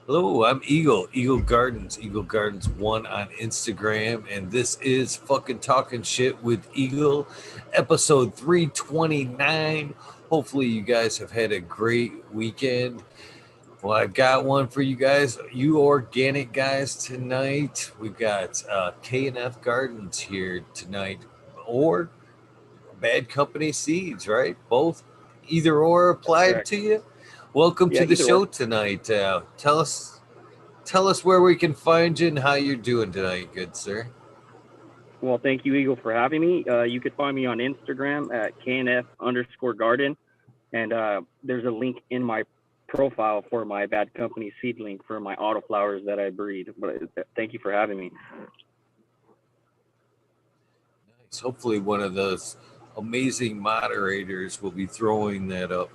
Hello, I'm Eagle Gardens, Eagle Gardens 1 on Instagram, and this is fucking Talking Shit with Eagle, episode 329. Hopefully, you guys have had a great weekend. Well, I've got one for you guys, you organic guys tonight. We've got K&F Gardens here tonight, or Bad Company Seeds, right? Both, either or That's applied correct. to you. Welcome Yeah, to the either show or. tonight. Tell us where we can find you and how you're doing tonight, good sir. Well, thank you, Eagle, for having me. You could find me on Instagram at knf_garden. And there's a link in my profile for my Bad Company seedling for my autoflowers that I breed. But thank you for having me. Nice. Hopefully, one of those amazing moderators will be throwing that up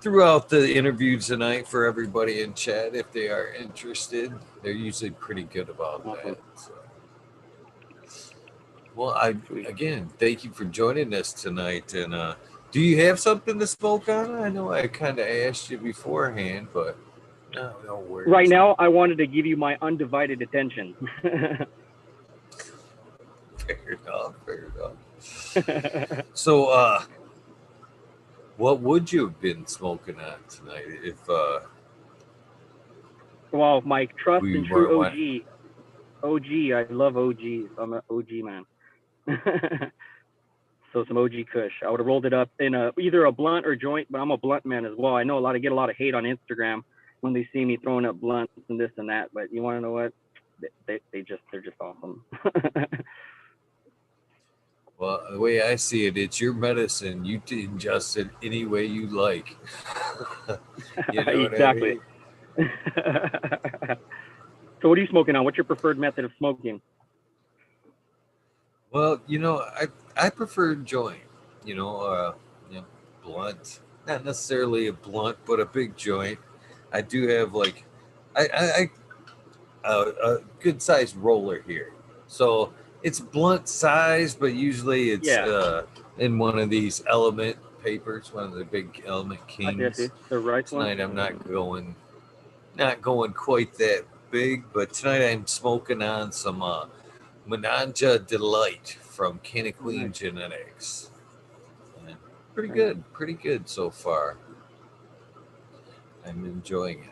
throughout the interview tonight for everybody in chat if they are interested. They're usually pretty good about Awesome. that. So. Well, I Sweet. again thank you for joining us tonight. And do you have something to smoke on? I know I kind of asked you beforehand, but no Right worries. now, I wanted to give you my undivided attention. Fair enough. Fair enough. So, what would you have been smoking on tonight Well, my trust we and weren't true one? OG, I love OGs. I'm an OG man. So some OG Kush. I would have rolled it up in either a blunt or joint, but I'm a blunt man as well. I know get a lot of hate on Instagram when they see me throwing up blunts and this and that, but you want to know what? They're just awesome. Well, the way I see it, it's your medicine. You can ingest it any way you like. You know what I Exactly. mean? So what are you smoking on? What's your preferred method of smoking? Well, I prefer joint. You know, you know, blunt. Not necessarily a blunt, but a big joint. I do have like, a good sized roller here. So it's blunt size, but usually it's Yeah, in one of these element papers, one of the big element I kings. see. The rice ones. Tonight I'm not going quite that big, but tonight I'm smoking on some Menanja Delight from Canna Oh, nice. Queen Genetics. And Very nice. pretty good so far. I'm enjoying it.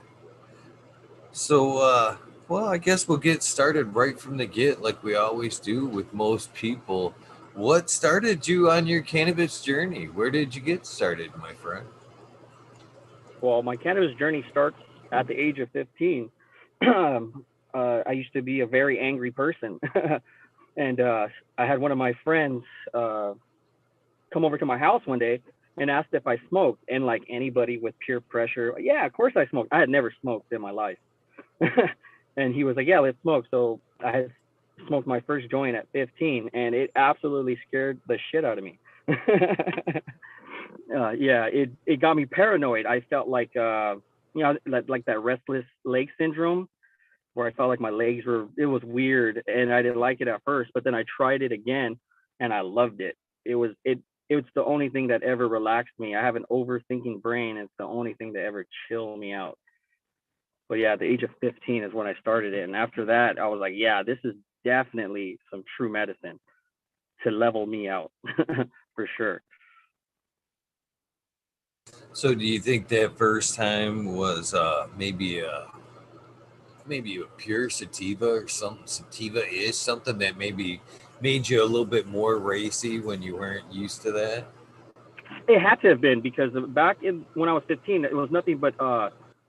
So, well, I guess we'll get started right from the get, like we always do with most people. What started you on your cannabis journey? Where did you get started, my friend? Well, my cannabis journey starts at the age of 15. I used to be a very angry person. And I had one of my friends uh, come over to my house one day and asked if I smoked. And like anybody with peer pressure, yeah, of course I smoked. I had never smoked in my life. And he was like, yeah, let's smoke. So I had smoked my first joint at 15, and it absolutely scared the shit out of me. Yeah, it got me paranoid. I felt like like that restless leg syndrome where I felt like my legs were, it was weird and I didn't like it at first, but then I tried it again and I loved it. It's the only thing that ever relaxed me. I have an overthinking brain. It's the only thing that ever chill me out. But yeah, at the age of 15 is when I started it. And after that, I was like, yeah, this is definitely some true medicine to level me out for sure. So, do you think that first time was maybe a pure sativa or some sativa is something that maybe made you a little bit more racy when you weren't used to that? It had to have been because back in when I was 15, it was nothing but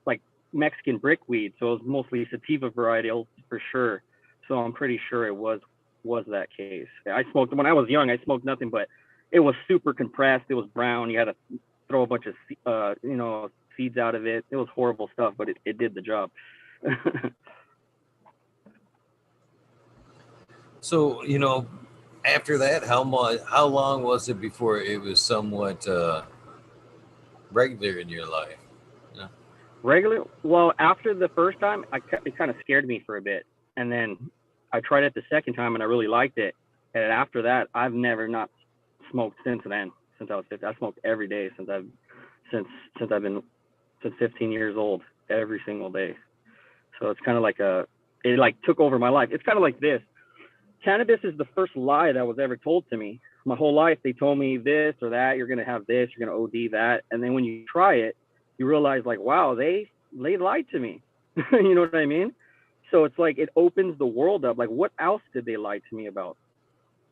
like Mexican brickweed, so it was mostly sativa varietal for sure. So I'm pretty sure it was that case. I smoked when I was young. I smoked nothing but it was super compressed. It was brown. You had to throw a bunch of seeds out of it. It was horrible stuff, but it did the job. So, after that, how long was it before it was somewhat regular in your life? You know? Regular. Well, after the first time, it kind of scared me for a bit, and then I tried it the second time, and I really liked it. And after that, I've never not smoked since then. Since I was 15, I smoked every day since since I've been since 15 years old. every single day. So it's kind of like it like took over my life. It's kind of like this. Cannabis is the first lie that was ever told to me. My whole life, they told me this or that, you're going to have this, you're going to OD that. And then when you try it, you realize like, wow, they lied to me. You know what I mean? So it's like, it opens the world up. Like, what else did they lie to me about?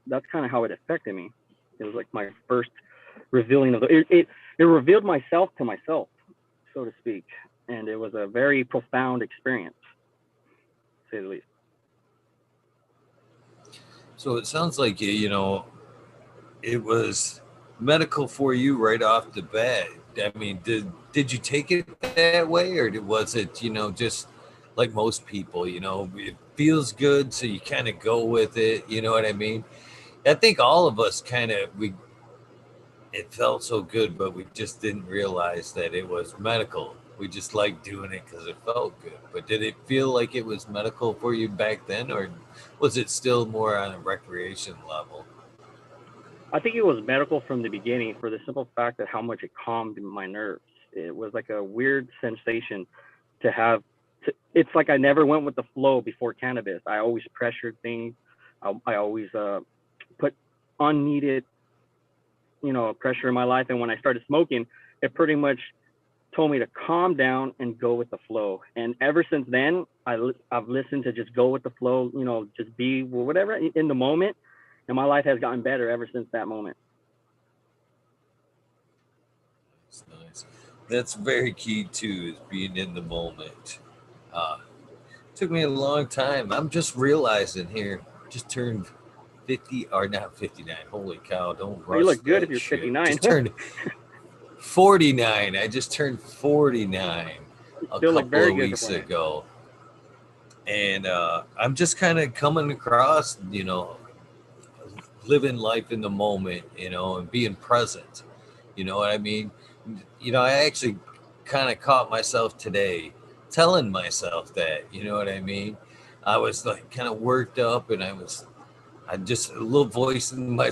That's kind of how it affected me. It was like my first revealing of it revealed myself to myself, so to speak. And it was a very profound experience, to say the least. So it sounds like it was medical for you right off the bat. I mean, did you take it that way, or was it just like most people? It feels good, so you kind of go with it. You know what I mean? I think all of us kind of we it felt so good, but we just didn't realize that it was medical. We just liked doing it because it felt good. But did it feel like it was medical for you back then, or was it still more on a recreation level? I think it was medical from the beginning for the simple fact that how much it calmed my nerves. It was like a weird sensation to have. It's like I never went with the flow before cannabis. I always pressured things. I always put unneeded, pressure in my life. And when I started smoking, it pretty much told me to calm down and go with the flow. And ever since then, I've listened to just go with the flow, just be whatever in the moment. And my life has gotten better ever since that moment. It's nice. That's very key too, is being in the moment. Uh, Took me a long time. I'm just realizing here, just turned 50 or not 59. Holy cow, don't Oh, you rush look good if that you're shit. 59. Just turned 49. I just turned 49 You a still look couple very of good for weeks 49. ago. And I'm just kind of coming across, living life in the moment, and being present. You know what I mean? I actually kind of caught myself today telling myself that, you know what I mean? I was like kind of worked up, and I just a little voice in my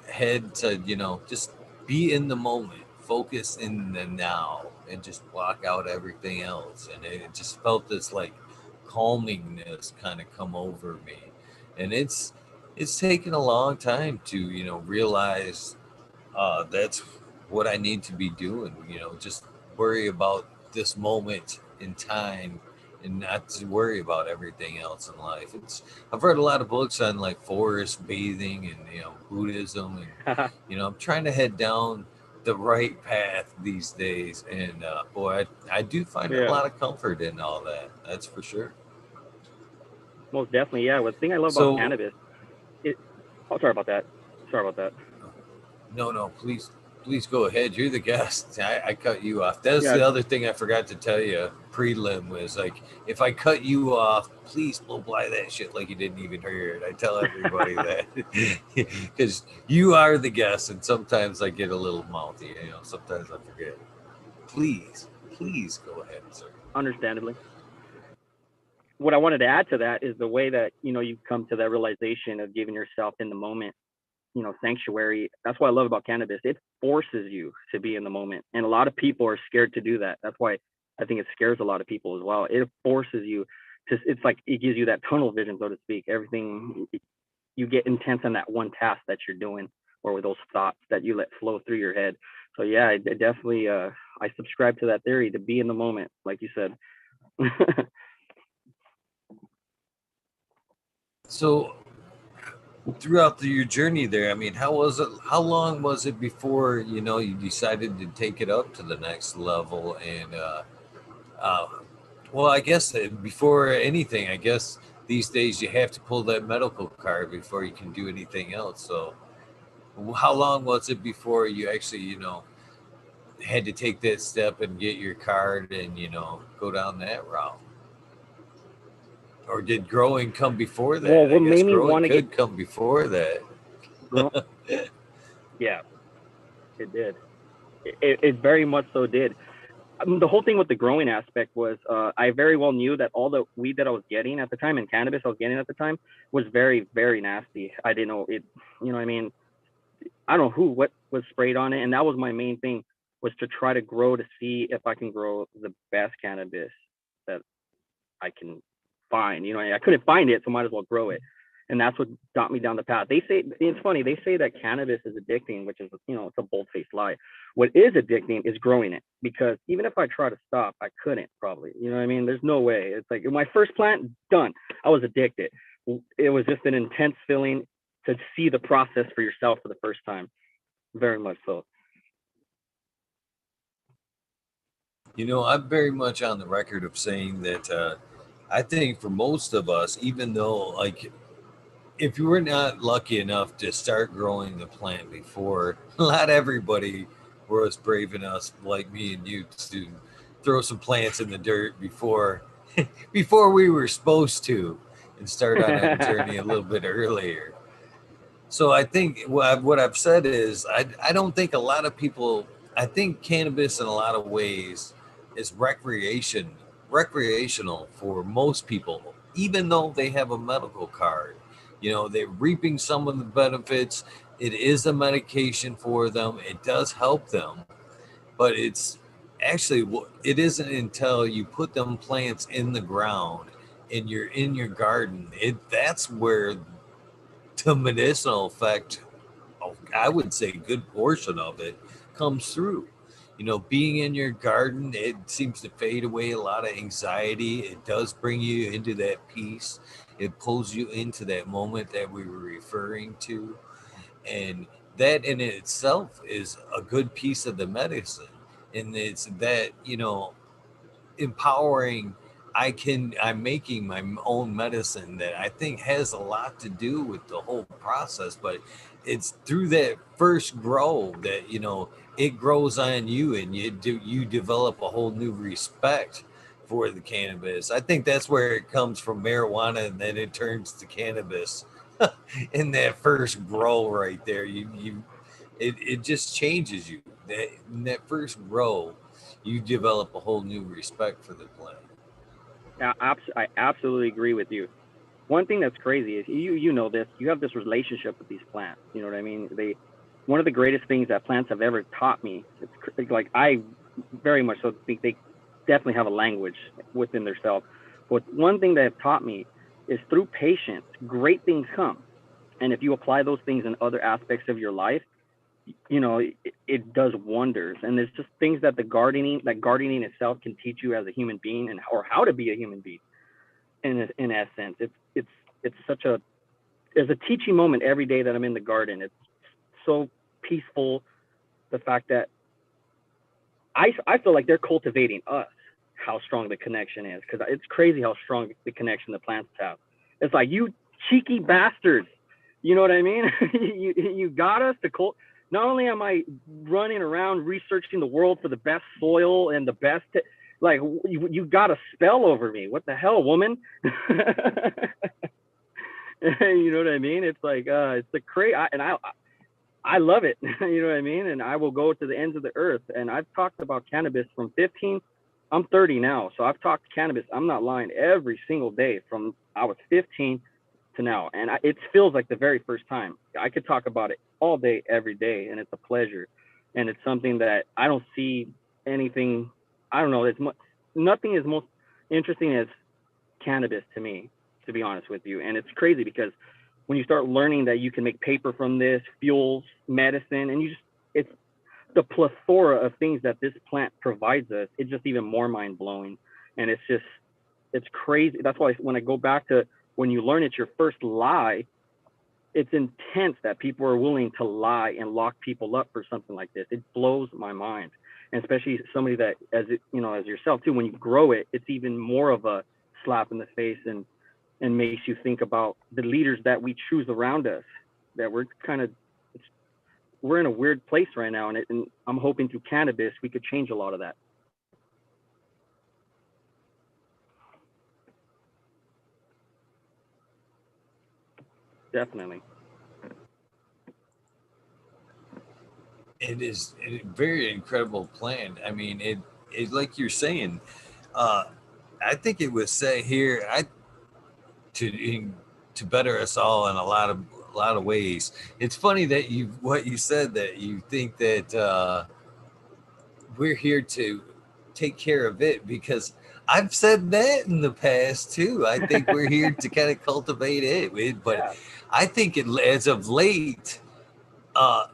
head said, just be in the moment, focus in the now, and just block out everything else. And it just felt this like calmingness kind of come over me, and it's taken a long time to realize that's what I need to be doing. Just worry about this moment in time and not to worry about everything else in life. I've read a lot of books on like forest bathing and Buddhism, and I'm trying to head down the right path these days. And boy, I do find a Yeah, lot of comfort in all that. That's for sure. most definitely. Yeah. One thing I love about So cannabis, it. Oh, sorry about that. Sorry about that. no, no, please go ahead. You're the guest. I cut you off. That's Yeah. the other thing I forgot to tell you. Prelim was like, if I cut you off, please blow by that shit like you didn't even hear it. I tell everybody that because you are the guest, and sometimes I get a little mouthy. Sometimes I forget. Please go ahead, sir. Understandably. What I wanted to add to that is the way that you come to that realization of giving yourself in the moment, sanctuary. That's what I love about cannabis. It forces you to be in the moment, and a lot of people are scared to do that. That's why I think it scares a lot of people as well. It forces you to. It's like it gives you that tunnel vision, so to speak. Everything you get intense on that one task that you're doing, or with those thoughts that you let flow through your head. So yeah, I definitely I subscribe to that theory to be in the moment, like you said. So throughout your journey there, I mean, how was it? How long was it before you decided to take it up to the next level? And uh, well, I guess before anything, I guess these days you have to pull that medical card before you can do anything else. So, how long was it before you actually, had to take that step and get your card and go down that route? Or did growing come before Well, that? I what guess made me growing want to get could come before that. grown? Yeah, it did. It very much so did. The whole thing with the growing aspect was I very well knew that all the weed that I was getting at the time and cannabis I was getting at the time was very, very nasty. I didn't know it, you know what I mean? I don't know what was sprayed on it. And that was my main thing. was to try to grow to see if I can grow the best cannabis that I can find. You know, I couldn't find it, so might as well grow it. And that's what got me down the path. They say, it's funny, they say that cannabis is addicting, which is, you know, it's a bold-faced lie. What is addicting is growing it, because even if I try to stop, I couldn't probably. You know what I mean? There's no way. It's like my first plant, done. I was addicted. It was just an intense feeling to see the process for yourself for the first time. Very much so. You know, I'm very much on the record of saying that I think for most of us, even though, like, if you were not lucky enough to start growing the plant before, not everybody was brave enough, like me and you, to throw some plants in the dirt before before we were supposed to, and start on that journey a little bit earlier. So I think what I've said is I don't think a lot of people. I think cannabis in a lot of ways is recreational for most people, even though they have a medical card. You know, they're reaping some of the benefits. It is a medication for them. It does help them, but it's actually it isn't until you put them plants in the ground and you're in your garden. That's where the medicinal effect, I would say a good portion of it, comes through. You know, being in your garden, it seems to fade away a lot of anxiety. It does bring you into that peace. It pulls you into that moment that we were referring to. And that in itself is a good piece of the medicine. And it's that, you know, empowering. I'm making my own medicine that I think has a lot to do with the whole process, but it's through that first grow that, you know, it grows on you, and you develop a whole new respect for the cannabis. I think that's where it comes from marijuana, and then it turns to cannabis in that first grow right there. It just changes you. That in that first grow, you develop a whole new respect for the plant. Yeah, I absolutely agree with you. One thing that's crazy is you know this. You have this relationship with these plants. You know what I mean? One of the greatest things that plants have ever taught me. It's like I very much so think they definitely have a language within themselves. But one thing they have taught me is through patience, great things come. And if you apply those things in other aspects of your life, you know, it does wonders. And there's just things that gardening itself can teach you as a human being, and or how to be a human being. In essence, it's such a there's a teaching moment every day that I'm in the garden. It's so peaceful. The fact that I feel like they're cultivating us, how strong the connection is, because it's crazy how strong the connection the plants have. It's like, you cheeky bastards, you know what I mean? You got us to Not only am I running around researching the world for the best soil and the best, like, you got a spell over me. What the hell, woman? You know what I mean? It's like it's the crazy, I love it. You know what I mean? And I will go to the ends of the earth. And I've talked about cannabis from 15. I'm 30 now, so I've talked cannabis. I'm not lying, every single day from I was 15 to now, and it feels like the very first time. I could talk about it all day, every day, and it's a pleasure. And it's something that I don't see anything. I don't know. Nothing is most interesting as cannabis to me, to be honest with you. And it's crazy because when you start learning that you can make paper from this, fuels, medicine, and it's the plethora of things that this plant provides us, it's just even more mind blowing. And it's crazy. That's why when I go back to when you learn it's your first lie, it's intense that people are willing to lie and lock people up for something like this. It blows my mind. And especially somebody that, as yourself too, when you grow it, it's even more of a slap in the face, and makes you think about the leaders that we choose around us, that we're in a weird place right now. And I'm hoping through cannabis, we could change a lot of that. Definitely. It is a very incredible plan. I mean, it like you're saying, uh, I think it was said here, to to better us all in a lot of ways. It's funny that you what you said, that you think that we're here to take care of it, because I've said that in the past too. I think we're here to kind of cultivate but Yeah, I think as of late, uh,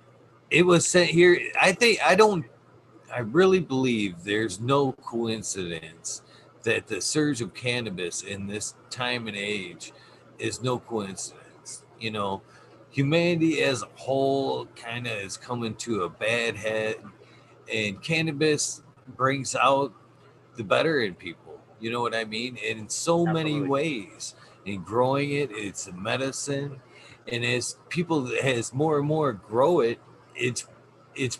it was sent here. I really believe there's no coincidence that the surge of cannabis in this time and age is no coincidence. Humanity as a whole kind of is coming to a bad head, and cannabis brings out the better in people. You know what I mean? And in so many absolutely. ways. In growing it, it's a medicine. And as people, as more and more grow it, it's it's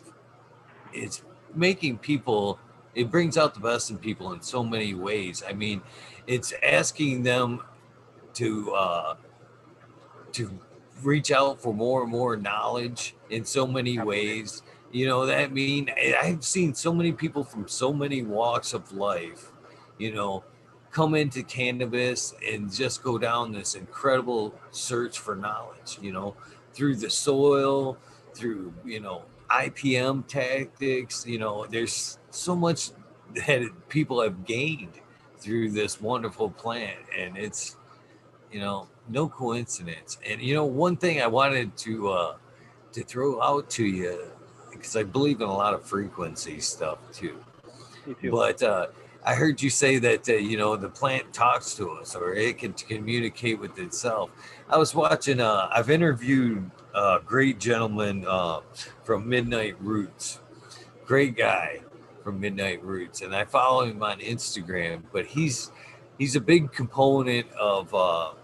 it's making people, it brings out the best in people in so many ways. I mean, it's asking them to to reach out for more and more knowledge in so many Absolutely. ways. That mean I've seen so many people from so many walks of life, you know, come into cannabis and just go down this incredible search for knowledge, through the soil, through, IPM tactics. There's so much that people have gained through this wonderful plant, and it's no coincidence. And one thing I wanted to throw out to you, because I believe in a lot of frequency stuff too. Me too. But I heard you say that the plant talks to us, or it can communicate with itself. I was watching. I've interviewed a great gentleman from Midnight Roots, great guy from Midnight Roots, and I follow him on Instagram. But he's a big component of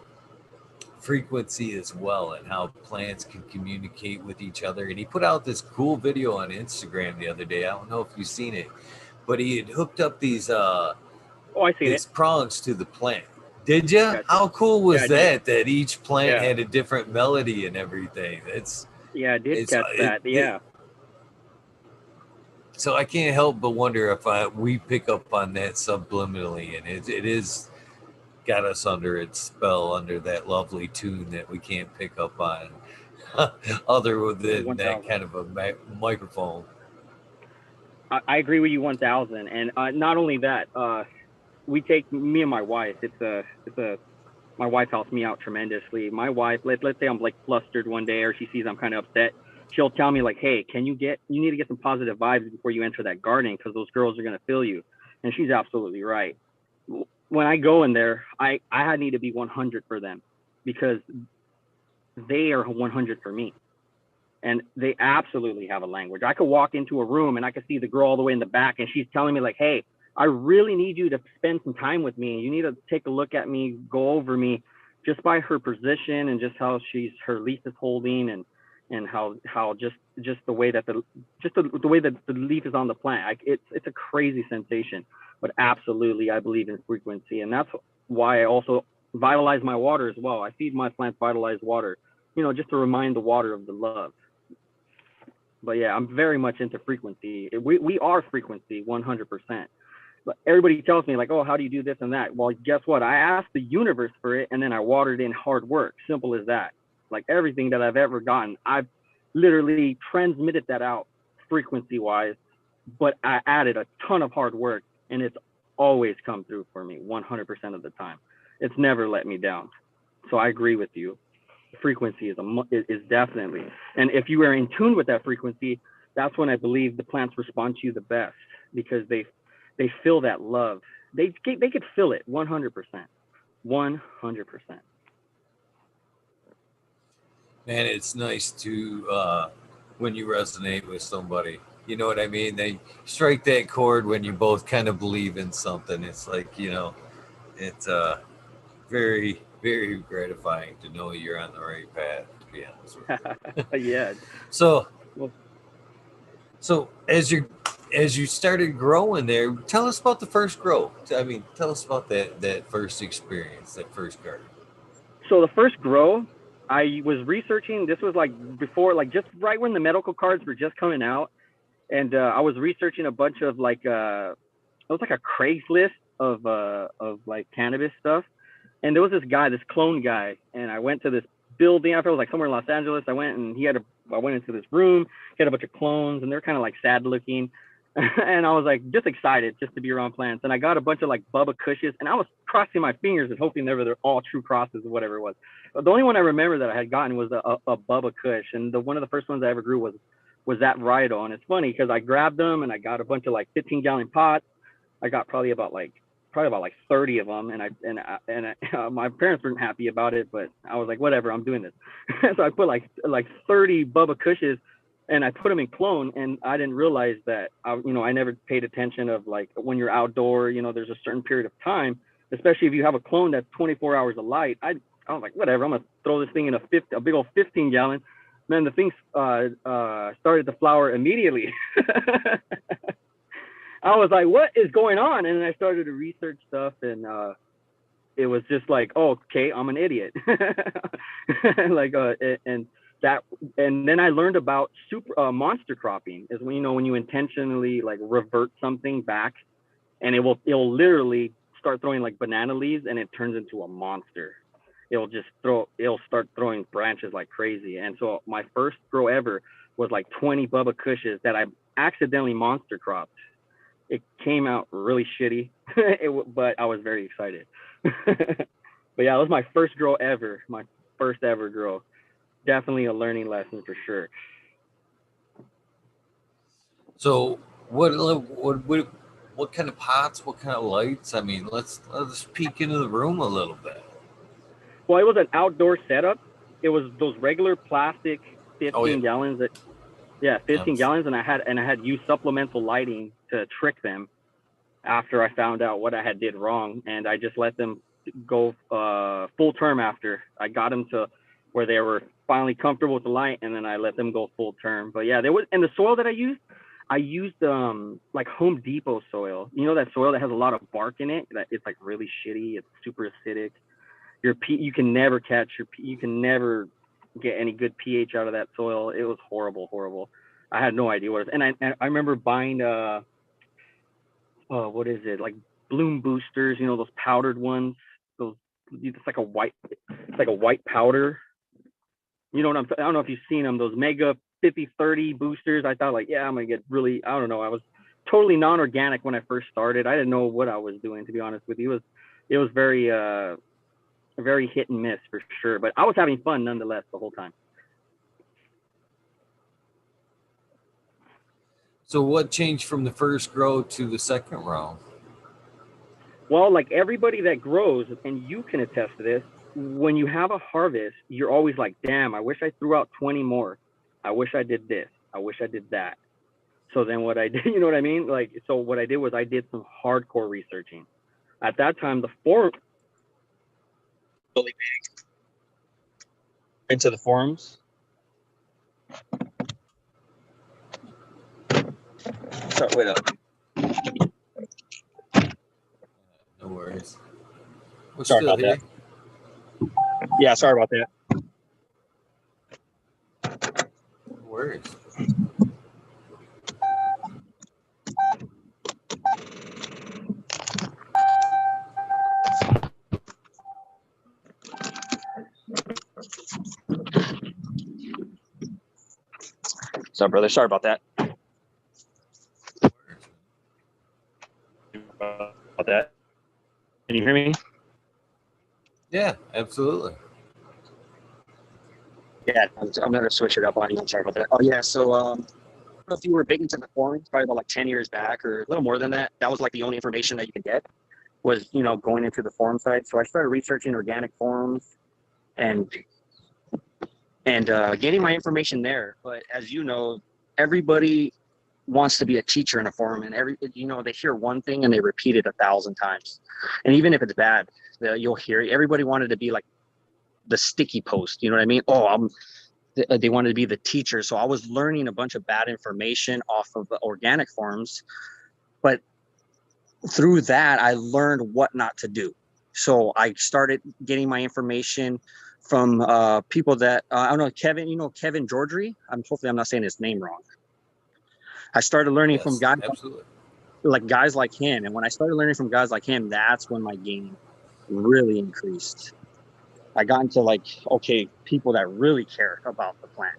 frequency as well, and how plants can communicate with each other. And he put out this cool video on Instagram the other day. I don't know if you've seen it, but he had hooked up Oh, I seen it. these prongs to the plant. Did you? Gotcha. How cool Yeah, was I did. that each plant Yeah, had a different melody and everything? yeah, I did It's catch that. it Yeah, So I can't help but wonder if we pick up on that subliminally, and it is got us under its spell, under that lovely tune that we can't pick up on other than that 1000. kind of a microphone. I agree with you 1000. And not only that, we take me and my wife. It's a my wife helps me out tremendously. My wife, let's say I'm like flustered one day, or she sees I'm kind of upset. She'll tell me like, "Hey, you need to get some positive vibes before you enter that garden, because those girls are gonna feel you." And she's absolutely right. When I go in there, I need to be 100 for them, because they are 100 for me. And they absolutely have a language. I could walk into a room and I could see the girl all the way in the back, and she's telling me like, "Hey, I really need you to spend some time with me. You need to take a look at me, go over me," just by her position and just how her leaf is holding, and how just the way that the way that the leaf is on the plant. It's a crazy sensation. But absolutely, I believe in frequency, and that's why I also vitalize my water as well. I feed my plants vitalized water, just to remind the water of the love. But yeah, I'm very much into frequency. We are frequency 100%. But everybody tells me like, "Oh, how do you do this and that?" Well, guess what? I asked the universe for it, and then I watered in hard work. Simple as that. Like everything that I've ever gotten, I've literally transmitted that out frequency wise, but I added a ton of hard work, and it's always come through for me 100% of the time. It's never let me down. So I agree with you. Frequency is definitely, and if you are in tune with that frequency, that's when I believe the plants respond to you the best, because they feel that love. They could feel it 100%. 100%. Man, it's nice to when you resonate with somebody. You know what I mean? They strike that chord when you both kind of believe in something. It's like, it's very, very gratifying to know you're on the right path, to be honest with you. Yeah. So, Well, so as you started growing there, tell us about the first grow. I mean, tell us about that first experience, that first garden. so the first grow, I was researching. This was like before, like just right when the medical cards were just coming out, and I was researching a bunch of like it was like a Craigslist of like cannabis stuff. And there was this guy, this clone guy, and I went to this building. I felt like somewhere in Los Angeles. I went into this room. He had a bunch of clones, and they're kind of like sad looking. And I was like just excited just to be around plants. And I got a bunch of like Bubba Cushes, and I was crossing my fingers and hoping they're all true crosses or whatever it was. But the only one I remember that I had gotten was a Bubba Kush, and one of the first ones I ever grew was that varietal. And it's funny because I grabbed them and I got a bunch of like 15-gallon pots. I got probably about like 30 of them, and my parents weren't happy about it, but I was like, whatever, I'm doing this. So I put like 30 Bubba Cushes, and I put them in clone, and I didn't realize that I never paid attention of like when you're outdoor, there's a certain period of time, especially if you have a clone that's 24 hours of light. I was like, whatever, I'm gonna throw this thing in a big old 15-gallon. Man, the thing started to flower immediately. I was like, what is going on? And then I started to research stuff, and it was just like, oh, okay, I'm an idiot. Like, and then I learned about monster cropping is when you intentionally like revert something back, and it'll literally start throwing like banana leaves, and it turns into a monster. It'll start throwing branches like crazy. And so my first grow ever was like 20 Bubba Cushes that I accidentally monster cropped. It came out really shitty, but I was very excited. But yeah, it was my first grow ever, my first ever grow. Definitely a learning lesson for sure. So what kind of pots, what kind of lights? I mean, let's peek into the room a little bit. Well, it was an outdoor setup. It was those regular plastic 15 gallons that, yeah, 15 gallons, and I had used supplemental lighting to trick them after I found out what I had did wrong, and I just let them go full term after I got them to where they were finally comfortable with the light, and then I let them go full term. But yeah, and the soil that I used like Home Depot soil. You know that soil that has a lot of bark in it, that it's like really shitty, it's super acidic. You can never get any good pH out of that soil. It was horrible. I had no idea what it was. And I remember buying what is it, like bloom boosters, those powdered ones, it's like a white powder. I don't know if you've seen them, those Mega 5030 boosters. I thought like, yeah, I'm gonna get really, I don't know, I was totally non-organic when I first started. I didn't know what I was doing, to be honest with you. It was very very hit and miss for sure, but I was having fun nonetheless the whole time. So what changed from the first grow to the second row? Well, like everybody that grows, and you can attest to this, when you have a harvest, you're always like, damn, I wish I threw out 20 more. I wish I did this. I wish I did that. So then what I did, you know what I mean? Like, so what I did was I did some hardcore researching. At that time, the forum really big into the forums. So wait up. No worries. We're sorry about that. Yeah, sorry about that. No worries. So, brother, sorry about that. About that. Can you hear me? Yeah, absolutely. Yeah, I'm gonna switch it up on you. I'm sorry about that. Oh yeah, so I don't know if you were big into the forums, probably about like 10 years back or a little more than that. That was like the only information that you could get was, going into the forum site. So I started researching organic forums and getting my information there. But as you know, everybody wants to be a teacher in a forum, and they hear one thing and they repeat it 1,000 times. And even if it's bad, you'll hear it. Everybody wanted to be like the sticky post, you know what I mean? They wanted to be the teacher. So I was learning a bunch of bad information off of the organic forums, but through that, I learned what not to do. So I started getting my information from people that, I don't know, Kevin, Kevin Georgery? Hopefully I'm not saying his name wrong. I started learning from guys, guys like him. And when I started learning from guys like him, that's when my game really increased. I got into people that really care about the plant.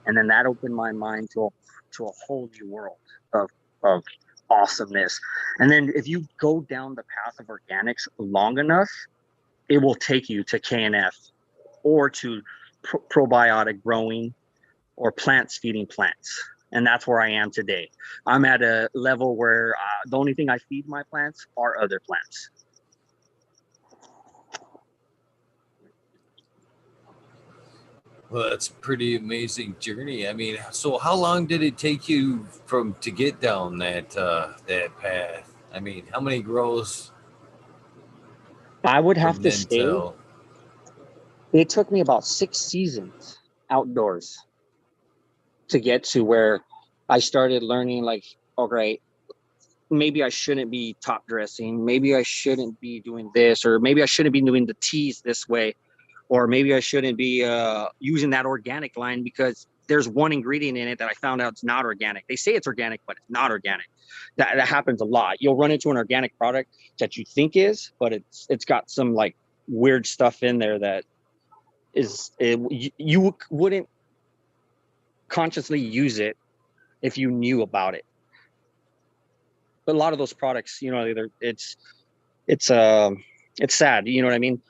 And then that opened my mind to a whole new world of of awesomeness. And then if you go down the path of organics long enough, it will take you to KNF or to probiotic growing or plants feeding plants. And that's where I am today. I'm at a level where the only thing I feed my plants are other plants. Well, that's a pretty amazing journey. I mean, so how long did it take you from to get down that path? I mean, how many grows I would have from to then say till? it took me about 6 seasons outdoors to get to where I started learning, like, okay, maybe I shouldn't be top dressing. Maybe I shouldn't be doing this, or maybe I shouldn't be doing the teas this way, or maybe I shouldn't be using that organic line because there's one ingredient in it that I found out it's not organic. They say it's organic, but it's not organic. That happens a lot. You'll run into an organic product that you think is, but it's got some like weird stuff in there that you wouldn't consciously use it if you knew about it. But a lot of those products, it's it's sad. You know what I mean?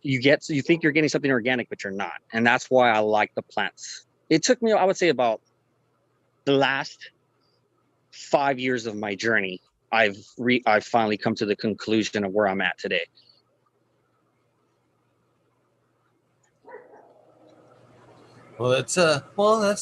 You think you're getting something organic, but you're not, and that's why I like the plants. It took me, I would say, about the last 5 years of my journey. I've finally come to the conclusion of where I'm at today. Well, that's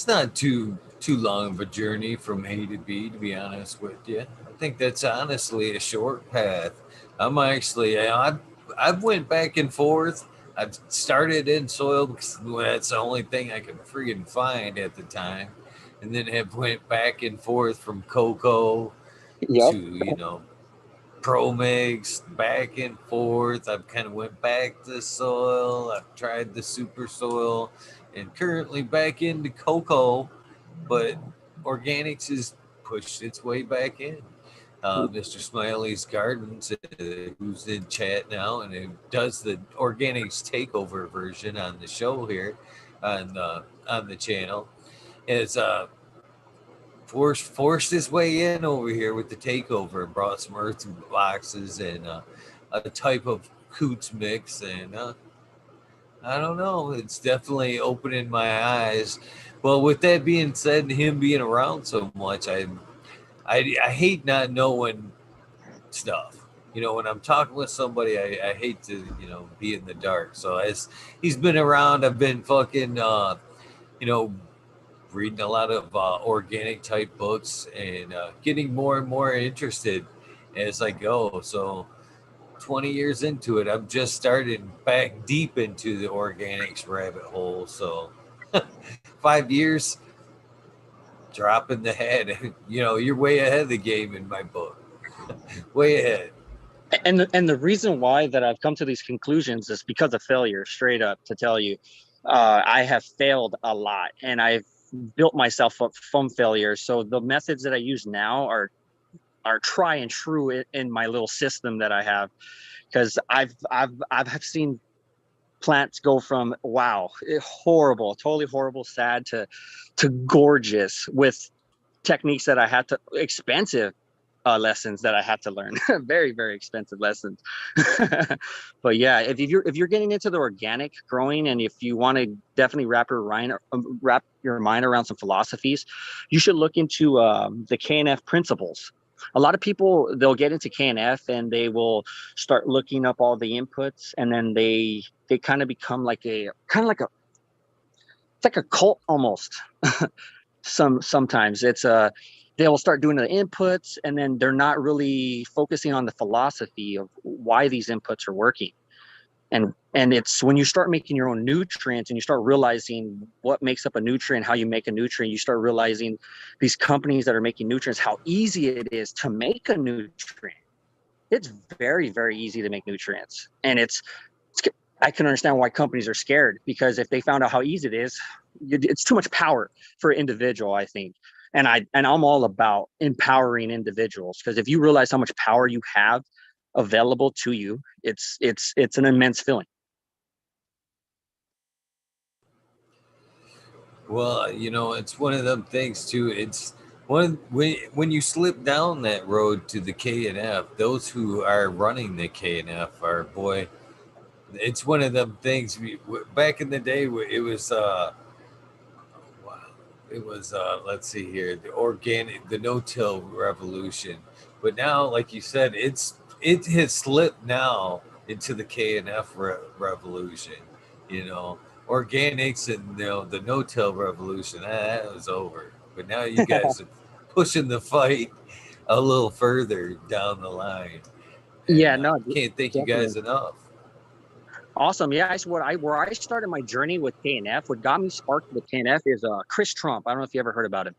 not too long of a journey from A to B, to be honest with you. I think that's honestly a short path. I'm actually, I've went back and forth. I've started in soil because that's the only thing I could friggin' find at the time, and then have went back and forth from cocoa Yep. to pro mix, back and forth. I've kind of went back to soil. I've tried the super soil, and currently back into cocoa, but organics has pushed its way back in. Mr. Smiley's Gardens, who's in chat now and who does the organics takeover version on the show here on the channel, is forced his way in over here with the takeover and brought some earth boxes and a type of coots mix, and I don't know, it's definitely opening my eyes. Well, with that being said, and him being around so much, I hate not knowing stuff. When I'm talking with somebody, I hate to be in the dark. So as he's been around, I've been fucking you know reading a lot of organic type books and getting more and more interested as I go. So 20 years into it, I'm just starting back deep into the organics rabbit hole. So 5 years, dropping the head. You're way ahead of the game in my book. Way ahead. And the reason why that I've come to these conclusions is because of failure. Straight up, to tell you, I have failed a lot, and I've built myself up from failure. So the methods that I use now are try and true in my little system that I have, because I've seen plants go from wow, horrible, totally horrible, sad to gorgeous with techniques that I had to expensive lessons that I had to learn. Very, very expensive lessons. But yeah, if you're getting into the organic growing, and if you want to definitely wrap your mind around some philosophies, you should look into the KNF principles. A lot of people, they'll get into KNF and they will start looking up all the inputs, and then they kind of become like a it's like a cult almost. Sometimes it's they'll start doing the inputs, and then they're not really focusing on the philosophy of why these inputs are working. And it's when you start making your own nutrients and you start realizing what makes up a nutrient, how you make a nutrient, you start realizing these companies that are making nutrients, how easy it is to make a nutrient. It's very, very easy to make nutrients, and it's I can understand why companies are scared, because if they found out how easy it is, it's too much power for an individual, I think. And I'm all about empowering individuals, because if you realize how much power you have available to you, it's an immense feeling. Well, it's one of them things too. It's When you slip down that road to the K and F, those who are running the K and F are, boy, it's one of them things. Back in the day, wow, it was let's see here, the no-till revolution. But now, like you said, it has slipped now into the K and F revolution. You know, organics and the no-till revolution, that was over. But now you guys are pushing the fight a little further down the line, and Yeah, no, can't thank you guys definitely. enough. Awesome. Yeah, where I started my journey with KNF, what got me sparked with KNF is Chris Trump. I don't know if you ever heard about him.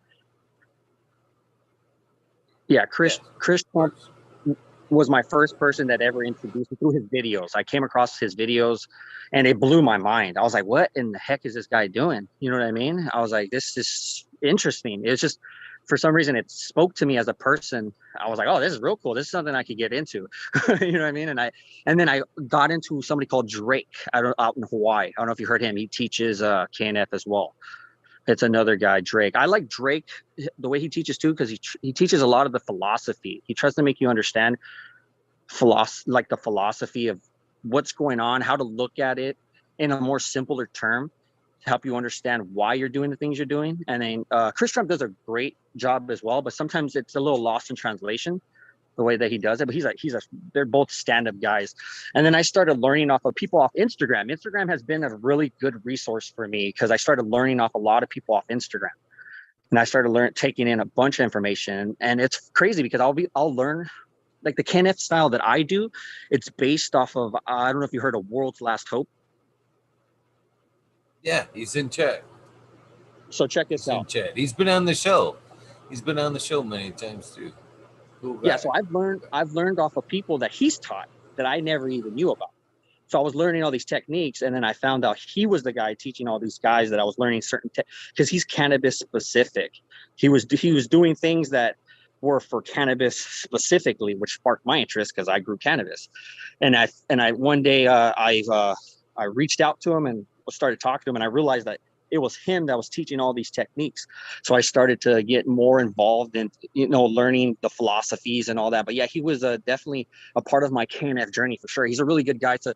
Yeah, Yes, Chris of Trump course. was my first person that ever introduced me through his videos. I came across his videos and it blew my mind. I was like, what in the heck is this guy doing? You know what I mean? I was like, this is interesting. It's just, for some reason, it spoke to me as a person. I was like, oh, this is real cool. This is something I could get into. You know what I mean? And then I got into somebody called Drake out in Hawaii. I don't know if you heard him. He teaches KNF as well. It's another guy, Drake. I like Drake the way he teaches too, because he teaches a lot of the philosophy. He tries to make you understand like the philosophy of what's going on, how to look at it in a more simpler term to help you understand why you're doing the things you're doing. And then Chris Trump does a great job as well, but sometimes it's a little lost in translation the way that he does it. But they're both stand-up guys. And then I started learning off of people off Instagram. Instagram has been a really good resource for me because I started learning off a lot of people off Instagram. And I started taking in a bunch of information, and it's crazy because I'll learn like the KNF style that I do. It's based off of I don't know if you heard of World's Last Hope. Yeah, he's in chat. So check this He's in out. chat. He's been on the show. He's been on the show many times too. Cool Yeah, guy. so I've learned off of people that he's taught that I never even knew about. So I was learning all these techniques, and then I found out he was the guy teaching all these guys that I was learning because he's cannabis specific. He was doing things that were for cannabis specifically, which sparked my interest because I grew cannabis. And I one day I reached out to him and started talking to him, and I realized that it was him that was teaching all these techniques. So I started to get more involved in learning the philosophies and all that. But yeah, he was definitely a part of my KNF journey for sure. He's a really good guy to.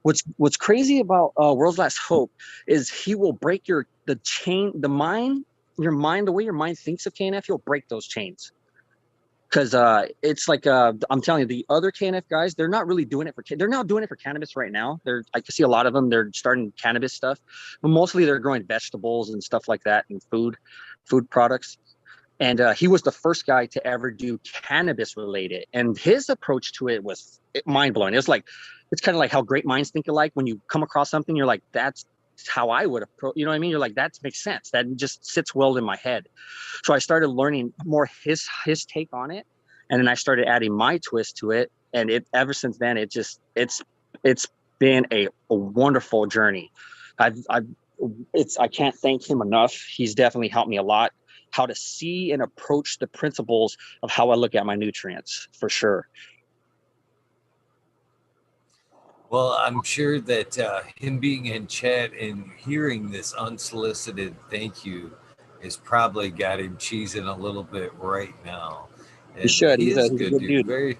What's crazy about World's Last Hope is he will break the mind, the way your mind thinks of KNF, he'll break those chains. Because it's like I'm telling you, the other KNF guys, they're not really doing it they're now doing it for cannabis right now. I can see a lot of them, they're starting cannabis stuff, but mostly they're growing vegetables and stuff like that and food products. And he was the first guy to ever do cannabis related, and his approach to it was mind blowing. It's kind of like how great minds think alike. When you come across something, you're like, that's how I would approach. You know what I mean? You're like, that makes sense. That just sits well in my head. So I started learning more his take on it, and then I started adding my twist to it. And ever since then, it's been a wonderful journey. I can't thank him enough. He's definitely helped me a lot how to see and approach the principles of how I look at my nutrients for sure. Well, I'm sure that him being in chat and hearing this unsolicited thank you has probably got him cheesing a little bit right now. He And should. he He's a is a he's a good good dude, dude. very,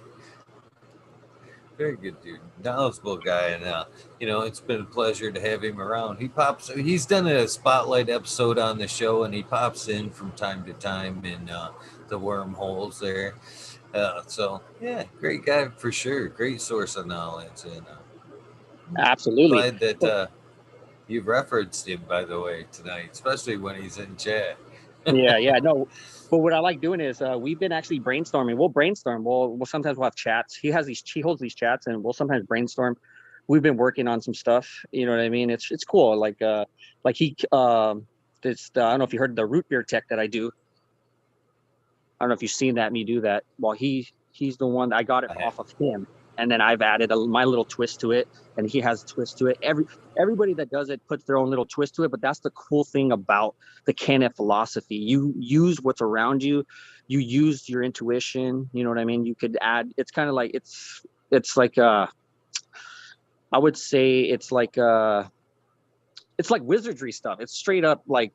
very good dude, knowledgeable guy. And it's been a pleasure to have him around. He's done a spotlight episode on the show, and he pops in from time to time in the wormholes there. So yeah, great guy for sure. Great source of knowledge, and Absolutely. glad that you referenced him, by the way, tonight, especially when he's in chat. Yeah, no. But what I like doing is we've been actually brainstorming. We'll brainstorm. We'll have chats. He holds these chats, and we'll sometimes brainstorm. We've been working on some stuff. You know what I mean? It's cool. Like he I don't know if you heard the root beer tech that I do. I don't know if you've seen me do that. Well, he's the one that I got it I have. off of him, and then I've added my little twist to it, and he has a twist to it. Everybody that does it puts their own little twist to it, but that's the cool thing about the KNF philosophy. You use what's around you, you use your intuition. You know what I mean? You could add. It's kind of like it's like I would say it's like wizardry stuff. It's straight up like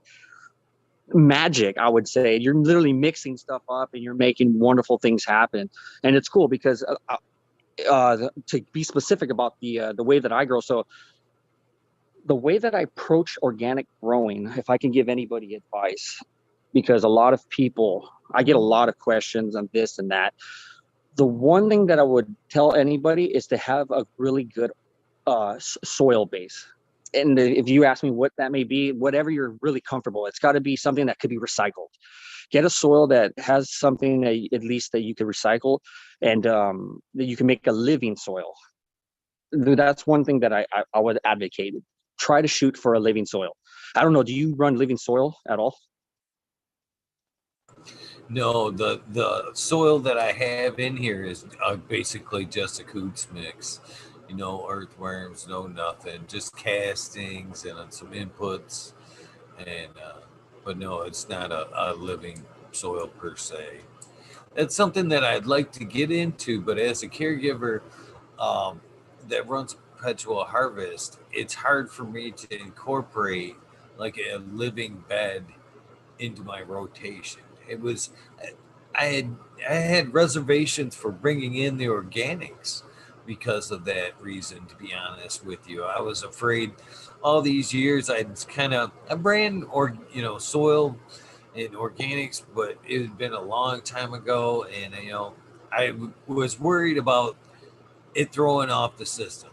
magic, I would say. You're literally mixing stuff up and you're making wonderful things happen. And it's cool because to be specific about the way that I grow. So the way that I approach organic growing, if I can give anybody advice, because a lot of people, I get a lot of questions on this and that. The one thing that I would tell anybody is to have a really good soil base. And if you ask me what that may be, whatever you're really comfortable, it's got to be something that could be recycled. Get a soil that has something that at least that you can recycle, and that you can make a living soil. That's one thing that I would advocate. Try to shoot for a living soil. I don't know. Do you run living soil at all? No, the soil that I have in here is basically just a coots mix. No earthworms, no nothing, just castings and some inputs. And but no, it's not a living soil per se. It's something that I'd like to get into, but as a caregiver um, that runs perpetual harvest, it's hard for me to incorporate like a living bed into my rotation. It was I had I had reservations for bringing in the organics because of that reason. To be honest with you, I was afraid all these years I ran or soil and organics, but it had been a long time ago, and was worried about it throwing off the system,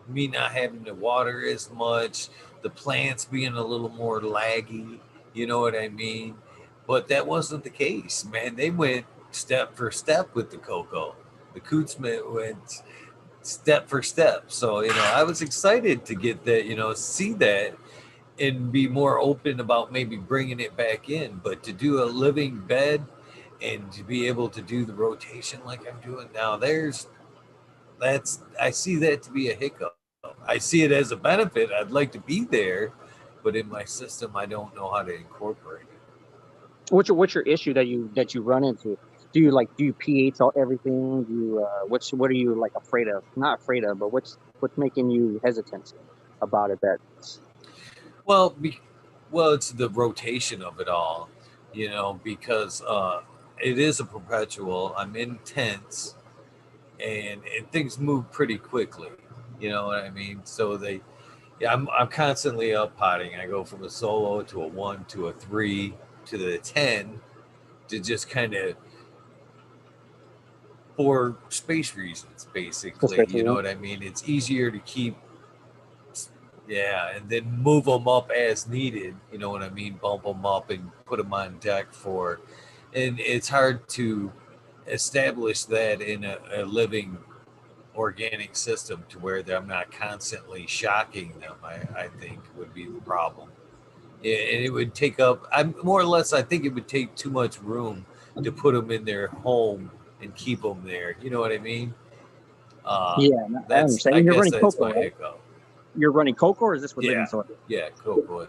me not having to water as much, the plants being a little more laggy, you know what I mean? But that wasn't the case, man. They went step for step with the cocoa. The Cootsman went step for step. So, I was excited to get that, see that and be more open about maybe bringing it back in. But to do a living bed and to be able to do the rotation like I'm doing now, I see that to be a hiccup. I see it as a benefit. I'd like to be there, but in my system, I don't know how to incorporate it. What's your issue that you run into? Do you pH all everything? Do you what are you like afraid of? Not afraid of, but what's making you hesitant about it? That Well, it's the rotation of it all, because it is a perpetual. I'm intense, and things move pretty quickly. You know what I mean? So yeah, I'm constantly up potting. I go from a solo to a 1 to a 3 to the 10 to just kind of for space reasons, basically. You know especially what I mean? It's easier to keep, yeah, and then move them up as needed. You know what I mean? Bump them up and put them on deck for, and it's hard to establish that in a living organic system to where I'm not constantly shocking them. I think would be the problem. And it would take up. I'm more or less. I think it would take too much room to put them in their home and keep them there. You know what I mean? Uh, yeah, I that's. understand. I And you're guess running that's cocoa, my right? hiccup. You're running cocoa, or is this with living Yeah, soil? yeah, cocoa.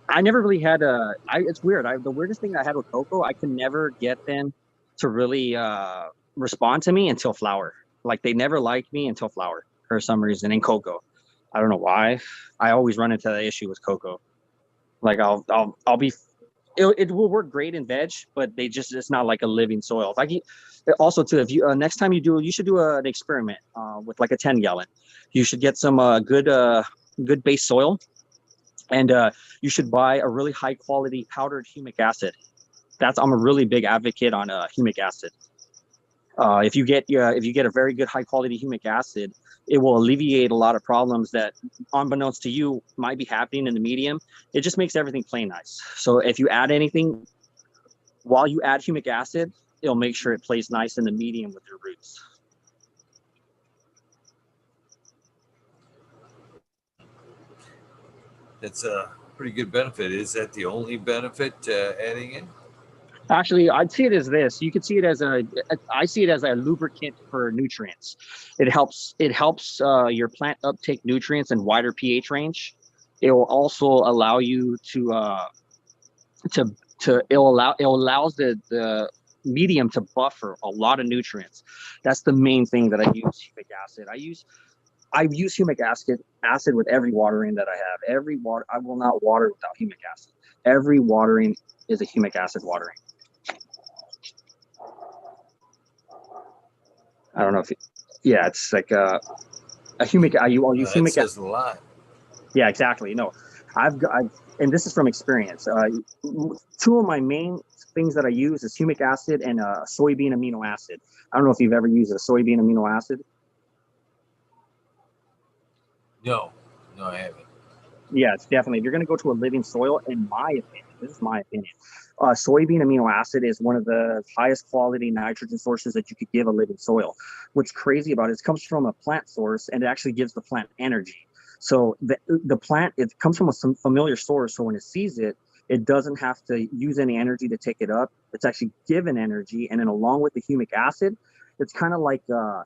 I never really had a. It's weird. The weirdest thing I had with cocoa, I could never get them to really respond to me until flower. Like they never liked me until flower for some reason in cocoa. I don't know why. I always run into that issue with cocoa. Like I'll be. It will work great in veg, but it's not like a living soil. If I can, also too, if you next time you should do an experiment with like a 10 gallon. You should get some good base soil, and you should buy a really high quality powdered humic acid. I'm a really big advocate on humic acid. If you get a very good high quality humic acid, it will alleviate a lot of problems that, unbeknownst to you, might be happening in the medium. It just makes everything play nice. So if you add anything while you add humic acid, it'll make sure it plays nice in the medium with your roots. That's a pretty good benefit. Is that the only benefit adding it? Actually, I'd see it as this. You could see it as I see it as a lubricant for nutrients. It helps your plant uptake nutrients in wider pH range. It will also allow you to it allows the medium to buffer a lot of nutrients. That's the main thing that I use humic acid. I use humic acid with every watering that I have. Every water I will not water without humic acid. every watering is a humic acid watering. I don't know if it's like a humic. I'll use That humic. says a lot. Yeah, exactly. No, I've and this is from experience. Two of my main things that I use is humic acid and soybean amino acid. I don't know if you've ever used a soybean amino acid. No, I haven't. Yeah, it's definitely, if you're going to go to a living soil, in my opinion, this is my opinion, soybean amino acid is one of the highest quality nitrogen sources that you could give a living soil. What's crazy about it is it comes from a plant source, and it actually gives the plant energy. So the plant, it comes from some familiar source. So when it sees it, it doesn't have to use any energy to take it up. It's actually given energy. And then along with the humic acid, it's kind of like a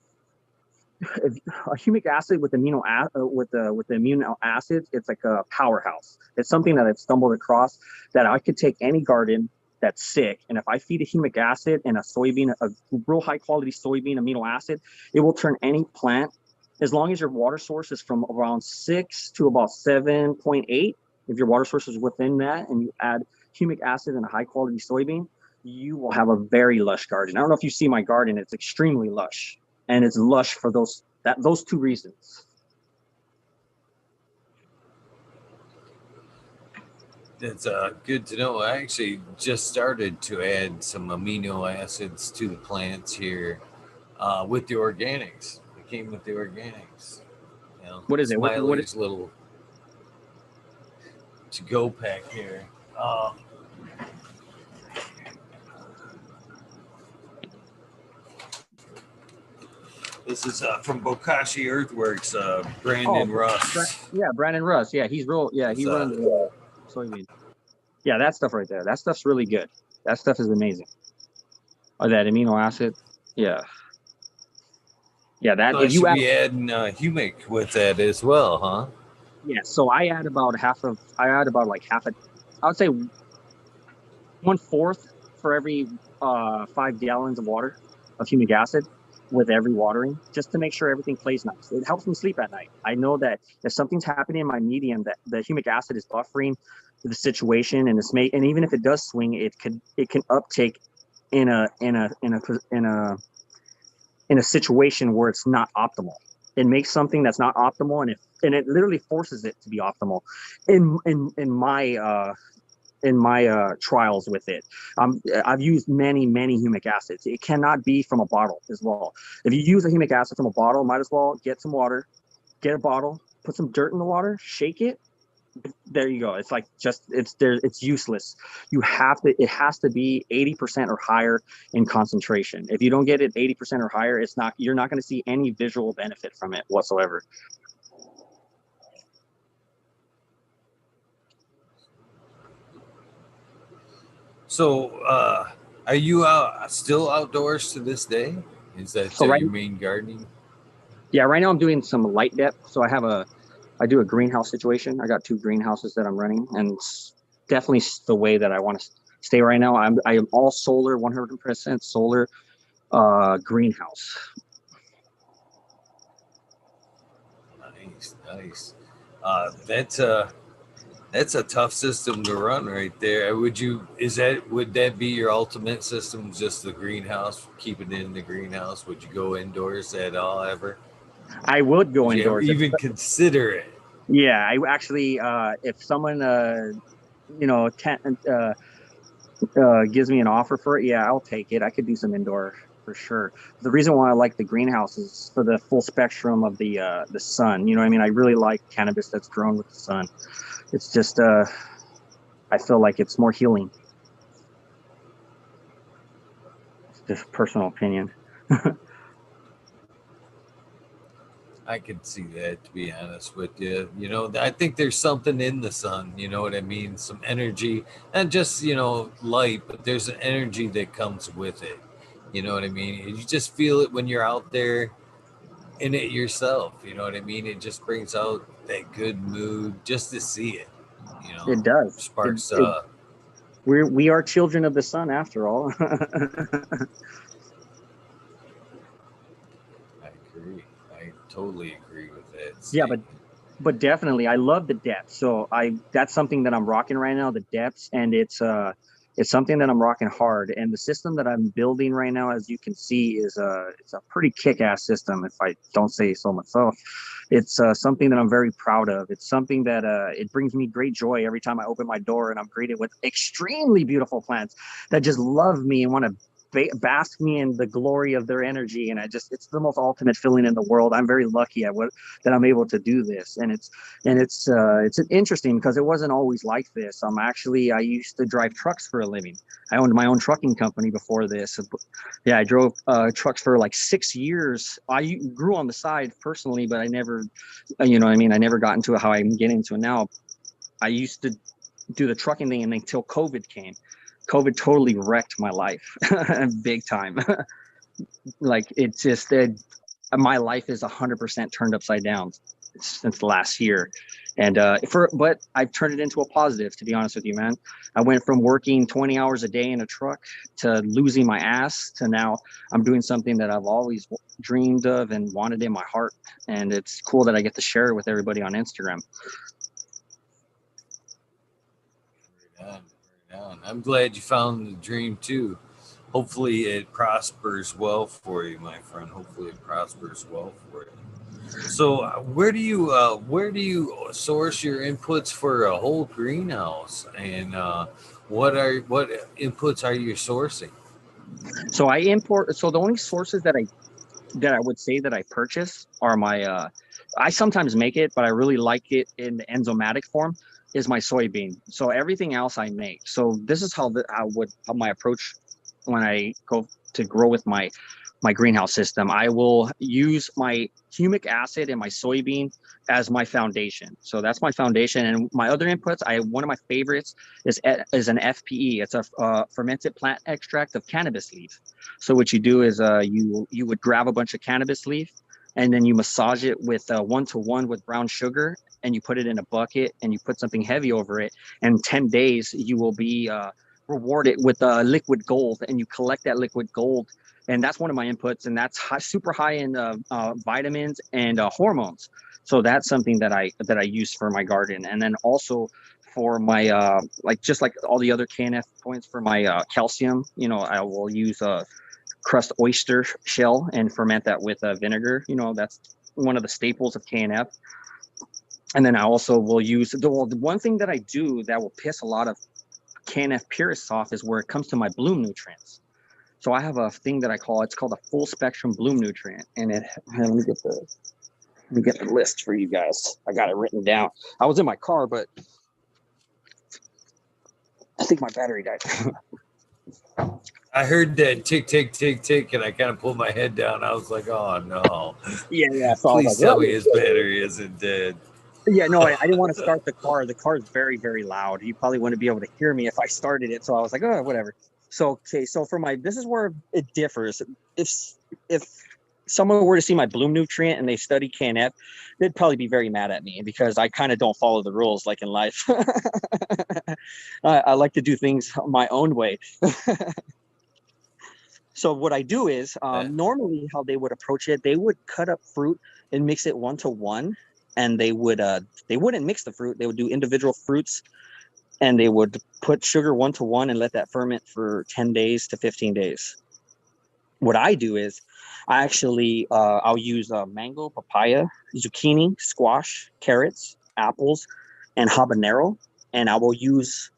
humic acid with with the amino acids. It's like a powerhouse. It's something that I've stumbled across, that I could take any garden that's sick, and if I feed a humic acid and a real high quality soybean amino acid, it will turn any plant, as long as your water source is from around 6 to about 7.8. If your water source is within that and you add humic acid and a high quality soybean, you will have a very lush garden. I don't know if you see my garden, it's extremely lush. And it's lush for those two reasons. It's good to know. I actually just started to add some amino acids to the plants here with the organics. It came with the organics. You know, What is it? Smiley's little to-go pack here. This is from Bokashi Earthworks, Brandon Russ. Yeah, Brandon Russ. Yeah, he's real. Yeah, he runs soybean. Yeah, that stuff right there. That stuff's really good. That stuff is amazing. Oh, that amino acid. Yeah. Yeah, that So if I you should add, be adding humic with that as well, huh? yeah, so I add about like half a, I would say 1/4 for every 5 gallons of water of humic acid with every watering, just to make sure everything plays nice. It helps me sleep at night. I know that if something's happening in my medium, that the humic acid is buffering the situation, and and even if it does swing, it can uptake in a situation where it's not optimal. It makes something that's not optimal, and it literally forces it to be optimal. In my trials with it, I've used many humic acids. It cannot be from a bottle as well. If you use a humic acid from a bottle, might as well get some water, get a bottle, put some dirt in the water, shake it. There you go. It's like it's useless. It has to be 80% or higher in concentration. If you don't get it 80% or higher, you're not going to see any visual benefit from it whatsoever. So, are you still outdoors to this day? Is that So your main gardening? yeah, right now I'm doing some light depth. So I do a greenhouse situation. I got 2 greenhouses that I'm running, and it's definitely the way that I want to stay right now. I am all solar, 100% solar greenhouse. Nice. That's a tough system to run right there. Would that be your ultimate system? Just the greenhouse, keep it in the greenhouse? Would you go indoors at all ever? I would go Would you ever indoors. even consider it? Yeah, I actually, if someone, gives me an offer for it, yeah, I'll take it. I could do some indoor for sure. The reason why I like the greenhouse is for the full spectrum of the sun. You know what I mean? I really like cannabis that's grown with the sun. It's just, I feel like it's more healing. It's just personal opinion. I could see that, to be honest with you. You know, I think there's something in the sun, you know what I mean? Some energy, not just, light, but there's an energy that comes with it. You know what I mean? You just feel it when you're out there in it yourself. You know what I mean? It just brings out that good mood just to see it, It does. sparks. We are children of the sun after all. I agree. I totally agree with that Yeah, statement. but definitely I love the depths. So that's something that I'm rocking right now, the depths, and it's something that I'm rocking hard. And the system that I'm building right now, as you can see, it's a pretty kick-ass system, if I don't say so myself. It's something that I'm very proud of. It's something that it brings me great joy every time I open my door and I'm greeted with extremely beautiful plants that just love me and want to bask me in the glory of their energy. And it's the most ultimate feeling in the world. I'm very lucky that I'm able to do this. And it's interesting because it wasn't always like this. I used to drive trucks for a living. I owned my own trucking company before this. Yeah, I drove trucks for like 6 years. I grew on the side personally, but I never, you know what I mean? I never got into how I'm getting into it now. I used to do the trucking thing, and until COVID came. COVID totally wrecked my life big time. Like my life is 100% turned upside down since last year. And but I've turned it into a positive, to be honest with you, man. I went from working 20 hours a day in a truck to losing my ass to now I'm doing something that I've always dreamed of and wanted in my heart. And it's cool that I get to share it with everybody on Instagram. Right on. I'm glad you found the dream too. Hopefully it prospers well for you, my friend. Hopefully it prospers well for you. So where do you source your inputs for a whole greenhouse, and what inputs are you sourcing? So I import. So the only sources that I would say that I purchase are I sometimes make it, but I really like it in the enzymatic form, is my soybean. So everything else I make. So this is how my approach when I go to grow with my greenhouse system. I will use my humic acid and my soybean as my foundation. So that's my foundation. And my other inputs, one of my favorites is an FPE. It's a fermented plant extract of cannabis leaf. So what you do is you would grab a bunch of cannabis leaf and then you massage it with 1-to-1 with brown sugar, and you put it in a bucket and you put something heavy over it. And 10 days you will be rewarded with liquid gold, and you collect that liquid gold. And that's one of my inputs, and that's super high in vitamins and hormones. So that's something that I use for my garden. And then also for my just like all the other KNF points for my calcium, I will use crust oyster shell and ferment that with vinegar. That's one of the staples of KNF. And then I also will use the one thing that I do that will piss a lot of KNF purists off is where it comes to my bloom nutrients. So I have a thing that it's called a full spectrum bloom nutrient. And let me get the list for you guys. I got it written down. I was in my car, but I think my battery died. I heard that tick, tick, tick, tick, and I kind of pulled my head down. I was like, oh no. Yeah. So Please tell me his battery isn't dead. Yeah, no, I didn't want to start the car. The car is very, very loud. You probably wouldn't be able to hear me if I started it. So I was like, oh, whatever. So, okay. So this is where it differs. If someone were to see my bloom nutrient and they study KNF, they'd probably be very mad at me because I kind of don't follow the rules like in life. I like to do things my own way. So what I do is normally how they would approach it, they would cut up fruit and mix it 1-to-1. And they wouldn't mix the fruit. They would do individual fruits, and they would put sugar 1-to-1 and let that ferment for 10 days to 15 days. What I do is I'll use mango, papaya, zucchini, squash, carrots, apples, and habanero. And I will use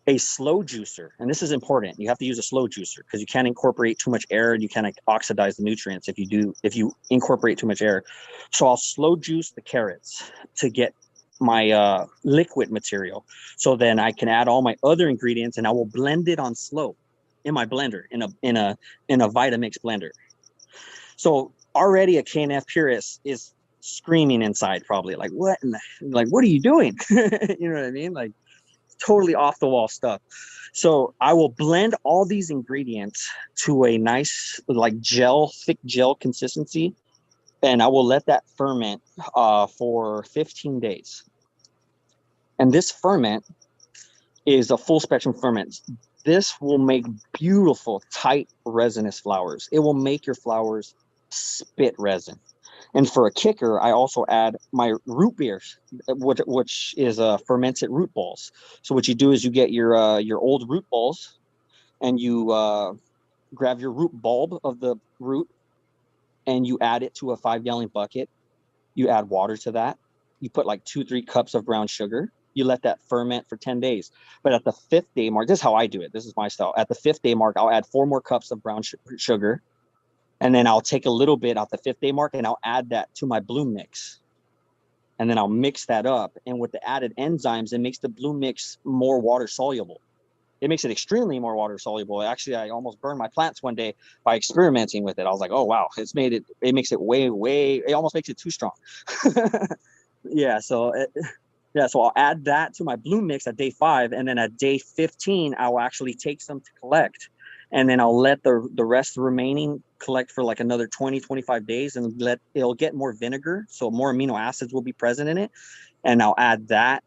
a slow juicer. And this is important. You have to use a slow juicer because you can't incorporate too much air and you can oxidize the nutrients if you incorporate too much air. So I'll slow juice the carrots to get my liquid material. So then I can add all my other ingredients and I will blend it on slow in my blender, in a Vitamix blender. So already a KNF purist is screaming inside, probably like, what are you doing? You know what I mean? Like, totally off the wall stuff. So I will blend all these ingredients to a nice thick gel consistency, and I will let that ferment for 15 days. And this ferment is a full spectrum ferment. This will make beautiful, tight, resinous flowers. It will make your flowers spit resin. And for a kicker, I also add my root beers, which is fermented root balls. So what you do is you get your old root balls, and you grab your root bulb of the root, and you add it to a 5-gallon bucket. You add water to that. You put like 2-3 cups of brown sugar. You let that ferment for 10 days. But at the 5th day mark, this is how I do it. This is my style. At the 5th day mark, I'll add 4 more cups of brown sugar. And then I'll take a little bit at the 5th day mark and I'll add that to my bloom mix. And then I'll mix that up. And with the added enzymes, it makes the bloom mix more water soluble. It makes it extremely more water soluble. Actually, I almost burned my plants one day by experimenting with it. I was like, oh, wow, it makes it it almost makes it too strong. So I'll add that to my bloom mix at day 5. And then at day 15, I'll actually take some to collect. And then I'll let the rest remaining collect for like another 20, 25 days, and it'll get more vinegar. So more amino acids will be present in it. And I'll add that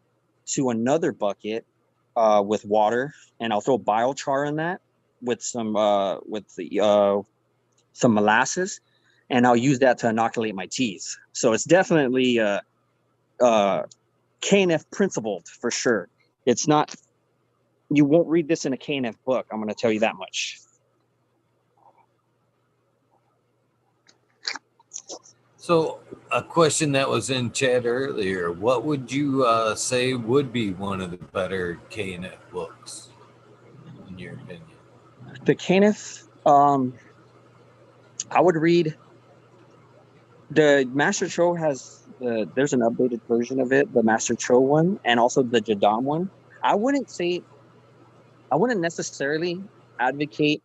to another bucket with water, and I'll throw biochar in that with some molasses, and I'll use that to inoculate my teas. So it's definitely KNF principled for sure. It's not, you won't read this in a KNF book, I'm going to tell you that much. So a question that was in chat earlier, what would you say would be one of the better KNF books, in your opinion? The KNF, I would read the Master Cho there's an updated version of it, the Master Cho one, and also the Jadam one. I wouldn't necessarily advocate,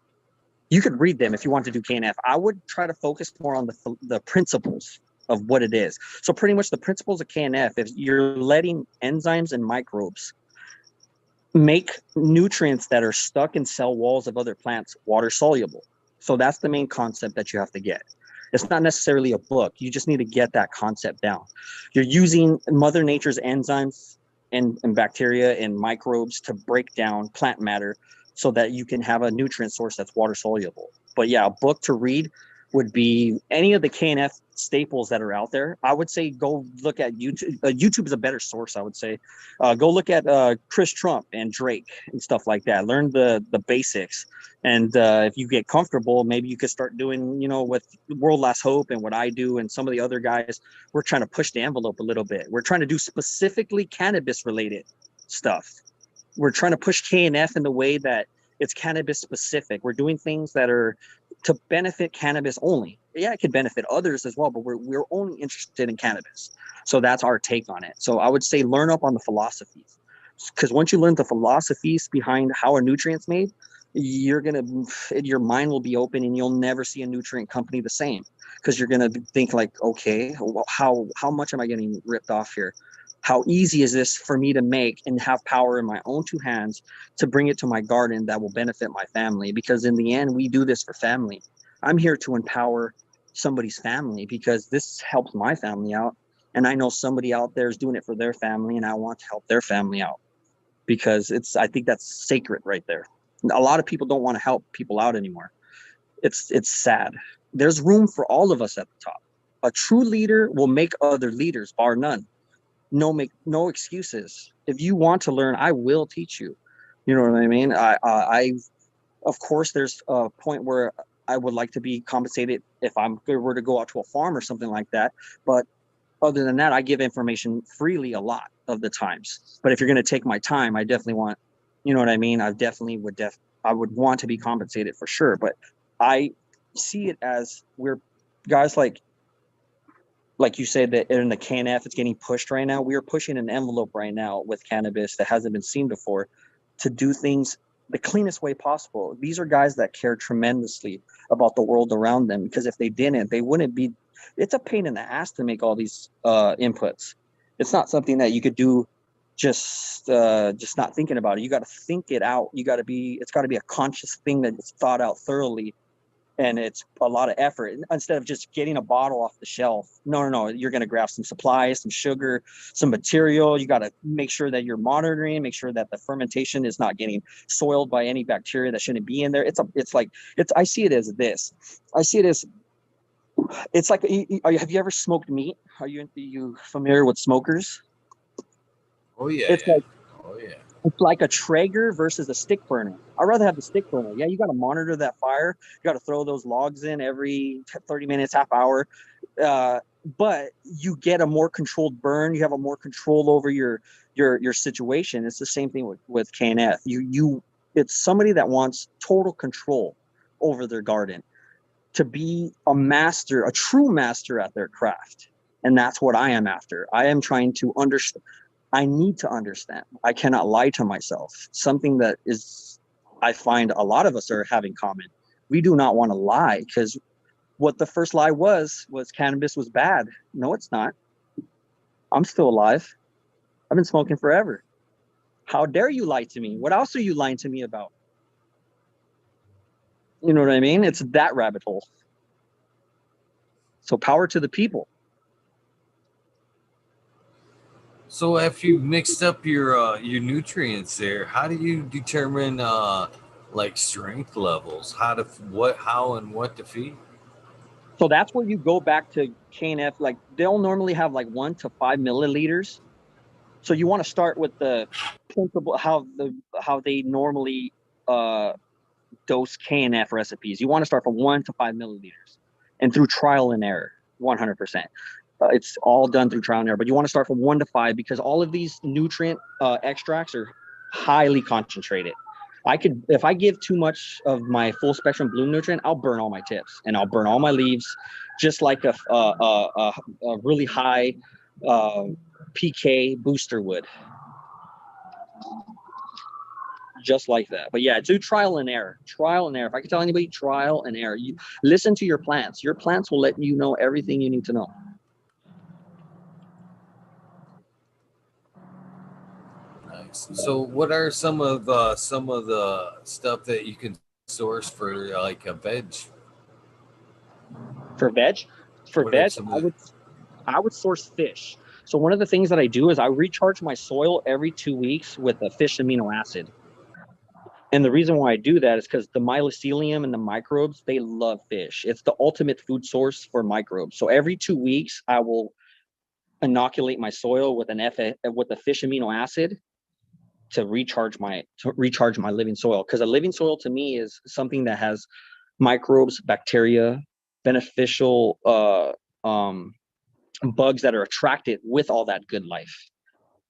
you could read them if you want to do KNF. I would try to focus more on the principles of what it is. So pretty much the principles of KNF, if you're letting enzymes and microbes make nutrients that are stuck in cell walls of other plants water soluble. So that's the main concept that you have to get. It's not necessarily a book. You just need to get that concept down. You're using Mother Nature's enzymes and bacteria and microbes to break down plant matter so that you can have a nutrient source that's water soluble. But yeah, a book to read would be any of the KNF staples that are out there. I would say go look at YouTube. YouTube is a better source, I would say. Go look at Chris Trump and Drake and stuff like that. Learn the basics. And if you get comfortable, maybe you could start doing, with World Last Hope and what I do and some of the other guys. We're trying to push the envelope a little bit. We're trying to do specifically cannabis related stuff. We're trying to push KNF in the way that it's cannabis specific. We're doing things that are to benefit cannabis only. Yeah, it could benefit others as well, but we're only interested in cannabis. So that's our take on it. So I would say learn up on the philosophies, because once you learn the philosophies behind how a nutrient's made, your mind will be open, and you'll never see a nutrient company the same, because you're gonna think like, okay, well, how much am I getting ripped off here? How easy is this for me to make and have power in my own 2 hands to bring it to my garden that will benefit my family? Because in the end, we do this for family. I'm here to empower somebody's family because this helps my family out. And I know somebody out there is doing it for their family, and I want to help their family out, because I think that's sacred right there. A lot of people don't want to help people out anymore. It's sad. There's room for all of us at the top. A true leader will make other leaders, bar none. Make no excuses. If you want to learn, I will teach you. You know what I mean? I of course, there's a point where I would like to be compensated if I were to go out to a farm or something like that. But other than that, I give information freely a lot of the times. But if you're going to take my time, I definitely want, you know what I mean? I definitely I would want to be compensated for sure. But I see it as we're guys like you said, that in the KNF, it's getting pushed right now. We are pushing an envelope right now with cannabis that hasn't been seen before, to do things the cleanest way possible. These are guys that care tremendously about the world around them, because if they didn't, they wouldn't be. It's a pain in the ass to make all these inputs. It's not something that you could do just not thinking about it. You got to think it out. It's got to be a conscious thing that's thought out thoroughly. And it's a lot of effort. Instead of just getting a bottle off the shelf, no, you're going to grab some supplies, some sugar, some material. You got to make sure that you're monitoring, make sure that the fermentation is not getting soiled by any bacteria that shouldn't be in there. I see it as this. I see it as It's like, have you ever smoked meat? Are you familiar with smokers? Oh yeah, It's yeah. like Oh yeah. it's like a Traeger versus a stick burner. I'd rather have the stick burner. Yeah, you got to monitor that fire. You got to throw those logs in every 30 minutes, half hour. Uh, but you get a more controlled burn. You have a more control over your situation. It's the same thing with KNF. It's somebody that wants total control over their garden, to be a master, a true master at their craft. And that's what I am after. I am trying to understand. I need to understand. I cannot lie to myself. Something that is, I find a lot of us are having common. We do not want to lie, because what the first lie was cannabis was bad. No, it's not. I'm still alive. I've been smoking forever. How dare you lie to me? What else are you lying to me about? You know what I mean? It's that rabbit hole. So power to the people. So after you mixed up your nutrients there, how do you determine like strength levels? How and what to feed? So that's where you go back to KNF. Like, they'll normally have like 1 to 5 milliliters. So you want to start with the principle, how they normally uh, dose KNF recipes. You want to start from 1 to 5 milliliters, and through trial and error, 100%. It's all done through trial and error, but you want to start from 1 to 5, because all of these nutrient extracts are highly concentrated. If I give too much of my full spectrum bloom nutrient, I'll burn all my tips and I'll burn all my leaves, just like a really high uh, PK booster would, just like that. But yeah, do trial and error. Trial and error. If I can tell anybody, trial and error. You listen to your plants. Your plants will let you know everything you need to know. Nice. So what are some of the stuff that you can source for like a veg? For veg, for What are veg, some of I the would I would source fish. So one of the things that I do is I recharge my soil every 2 weeks with a fish amino acid. And the reason why I do that is because the mycelium and the microbes, they love fish. It's the ultimate food source for microbes. So every 2 weeks, I will inoculate my soil with with a fish amino acid to recharge my living soil. Because a living soil to me is something that has microbes, bacteria, beneficial bugs that are attracted with all that good life.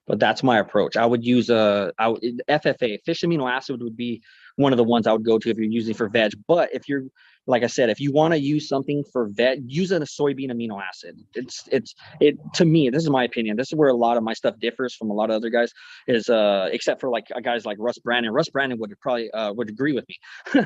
But that's my approach. I would use FFA, fish amino acid would be one of the ones I would go to if you're using for veg. But if you're, like I said, if you want to use something for veg, use a soybean amino acid. It to me, this is my opinion. This is where a lot of my stuff differs from a lot of other guys, is except for like guys like Russ Brandon. Russ Brandon would probably would agree with me.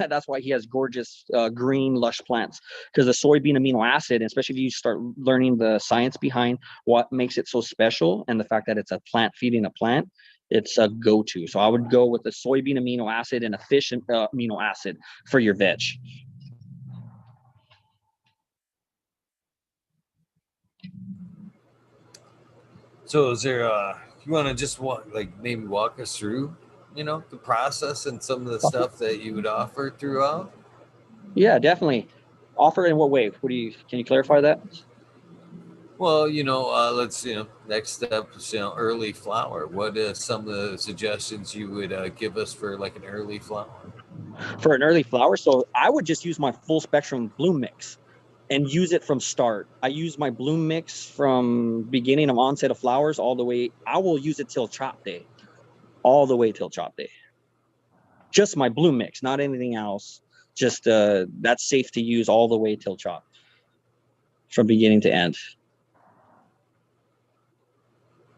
That's why he has gorgeous green lush plants, because the soybean amino acid, especially if you start learning the science behind what makes it so special, and the fact that it's a plant feeding a plant, it's a go-to. So I would go with a soybean amino acid and a fish amino acid for your veg. So is there you want to just maybe walk us through, the process and some of the stuff that you would offer throughout? Yeah, definitely. Offer in what way? Can you clarify that? Well, let's next step is early flower. What is some of the suggestions you would give us for like an early flower? For an early flower, so I would just use my full spectrum bloom mix and use it from start. I use my bloom mix from beginning of onset of flowers all the way. I will use it till chop day, all the way till chop day. Just my bloom mix, not anything else. Just that's safe to use all the way till chop, from beginning to end.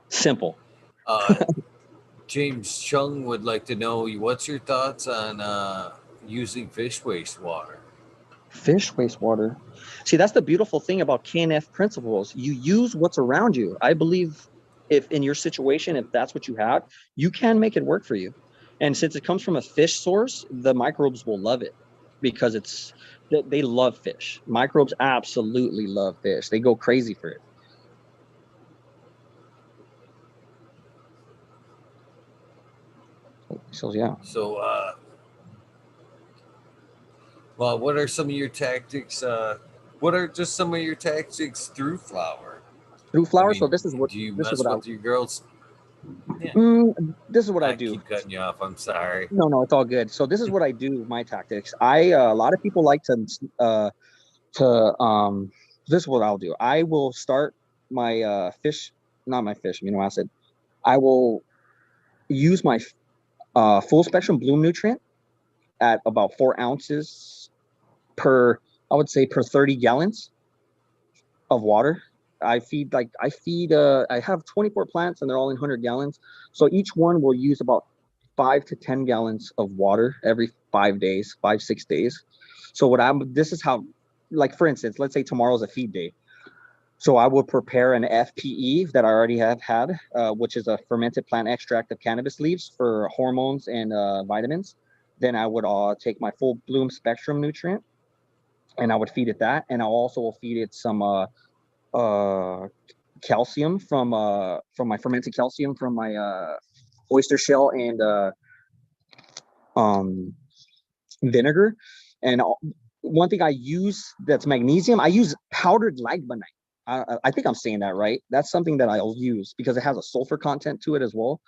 Simple. Uh, James Chung would like to know what's your thoughts on using fish wastewater? Fish wastewater. See, that's the beautiful thing about KNF principles. You use what's around you. I believe if in your situation, if that's what you have, you can make it work for you. And since it comes from a fish source, the microbes will love it, because they love fish. Microbes absolutely love fish. They go crazy for it. So yeah. So, well, what are some of your tactics What are just some of your tactics through flower? through I flower. So mean, do you mess with your girls? Yeah. this is what I I do. keep cutting you off. I'm sorry. No, it's all good. So this is what I do with my tactics. A lot of people like to this is what I'll do. I will start my fish, not my fish amino acid. I will use my full spectrum bloom nutrient at about 4 ounces per, I would say, per 30 gallons of water. I have 24 plants and they're all in 100 gallons. So each one will use about 5 to 10 gallons of water every 5 days, 6 days. So this is how, like for instance, let's say tomorrow's a feed day. So I will prepare an FPE that I already have had, which is a fermented plant extract of cannabis leaves for hormones and vitamins. Then I would take my full bloom spectrum nutrient and I would feed it that. And I also will feed it some calcium from my fermented calcium from my oyster shell and um, vinegar. And one thing I use that's magnesium, I use powdered lignite. I think I'm saying that right. That's something that I'll use because it has a sulfur content to it as well.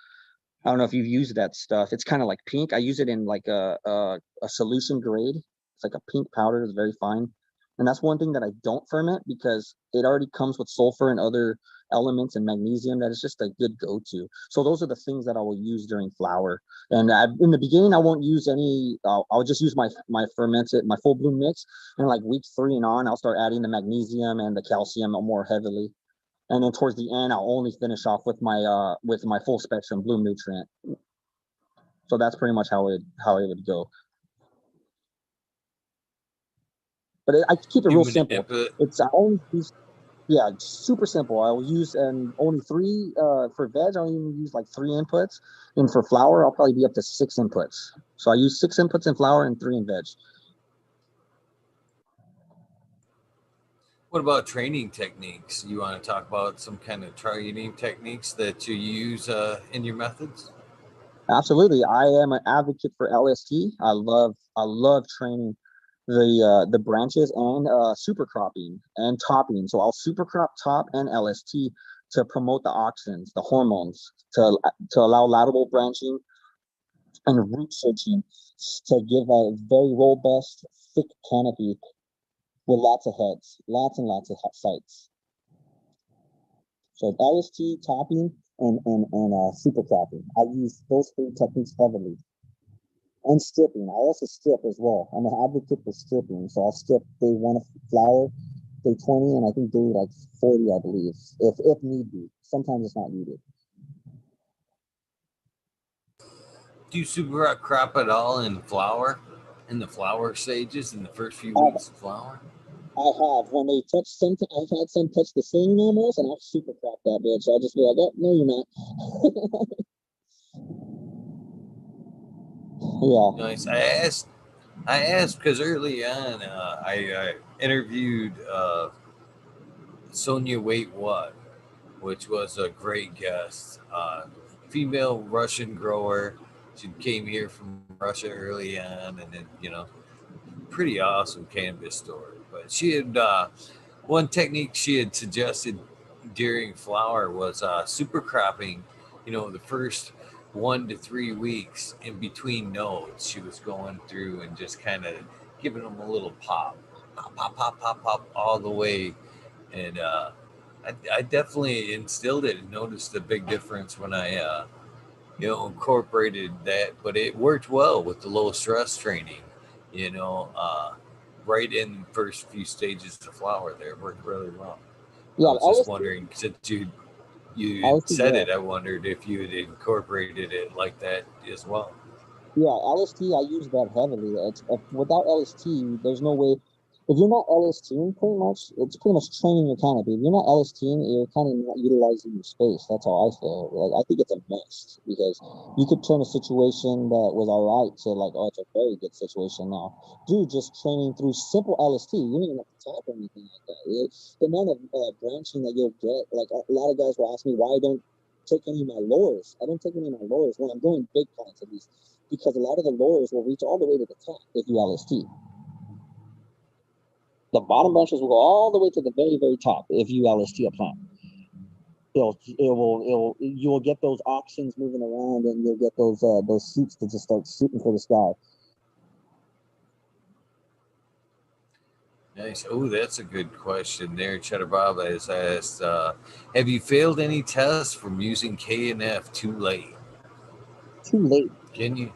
I don't know if you've used that stuff. It's kind of like pink. I use it in like a solution grade. It's like a pink powder. It's very fine. And that's one thing that I don't ferment because it already comes with sulfur and other elements and magnesium that is just a good go-to. So those are the things that I will use during flower. And in the beginning, I won't use any. I'll just use my fermented, my full bloom mix. And like week 3 and on, I'll start adding the magnesium and the calcium more heavily. And then towards the end, I'll only finish off with my full spectrum bloom nutrient. So that's pretty much how it would go. But I keep it real simple. It's I only use, yeah, super simple. I will use only 3 for veg. I'll even use like 3 inputs, and for flour, I'll probably be up to 6 inputs. So I use 6 inputs in flour and 3 in veg. What about training techniques? You want to talk about some kind of training techniques that you use in your methods? Absolutely, I am an advocate for LST. I love training the branches and super cropping and topping. So I'll super crop, top, and LST to promote the auxins, the hormones, to allow lateral branching and root searching to give a very robust, thick canopy with lots of heads, lots and lots of sites. So LST, topping, and super cropping. I use those 3 techniques heavily. And stripping. I also strip as well. I'm an advocate for stripping. So I'll strip day 1 of flower, day 20, and I think day like 40, I believe, if need be. Sometimes it's not needed. Do you super crop at all in flower? In the flower stages, in the first few weeks of flower? I have. When they touch something, I've had some touch the singing almost, and I'll super crop that bitch. So I'll just be like, oh, no, you're not. Yeah. Nice. I asked because early on I interviewed Sonia Wait What, which was a great guest. Female Russian grower. She came here from Russia early on, and then pretty awesome cannabis story. But she had one technique she had suggested during flower was super cropping. The first 1 to 3 weeks in between nodes, she was going through and just kind of giving them a little pop, all the way. And I definitely instilled it and noticed a big difference when I incorporated that. But it worked well with the low stress training. You know, uh, right in the first few stages of flower, there it worked really well. I Yeah, was just wondering, since you LST, said yeah. it, I wondered if you had incorporated it like that as well. Yeah, LST, I use that heavily. Without LST, there's no way. If you're not LSTing, it's pretty much training your canopy. If you're not LSTing, you're kind of not utilizing your space. That's how I feel. Like I think it's a must because you could turn a situation that was all right to like, oh, it's a very good situation now. Dude, just training through simple LST. You don't even have to talk or anything like that. The amount of branching that you'll get, like a lot of guys will ask me why I don't take any of my lowers. I don't take any of my lowers when I'm doing big plants at least because a lot of the lowers will reach all the way to the top if you LST. The bottom branches will go all the way to the very, very top if you LST a plant. You will get those auxins moving around, and you'll get those shoots that just start shooting for the sky. Nice. Oh, that's a good question there. Cheddar Bob has asked, have you failed any tests from using K and F too late? Too late. Can you?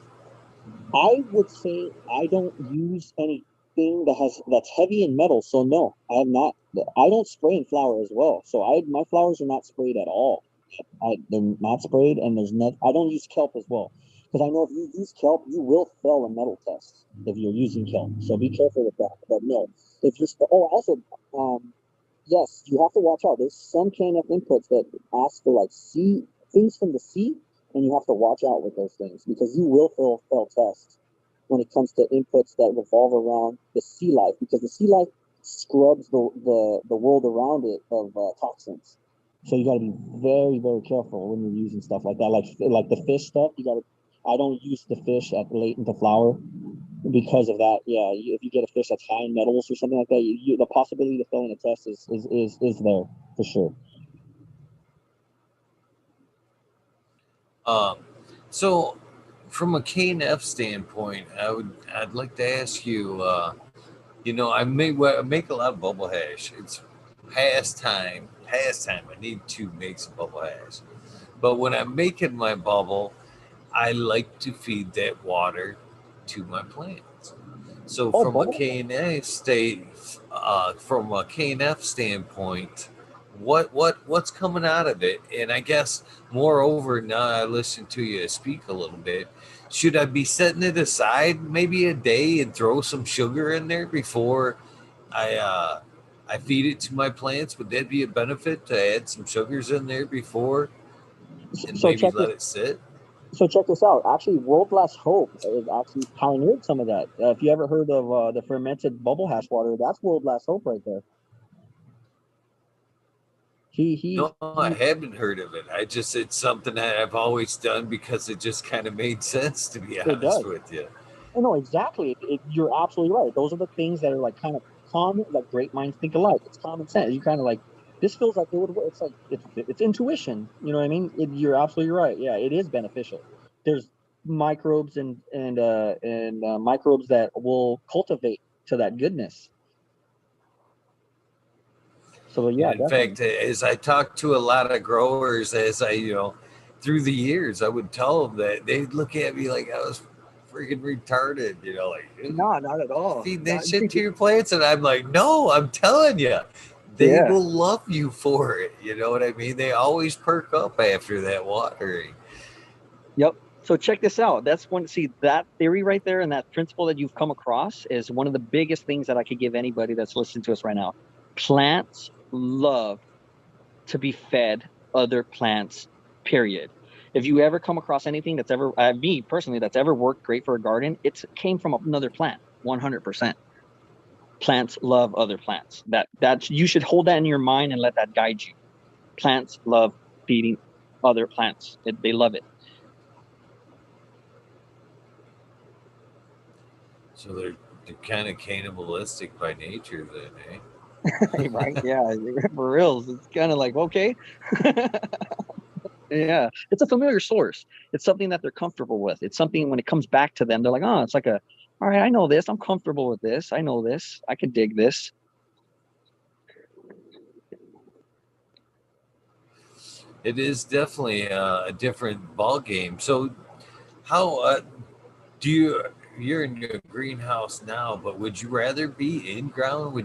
I would say I don't use anything that's heavy in metal. So no, I have not. I don't spray in flower as well. So my flowers are not sprayed at all. They're not sprayed, and I don't use kelp as well, because I know if you use kelp, you will fail a metal test if you're using kelp. So be careful with that. But no, if you're also yes, you have to watch out. There's some KNF inputs that ask for like sea things from the sea, and you have to watch out with those things, because you will fail tests when it comes to inputs that revolve around the sea life, because the sea life scrubs the world around it of toxins. So you got to be very, very careful when you're using stuff like that, like the fish stuff. I don't use the fish at late into flower because of that. Yeah, if you get a fish that's high in metals or something like that, the possibility of failing a test is there for sure. So, from a K&F standpoint, I'd like to ask you. I make a lot of bubble hash. It's pastime. I need to make some bubble hash. But when I'm making my bubble, I like to feed that water to my plants. So from a KNF standpoint, what's coming out of it? And I guess moreover, now I listen to you speak a little bit. Should I be setting it aside maybe a day and throw some sugar in there before I feed it to my plants? Would that be a benefit to add some sugars in there before and maybe let it sit? So check this out. Actually, World Last Hope is actually pioneered some of that. If you ever heard of the fermented bubble hash water, that's World Last Hope right there. No, I haven't heard of it. It's something that I've always done because it just kind of made sense, to be honest with you. No, exactly. You're absolutely right. Those are the things that are like kind of common, like great minds think alike. It's common sense. You kind of like, this feels like it would work. It's like it's intuition. You know what I mean? You're absolutely right. Yeah, it is beneficial. There's microbes and microbes that will cultivate to that goodness. So yeah, and in fact, as I talked to a lot of growers, through the years, I would tell them that they'd look at me like I was freaking retarded, no, not at all. Feed that shit to your plants, and I'm like, no, I'm telling you, they will love you for it. You know what I mean? They always perk up after that watering. Yep. So check this out. That theory right there and that principle that you've come across is one of the biggest things that I could give anybody that's listening to us right now. Plants love to be fed other plants, period. If you ever come across anything that's ever, me personally, that's ever worked great for a garden, it came from another plant, 100%. Plants love other plants. That you should hold that in your mind and let that guide you. Plants love feeding other plants. They love it. So they're kind of cannibalistic by nature, then, eh? Right? Yeah, for reals. It's kind of like, okay. Yeah, it's a familiar source. It's something that they're comfortable with. It's something when it comes back to them, they're like, oh, it's like all right, I know this. I'm comfortable with this. I know this. I can dig this. It is definitely a different ball game. So, how you're in your greenhouse now, but would you rather be in ground?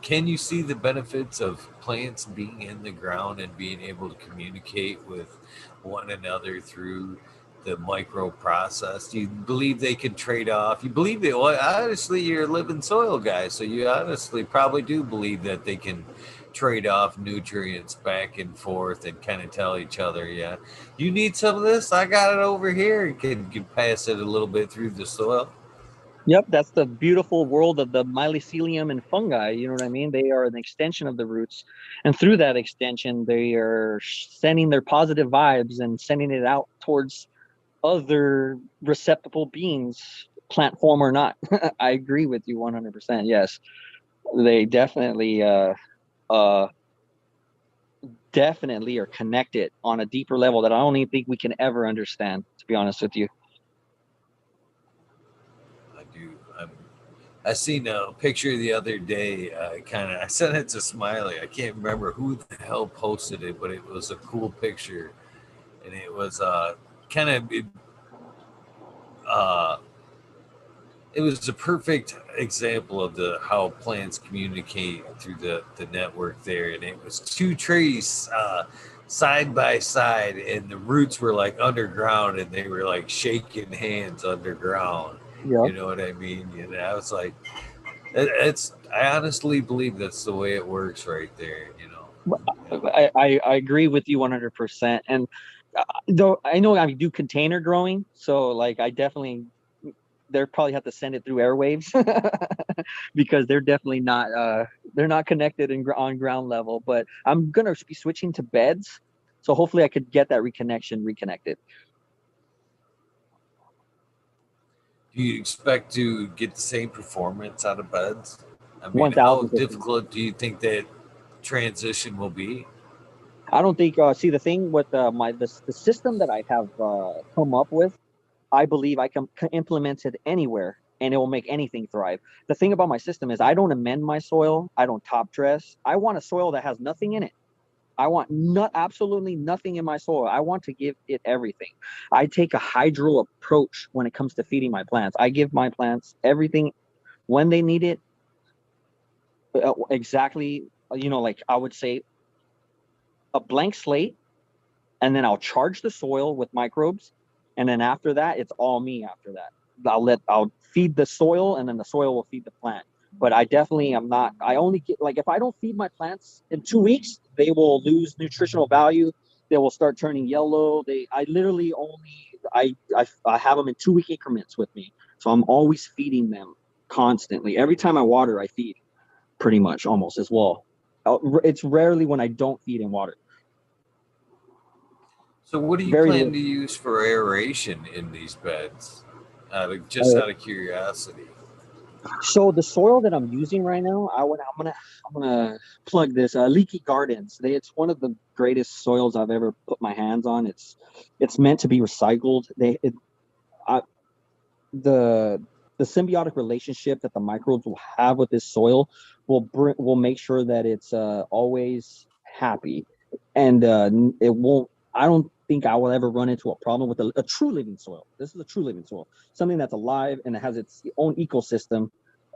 Can you see the benefits of plants being in the ground and being able to communicate with one another through the micro process? Do you believe they can trade off? You believe it? Well, honestly, you're a living soil guy, so you honestly probably do believe that they can trade off nutrients back and forth and kind of tell each other, yeah, you need some of this, I got it over here, and can pass it a little bit through the soil. Yep, that's the beautiful world of the mycelium and fungi. You know what I mean? They are an extension of the roots. And through that extension, they are sending their positive vibes and sending it out towards other receptacle beings, plant form or not. I agree with you 100%. Yes. They definitely definitely are connected on a deeper level that I don't even think we can ever understand, to be honest with you. I do. I seen a picture the other day. I sent it to Smiley. I can't remember who the hell posted it, but it was a cool picture, and it was kind of uh, it was a perfect example of the how plants communicate through the network there, and it was two trees side by side, and the roots were like underground, and they were like shaking hands underground. Yeah. You know what I mean? And I was like, it's. I honestly believe that's the way it works right there. You know. I agree with you 100%. And though I know I do container growing, so like I definitely they probably have to send it through airwaves because they're definitely not they're not connected on ground level. But I'm gonna be switching to beds, so hopefully I could get that reconnected. Do you expect to get the same performance out of beds? I mean, One how thousand percent. difficult do you think that transition will be? I don't think. See, the thing with the system that I have come up with, I believe I can implement it anywhere and it will make anything thrive. The thing about my system is I don't amend my soil. I don't top dress. I want a soil that has nothing in it. I want absolutely nothing in my soil. I want to give it everything. I take a hydro approach when it comes to feeding my plants. I give my plants everything when they need it. Exactly, like I would say a blank slate, and then I'll charge the soil with microbes, and then after that, it's all me. After that, I'll feed the soil, and then the soil will feed the plant. But I definitely am not. I only get like if I don't feed my plants in 2 weeks, they will lose nutritional value. They will start turning yellow. I literally only I have them in 2 week increments with me, so I'm always feeding them constantly. Every time I water, I feed pretty much almost as well. It's rarely when I don't feed and water. So, what do you Very plan little. to use for aeration in these beds? Just Uh, out of curiosity. So the soil that I'm using right now, I'm gonna plug this Leaky Gardens. It's one of the greatest soils I've ever put my hands on. It's meant to be recycled. I, the the symbiotic relationship that the microbes will have with this soil will make sure that it's always happy, and it won't. I don't think I will ever run into a problem with a true living soil. This is a true living soil, something that's alive and it has its own ecosystem.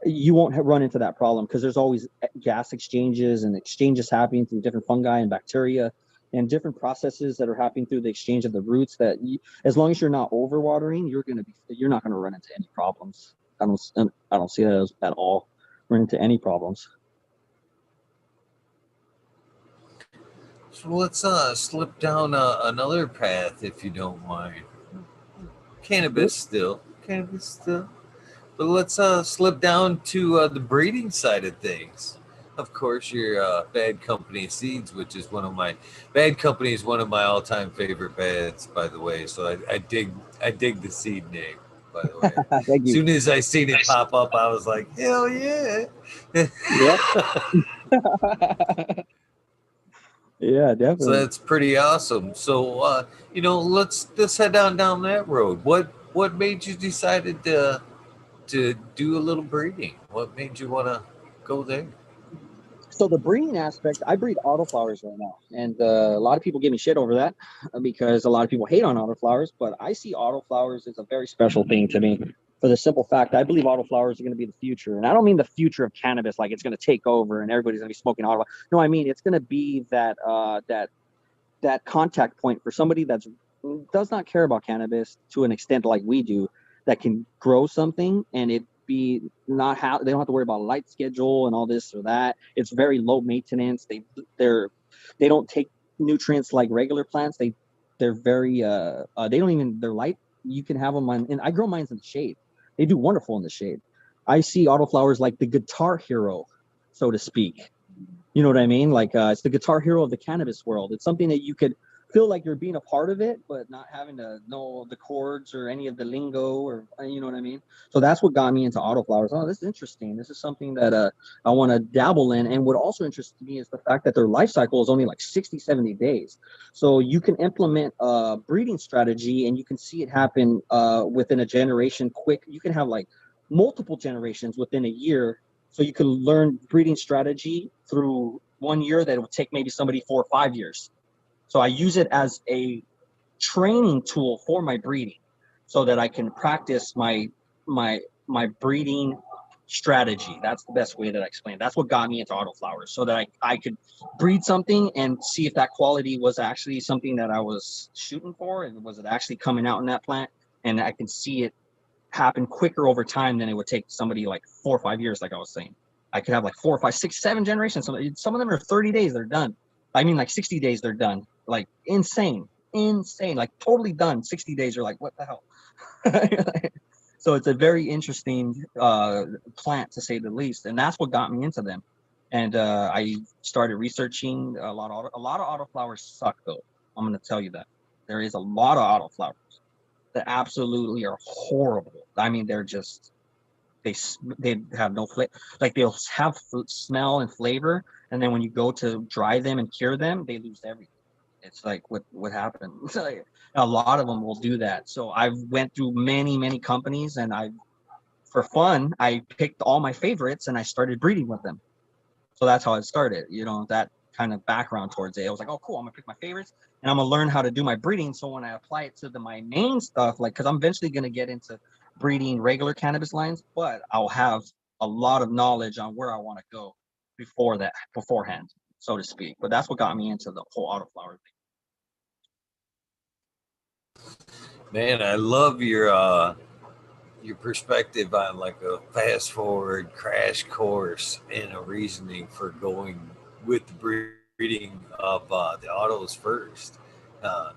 You won't run into that problem because there's always gas exchanges and exchanges happening through different fungi and bacteria and different processes that are happening through the exchange of the roots as long as you're not overwatering, you're not gonna run into any problems. I don't see that at all run into any problems. So let's slip down another path, if you don't mind. Cannabis still. But let's slip down to the breeding side of things. Of course, your Bad Company Seeds, which is Bad Company is one of my all-time favorite bands, by the way. So I dig the seed name, by the way. Thank As you. soon as I seen it pop up, I was like, hell yeah. Yeah. Yeah, So definitely. that's pretty awesome. So let's head down that road. What made you decided to do a little breeding? What made you want to go there? So the breeding aspect, I breed autoflowers right now, and a lot of people give me shit over that because a lot of people hate on autoflowers. But I see autoflowers as a very special thing to me for the simple fact I believe autoflowers are going to be the future, and I don't mean the future of cannabis like it's going to take over and everybody's going to be smoking autoflowers. No, I mean it's going to be that contact point for somebody that does not care about cannabis to an extent like we do, that can grow something and it be not how they don't have to worry about a light schedule and all this or that. It's very low maintenance. They don't take nutrients like regular plants. They're very they don't even they're light. You can have them on, and I grow mine in the shade. They do wonderful in the shade. I see autoflowers like the guitar hero, so to speak. You know what I mean? Like it's the guitar hero of the cannabis world. It's something that you could feel like you're being a part of it, but not having to know the chords or any of the lingo, or you know what I mean? So that's what got me into autoflowers. Oh, this is interesting. This is something that I want to dabble in. And what also interests me is the fact that their life cycle is only like 60, 70 days. So you can implement a breeding strategy and you can see it happen within a generation quick. You can have like multiple generations within a year. So you can learn breeding strategy through 1 year that would take maybe somebody 4 or 5 years. So I use it as a training tool for my breeding so that I can practice my breeding strategy. That's the best way that I explain. That's what got me into autoflowers, so that I could breed something and see if that quality was actually something that I was shooting for, and was it actually coming out in that plant, and I can see it happen quicker over time than it would take somebody like 4 or 5 years, like I was saying. I could have like 4 or 5, 6, 7 generations. Some of them are 30 days, they're done. I mean, like 60 days, they're done. Like insane, like totally done. 60 days, you're like, what the hell? So it's a very interesting plant, to say the least, and that's what got me into them. And I started researching a lot of autoflowers suck, though. I'm going to tell you that there is a lot of autoflowers that absolutely are horrible. I mean, they're just they have no flavor. Like they'll have smell and flavor, and then when you go to dry them and cure them, they lose everything. It's like what happened. Like, a lot of them will do that. So I went through many companies, and for fun, I picked all my favorites and I started breeding with them. So that's how it started. That kind of background towards it. I was like, oh, cool. I'm gonna pick my favorites and I'm gonna learn how to do my breeding. So when I apply it to my main stuff, like, because I'm eventually gonna get into breeding regular cannabis lines, but I'll have a lot of knowledge on where I want to go beforehand, so to speak. But that's what got me into the whole autoflower thing. Man, I love your perspective on like a fast forward crash course and a reasoning for going with the breeding of the autos first. Uh,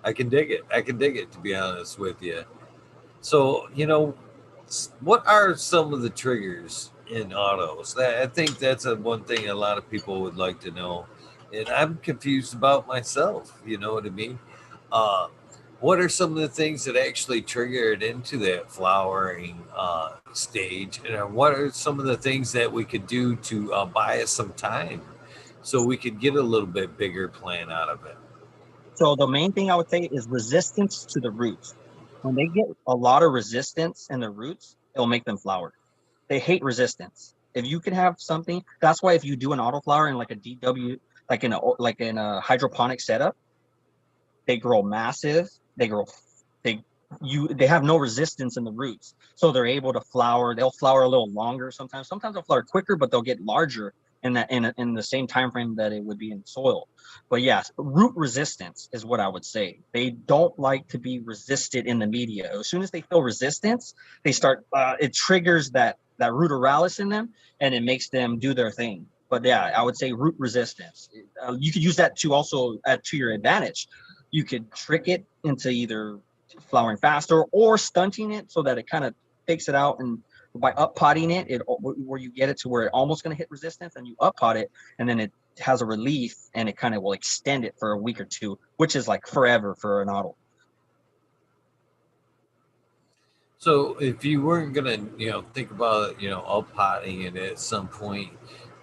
I can dig it. I can dig it, to be honest with you. So, what are some of the triggers in autos? I think that's one thing a lot of people would like to know. And I'm confused about myself. You know what I mean? Uh, what are some of the things that actually triggered into that flowering stage? And what are some of the things that we could do to buy us some time so we could get a little bit bigger plan out of it? So the main thing I would say is resistance to the roots. When they get a lot of resistance in the roots, it'll make them flower. They hate resistance. If you can have something, that's why if you do an autoflower in like a DW, like in a hydroponic setup, they grow massive. They they have no resistance in the roots, so they're able to flower. They'll flower a little longer sometimes. Sometimes they'll flower quicker, but they'll get larger in the same time frame that it would be in soil. But yes, root resistance is what I would say. They don't like to be resisted in the media. As soon as they feel resistance, they start. It triggers that ruderalis in them, and it makes them do their thing. But yeah, I would say root resistance. You could use that to also to your advantage. You could trick it into either flowering faster or stunting it so that it kind of takes it out, and by up potting it where you get it to where it almost going to hit resistance, and you up pot it, and then it has a relief, and it kind of will extend it for a week or two, which is like forever for an auto. So if you weren't gonna, think about, up potting it at some point,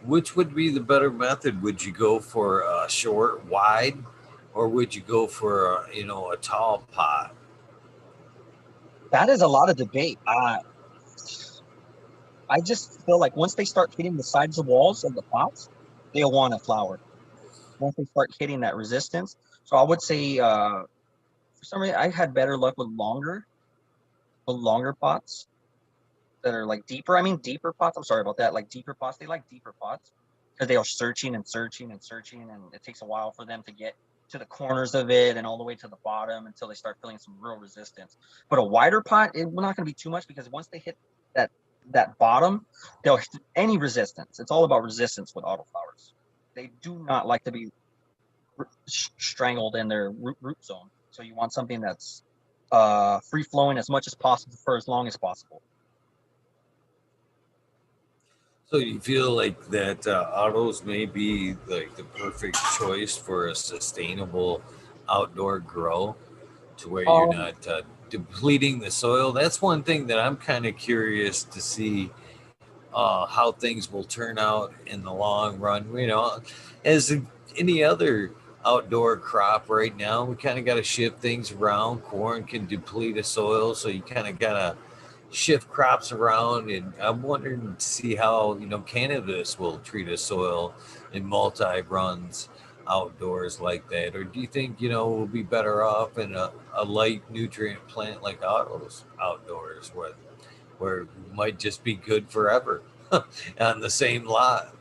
which would be the better method? Would you go for a short, wide, or would you go for a tall pot? That is a lot of debate. I just feel like once they start hitting the sides of walls of the pots, they'll want to flower. Once they start hitting that resistance. So I would say for some reason I had better luck with longer pots that are like deeper. I mean deeper pots. I'm sorry about that. Like deeper pots. They like deeper pots because they are searching, and it takes a while for them to get to the corners of it and all the way to the bottom until they start feeling some real resistance. But a wider pot, it's not going to be too much, because once they hit that bottom, they'll hit any resistance. It's all about resistance with autoflowers. They do not like to be strangled in their root zone. So you want something that's free flowing as much as possible for as long as possible. So you feel like that autos may be like the perfect choice for a sustainable outdoor grow to where you're Um, not depleting the soil. That's one thing that I'm kind of curious to see how things will turn out in the long run. You know, as any other outdoor crop right now, we kind of got to shift things around. Corn can deplete a soil, so you kind of got to shift crops around. And I'm wondering to see how, you know, cannabis will treat a soil in multi runs outdoors like that. Or do you think, you know, we'll be better off in a light nutrient plant like autos outdoors where it might just be good forever on the same lot?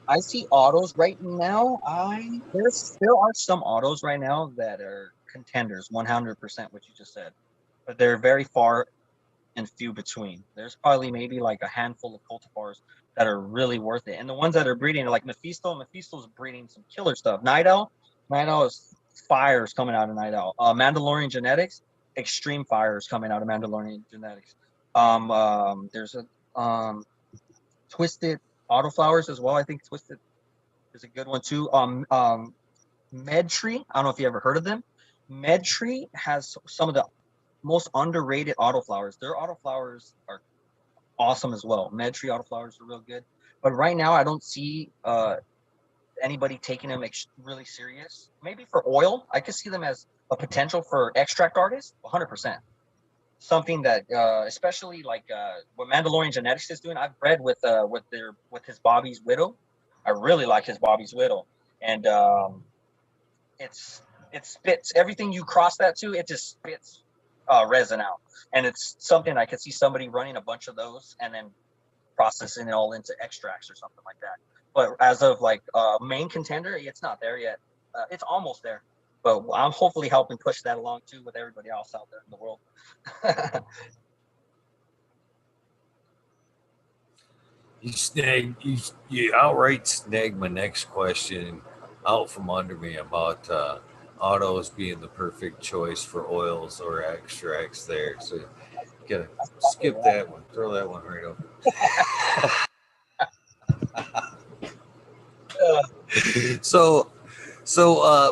I see autos right now. There are some autos right now that are contenders, 100% what you just said, but they're very far and few between. There's probably maybe like a handful of cultivars that are really worth it, and the ones that are breeding are like Mephisto. Mephisto's breeding some killer stuff. Night Owl is fires coming out of Night Owl. Mandalorian genetics, extreme fires coming out of Mandalorian genetics. There's a Twisted Autoflowers as well. I think Twisted is a good one too. Medtree. I don't know if you ever heard of them. Medtree has some of the most underrated autoflowers. Their autoflowers are awesome as well. Medtree autoflowers are real good. But right now, I don't see anybody taking them really serious. Maybe for oil, I could see them as a potential for extract artists, 100%. Something that, especially like what Mandalorian Genetics is doing. I've bred with his Bobby's Widow. I really like his Bobby's Widow, and it's it spits everything you cross that to. It just spits resin out, and it's something I could see somebody running a bunch of those and then processing it all into extracts or something like that. But as of like main contender, it's not there yet. It's almost there, but I'm hopefully helping push that along too with everybody else out there in the world. You outright snagged my next question out from under me about autos being the perfect choice for oils or extracts there. So you gotta skip that one, throw that one right over. So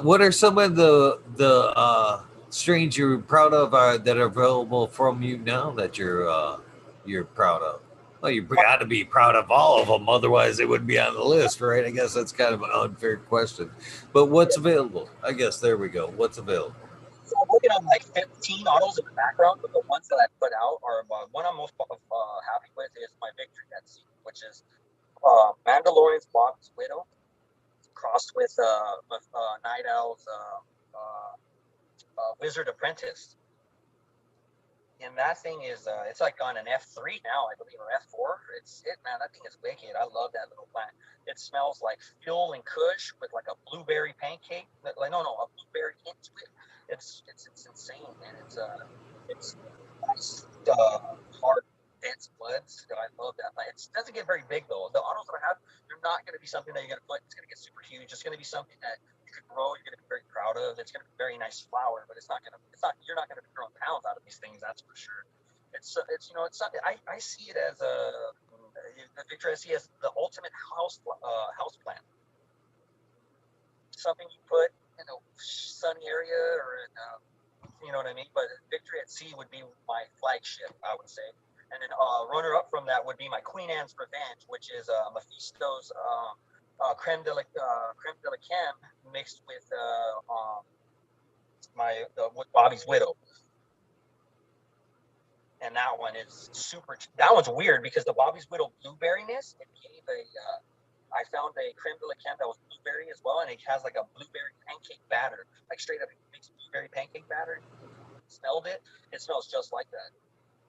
what are some of the strains you're proud of that are available from you now that you're proud of? Well, you got to be proud of all of them, otherwise they wouldn't be on the list, right? I guess that's kind of an unfair question. But what's available? I guess there we go. What's available? So I'm looking at like 15 autos in the background, but the ones that I put out are one I'm most happy with is my Victory Etsy, which is Mandalorian's Bob's Widow crossed with Night Owl's Wizard Apprentice. And that thing is, it's like on an F3 now, I believe, or F4. Man, that thing is wicked. I love that little plant. It smells like fuel and kush with like a blueberry pancake. Like, no, a blueberry hint to it. It's insane, man. It's nice, hard, dense buds. So I love that. Like, it doesn't get very big though. The autos that I have, they're not going to be something that you're going to put. It's going to get super huge. It's going to be something that you can grow. You're going to be very proud of. It's going to be very nice flower, but you're not going to be growing pounds out of these things. That's for sure. It's something I see it as the picture I see as the ultimate house plant. Something you put in a sunny area or in you know what I mean? But Victory at Sea would be my flagship, I would say. And then runner up from that would be my Queen Anne's Revenge, which is Mephisto's creme de la creme mixed with with Bobby's Widow. And that one is super. That one's weird because the Bobby's Widow blueberryness, it gave I found a creme de la creme that was blueberry as well, and it has like a blueberry pancake batter, like straight up mixed blueberry pancake batter. Smelled it. It smells just like that.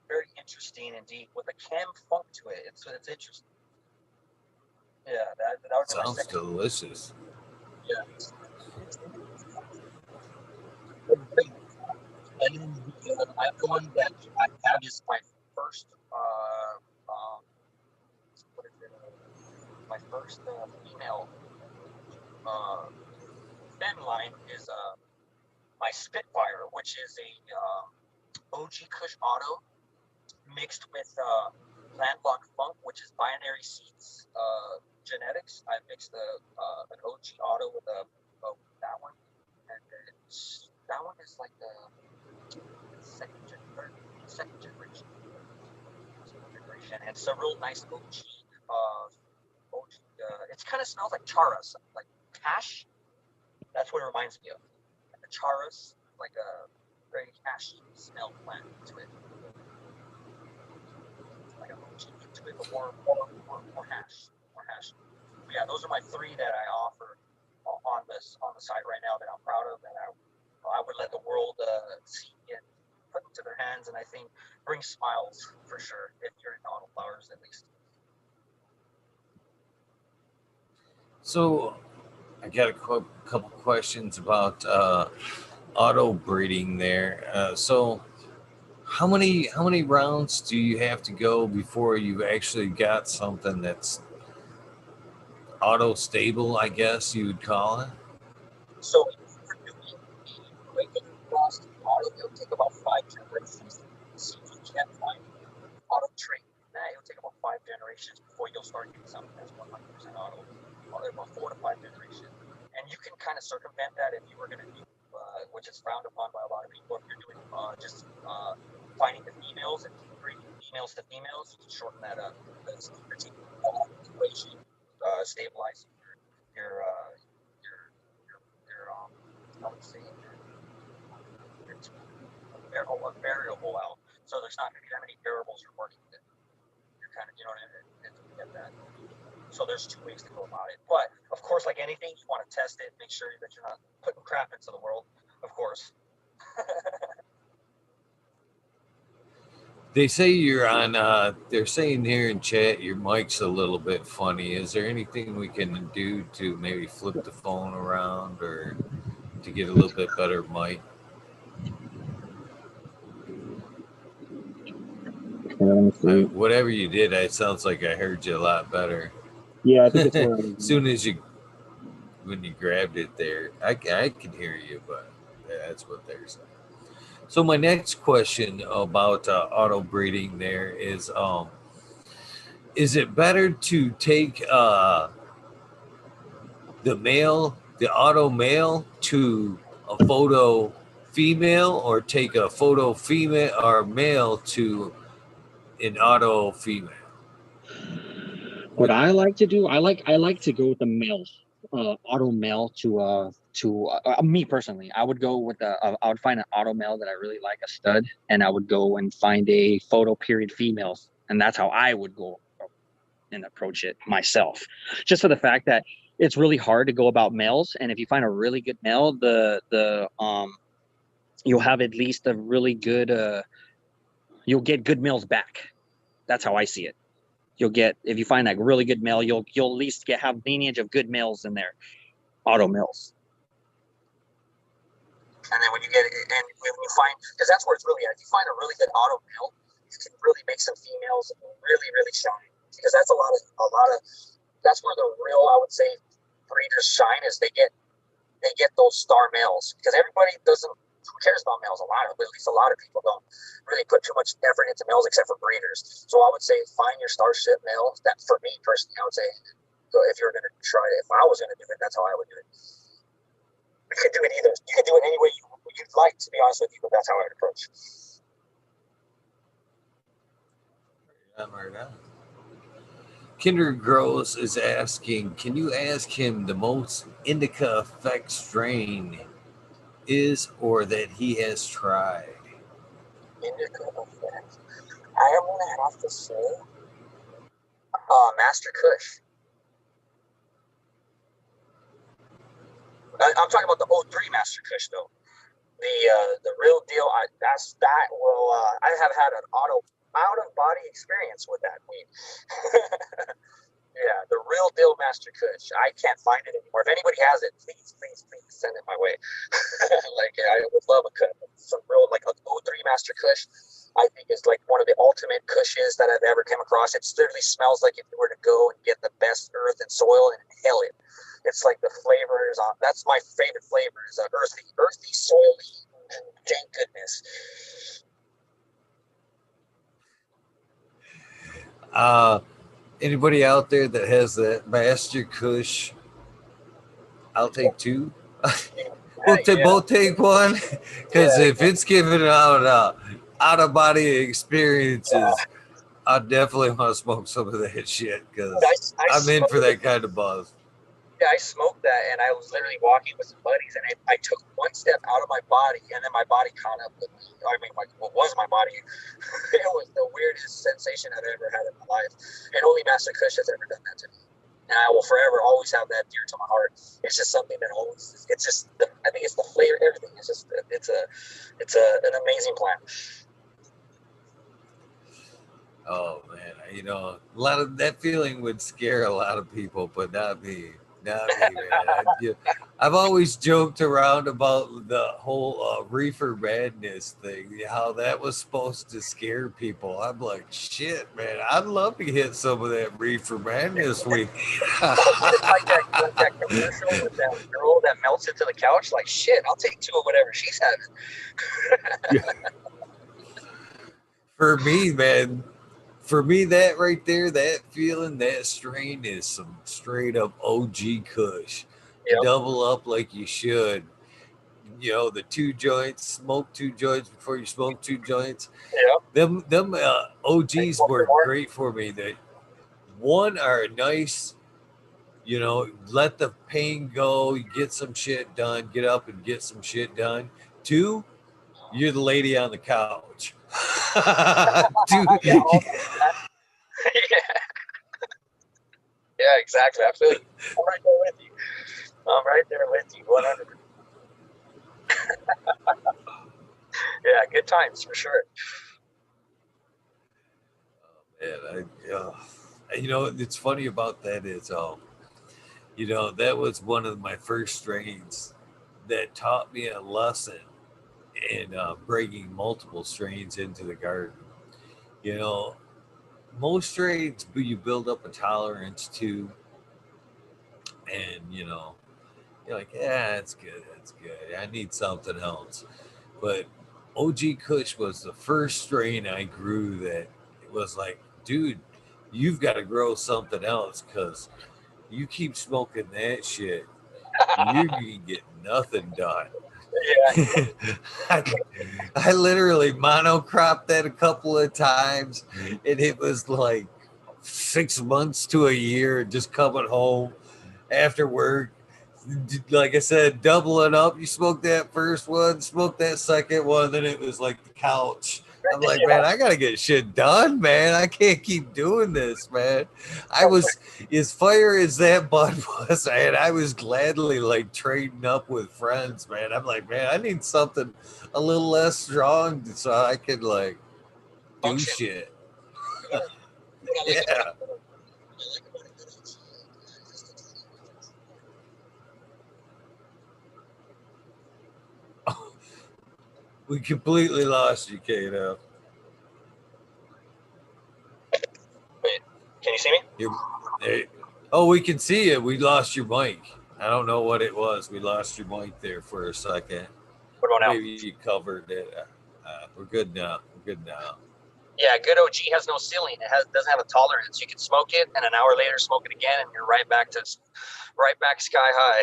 Very interesting indeed, with a chem funk to it. It's interesting. Yeah, that would be my Sounds second. delicious. Yeah. And then the other one that I have is my first what is it? My first female fem line is my Spitfire, which is a OG Kush Auto mixed with Landlock Funk, which is binary seeds genetics. I mixed an OG Auto with that one, and That one is like the second generation. And it's a real nice OG. It kind of smells like charas, like hash. That's what it reminds me of. Like the charas, like a very hashy smell plant to it. Like an OG to it, but more hash, more hash. But yeah, those are my three that I offer on the site right now that I'm proud of, and I would let the world see and put into their hands, and I think bring smiles for sure if you're into auto flowers at least. So I got a couple questions about auto breeding there. So how many rounds do you have to go before you actually got something that's auto stable, I guess you would call it? So if you're doing a regular cross auto, it'll take about 5 generations. See if you can find auto trait. It'll take about 5 generations before you'll start getting something that's 100% auto. About 4 to 5 generations. And you can kind of circumvent that if you were going to do, which is frowned upon by a lot of people, if you're doing just finding the females and breeding females to females, you can shorten that up. Because you're taking equation, stabilizing your I would say a variable out. So there's not going to be that many variables you're working with. You're kind of, you know what I mean? To get that. So there's 2 ways to go about it. But of course, like anything, you want to test it, make sure that you're not putting crap into the world, of course. They say you're on they're saying here in chat your mic's a little bit funny. Is there anything we can do to maybe flip the phone around or to get a little bit better mic? Whatever you did, it sounds like I heard you a lot better. Yeah, I think it's where soon as when you grabbed it there, I can hear you, but that's what they're saying. So my next question about auto breeding there is it better to take the auto male to a photo female, or take a photo female or male to an auto female? What I like to do, I like to go with the male, auto male to me personally. I would go with I would find an auto male that I really like, a stud, and I would go and find a photo period females, and that's how I would go and approach it myself. Just for the fact that it's really hard to go about males, and if you find a really good male, you'll have at least a really good you'll get good males back. That's how I see it. You'll get, if you find that really good male, you'll at least have lineage of good males in there, auto males. And then when you get it, and when you find, because that's where it's really at. If you find a really good auto male, you can really make some females really, really shine. Because that's a lot of that's where the real, I would say, breeders shine, is they get those star males. Because everybody who cares about males? A lot of, at least a lot of people don't really put too much effort into males except for breeders. So I would say find your starship male. That, for me personally, I would say, if you're going to try it, if I was going to do it, that's how I would do it. You could do it either. You could do it any way you'd like, to be honest with you, but that's how I would approach. Right on. Kindred Gross is asking, can you ask him the most indica effect strain is, or that he has tried? Indica effect. I am going to have to say Master Kush. I'm talking about the 03 Master Kush, though. The real deal. I have had an out of body experience with that weed. Yeah, the real deal Master Kush. I can't find it anymore. If anybody has it, please send it my way. Like, I would love some real, like, a 03 Master Kush. I think is like one of the ultimate Kushes that I've ever come across. It literally smells like if you were to go and get the best earth and soil and inhale it. It's like the flavors. That's my favorite flavor, is earthy, soily, and dank goodness. Anybody out there that has that Master Kush? I'll take 2. We'll take one, because if it's giving out out of body experiences, I definitely want to smoke some of that shit, because I'm in for that kind of buzz. Yeah, I smoked that, and I was literally walking with some buddies, and I took one step out of my body, and then my body caught up with me. I mean, like, what was my body? It was the weirdest sensation I've ever had in my life, and only Master Kush has ever done that to me. And I will forever always have that dear to my heart. It's just something that always, it's just, I think it's the flavor, everything. It's just, it's an amazing plant. Oh man, a lot of that feeling would scare a lot of people, but not me. Not me, man. I've always joked around about the whole reefer madness thing, how that was supposed to scare people. I'm like, shit, man. I'd love to hit some of that reefer madness week. It's like that commercial with that girl that melts into the couch. Like, shit, I'll take two of whatever she's having. For me, man. For me, that right there, that feeling, that strain is some straight up OG Kush. Yep. Double up like you should. The 2 joints, smoke 2 joints before you smoke 2 joints. Yeah. Them OGs work great for me. That one are nice, let the pain go, you get some shit done, get up and get some shit done. 2, you're the lady on the couch. Dude. Yeah, exactly. I feel you. I'm right there with you. I'm right there with you, 100%. Yeah, good times for sure. Man, it's funny about that is, that was one of my first strains that taught me a lesson in bringing multiple strains into the garden. Most strains you build up a tolerance to, and you're like, yeah, it's good, I need something else. But OG Kush was the first strain I grew that it was like, dude, you've got to grow something else, because you keep smoking that shit, you can get nothing done. Yeah. I literally monocropped that a couple of times, and it was like 6 months to a year just coming home after work. Like I said, doubling up. You smoke that first one, smoke that second one, then it was like the couch. I'm like, man, I gotta get shit done, man. I can't keep doing this, man. I was as fire as that bud was, and I was gladly like trading up with friends, man. I'm like, man, I need something a little less strong so I could like do shit. Yeah. We completely lost you, Kato. Wait, can you see me? Oh, we can see you. We lost your mic. I don't know what it was. We lost your mic there for a second. What about now? Maybe you covered it. We're good now. Yeah, good OG has no ceiling. It doesn't have a tolerance. You can smoke it, and an hour later, smoke it again, and you're right back sky high.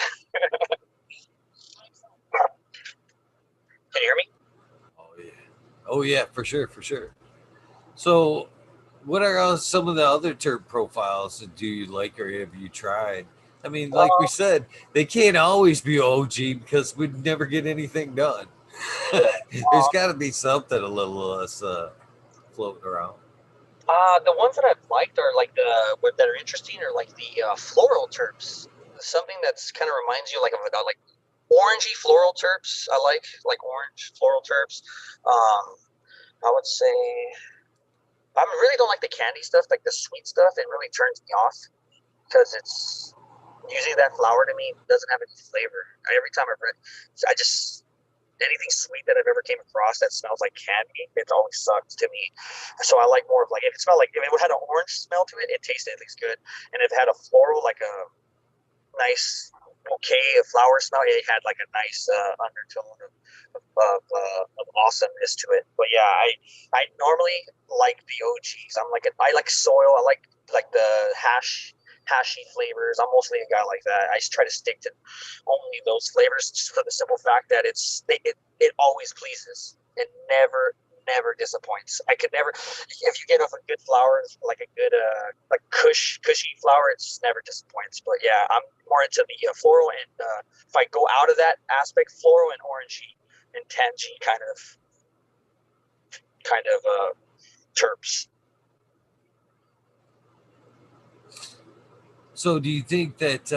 Can you hear me? Oh yeah, for sure. So, what are some of the other terp profiles that do you like or have you tried? I mean, like we said, they can't always be OG because we'd never get anything done. There's got to be something a little less floating around. The ones that I've liked are like that are interesting are like the floral terps. Something that's kind of reminds you like orangey floral terps. I like orange floral terps. I would say I really don't like the candy stuff, like the sweet stuff. It really turns me off because it's usually that flower to me doesn't have any flavor. Every time I've read, anything sweet that I've ever came across that smells like candy, it always sucks to me. So I like more of like if it had an orange smell to it, it tasted at least good. And if it had a floral, like a nice bouquet of flower smell, it had like a nice undertone of awesomeness to it. But yeah, I normally like the OGs. I like soil. I like the hash hashy flavors. I'm mostly a guy like that. I just try to stick to only those flavors, just for the simple fact that it always pleases. It never disappoints. I could never, if you get off a good flour, like a good like cushy flour, it just never disappoints. But yeah, I'm more into the floral, and if I go out of that aspect, floral and orangey and tangy kind of terps. So do you think that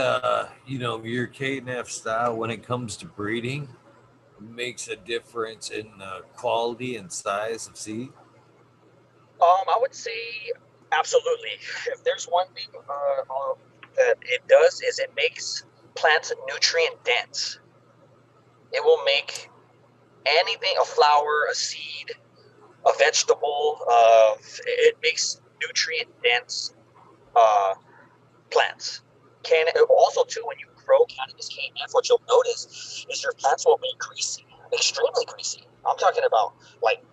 your K&F style, when it comes to breeding, makes a difference in quality and size of seed? I would say absolutely. If there's one thing that it does, is it makes plants nutrient dense. It will make anything, a flower, a seed, a vegetable. It makes nutrient dense plants. Can also too, when you grow cannabis KNF, what you'll notice is your plants will be greasy, extremely greasy. I'm talking about like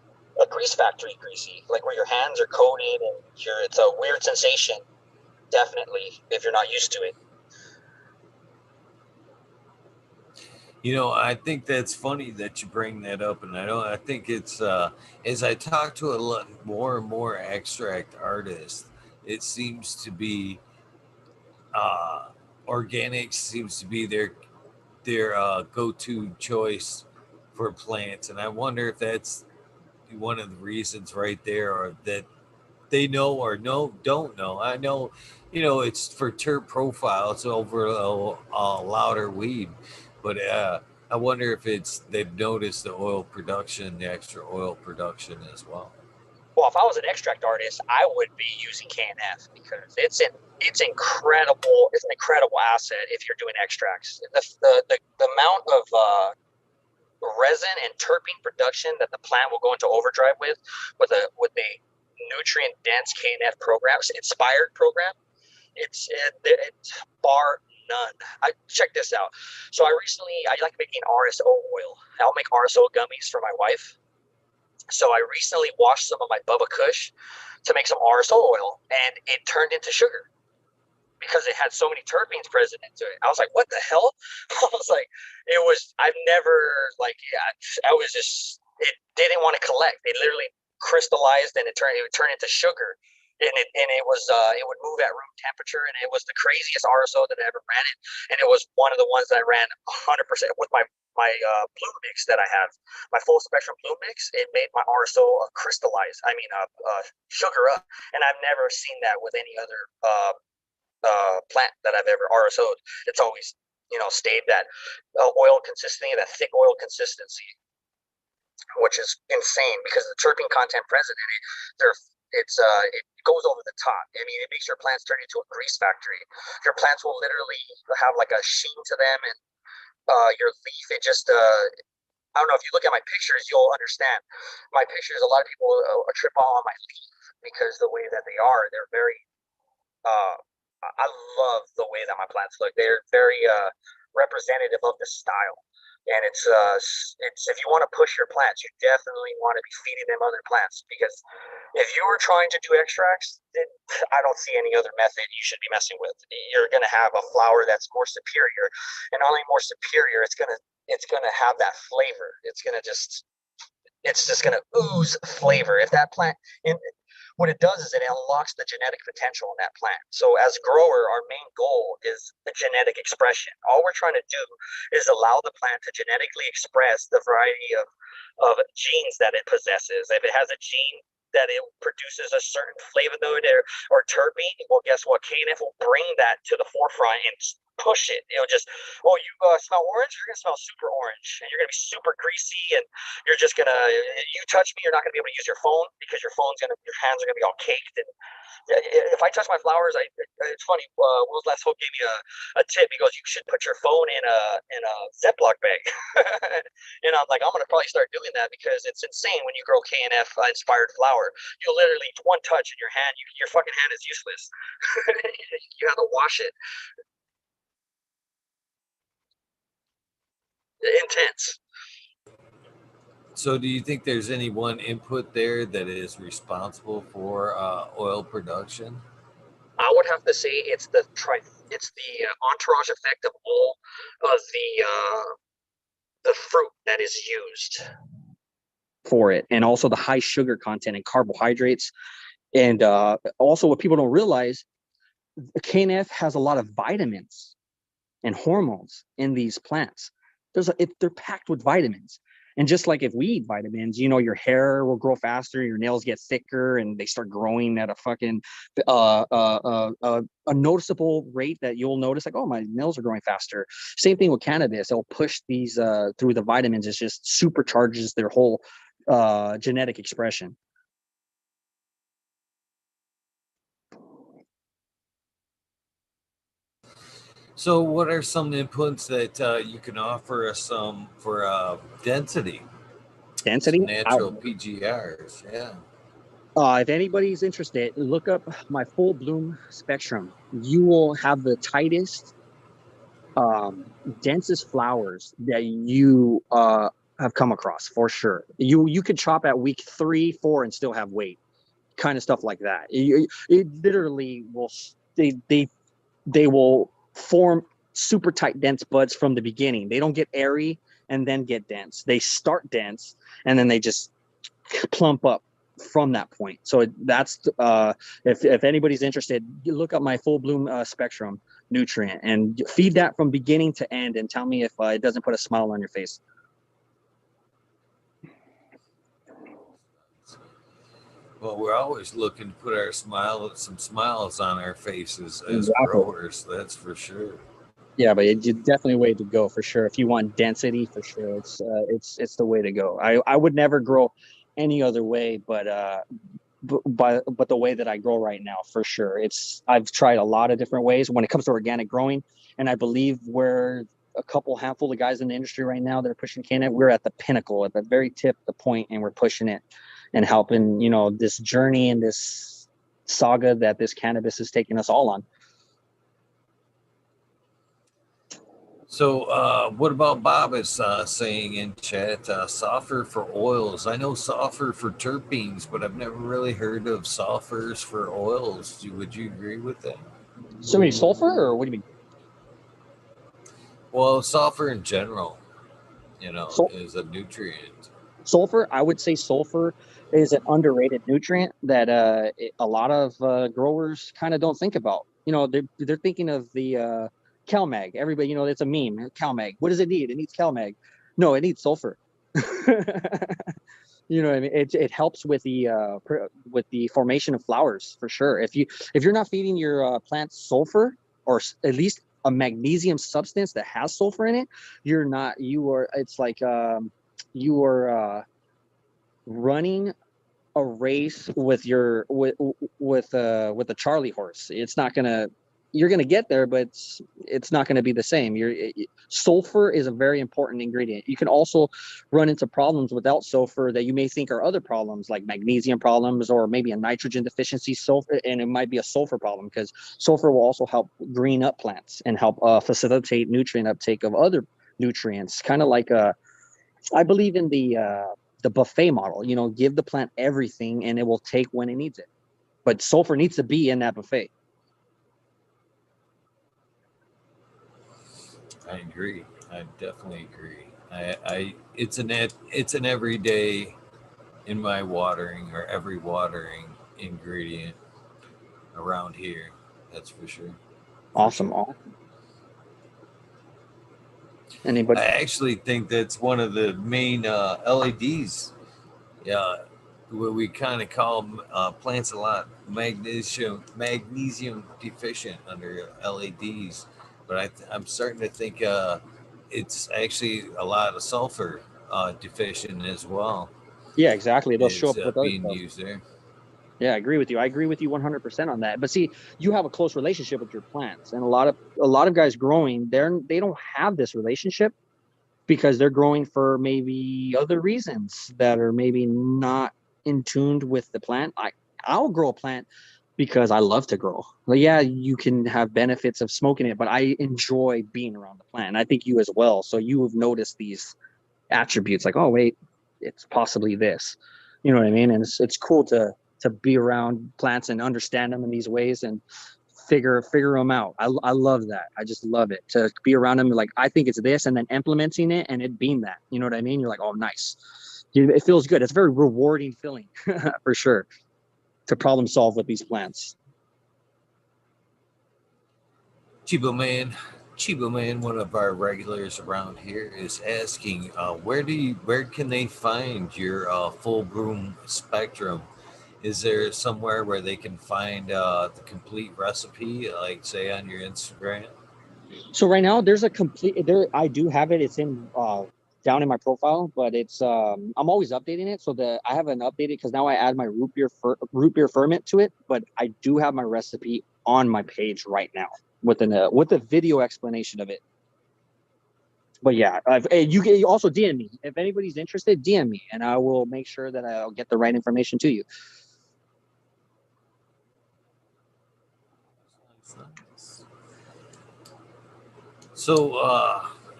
a grease factory greasy, like where your hands are coated and it's a weird sensation. Definitely, if you're not used to it. I think that's funny that you bring that up, and I think it's as I talk to a lot more and more extract artists, it seems to be organic seems to be their go-to choice for plants, and I wonder if that's one of the reasons right there, or that they know or don't know. I know, it's for terp profile. It's over a louder weed, but I wonder if they've noticed the oil production, the extra oil production as well. Well, if I was an extract artist, I would be using KNF because it's incredible. It's an incredible asset if you're doing extracts. The amount of resin and terpene production that the plant will go into overdrive with a nutrient dense KNF program, inspired program, it's bar none. Check this out. So I like making RSO oil. I'll make RSO gummies for my wife. So I recently washed some of my Bubba Kush to make some RSO oil, and it turned into sugar because it had so many terpenes present into it. I was like, what the hell? I was like, I've never, like, yeah, I was just, it didn't want to collect. It literally crystallized, and it would turn into sugar. It would move at room temperature, and it was the craziest RSO that I ever ran it. And it was one of the ones that I ran 100% with my bloom mix that I have, my full spectrum bloom mix. It made my RSO crystallize. I mean, sugar up, and I've never seen that with any other plant that I've ever RSO'd. It's always stayed that oil consistency, that thick oil consistency, which is insane because the terpene content present in it, it goes over the top. I mean, it makes your plants turn into a grease factory. Your plants will literally have like a sheen to them, and your leaf, it just I don't know, if you look at my pictures, you'll understand. My pictures, a lot of people trip on my leaf because the way that they're very I love the way that my plants look. They're very representative of the style. And it's if you want to push your plants, you definitely want to be feeding them other plants, because if you were trying to do extracts, then I don't see any other method you should be messing with. You're going to have a flower that's more superior, and not only more superior, it's gonna have that flavor. It's just gonna ooze flavor. If that plant, and what it does is it unlocks the genetic potential in that plant. So as a grower, our main goal is the genetic expression. All we're trying to do is allow the plant to genetically express the variety of genes that it possesses. If it has a gene that it produces a certain flavonoid or terpene, well, guess what? KNF will bring that to the forefront and push it. It'll just, oh, you smell orange? You're going to smell super orange, and you're going to be super greasy, and you're just going to, you touch me, you're not going to be able to use your phone because your hands are going to be all caked. And if I touch my flowers, it's funny. Will's last hope gave me a tip. He goes, you should put your phone in a Ziploc bag. And I'm like, I'm going to probably start doing that, because it's insane when you grow KNF inspired flower. You'll literally, one touch in your hand, your fucking hand is useless. You have to wash it. Intense. So do you think there's any one input there that is responsible for oil production? I would have to say it's the entourage effect of all of the fruit that is used for it, and also the high sugar content and carbohydrates. And also, what people don't realize, KNF has a lot of vitamins and hormones in these plants. They're packed with vitamins. And just like if we eat vitamins, your hair will grow faster, your nails get thicker, and they start growing at a fucking a noticeable rate that you'll notice, like, oh, my nails are growing faster. Same thing with cannabis. It'll push these through the vitamins. It just supercharges their whole genetic expression. So, what are some inputs that you can offer us for density? Density? Some natural PGRs, yeah. If anybody's interested, look up my full bloom spectrum. You will have the tightest, densest flowers that you have come across for sure. You could chop at week 3, 4 and still have weight, kind of stuff like that. It literally will. They will form super tight, dense buds from the beginning. They don't get airy and then get dense. They start dense and then they just plump up from that point. So that's if anybody's interested, you look up my full bloom spectrum nutrient and feed that from beginning to end, and tell me if it doesn't put a smile on your face. Well, we're always looking to put some smiles on our faces as Exactly. growers. That's for sure. Yeah, but it's definitely a way to go for sure. If you want density, for sure, it's the way to go. I would never grow any other way, but the way that I grow right now, for sure. I've tried a lot of different ways when it comes to organic growing, and I believe we're a handful of guys in the industry right now that are pushing Canada. We're at the pinnacle, at the very tip, the point, and we're pushing it and helping, this journey and this saga that this cannabis is taking us all on. So, what about Bob is saying in chat, sulfur for oils? I know sulfur for terpenes, but I've never really heard of sulfurs for oils. Would you agree with that? So many sulfur, or what do you mean? Well, sulfur in general, is a nutrient. Sulfur, I would say sulfur is an underrated nutrient that a lot of growers kind of don't think about. They're thinking of the CalMag. Everybody, it's a meme. CalMag. What does it need? It needs CalMag. No, it needs sulfur. You know what I mean? It helps with the formation of flowers for sure. If you're not feeding your plants sulfur, or at least a magnesium substance that has sulfur in it, it's like you are running a race with a Charlie horse. You're gonna get there, but it's not gonna be the same. Sulfur is a very important ingredient. You can also run into problems without sulfur that you may think are other problems, like magnesium problems or maybe a nitrogen deficiency sulfur, and it might be a sulfur problem, because sulfur will also help green up plants and help facilitate nutrient uptake of other nutrients. Kind of like I believe in the buffet model. Give the plant everything and it will take when it needs it. But sulfur needs to be in that buffet. I agree. I definitely agree. It's an everyday in my watering, or every watering ingredient around here. That's for sure. Awesome. Anybody? I actually think that's one of the main LEDs. Yeah, what we kind of call plants a lot magnesium deficient under LEDs, but I'm starting to think it's actually a lot of sulfur deficient as well. Yeah, exactly. They'll show Is up with other being stuff. used there. Yeah, I agree with you. I agree with you 100% on that. But see, you have a close relationship with your plants, and a lot of guys growing, they don't have this relationship because they're growing for maybe other reasons that are maybe not in tuned with the plant. I'll grow a plant because I love to grow. Well, yeah, you can have benefits of smoking it, but I enjoy being around the plant. And I think you as well. So you have noticed these attributes, like, oh wait, it's possibly this. You know what I mean? And it's cool to be around plants and understand them in these ways. And figure them out. I love that. I just love it to be around them. Like, I think it's this, and then implementing it and it being that, you know what I mean? You're like, oh, nice. It feels good. It's a very rewarding feeling for sure to problem solve with these plants. Chibo Man, one of our regulars around here, is asking, where can they find your full bloom spectrum? Is there somewhere where they can find the complete recipe, like say on your Instagram? So right now there's a complete there. I do have it. It's in down in my profile, but it's I'm always updating it. So I have an updated because now I add my root beer ferment to it. But I do have my recipe on my page right now with a video explanation of it. But yeah, you can also DM me if anybody's interested. DM me, and I will make sure that I'll get the right information to you. So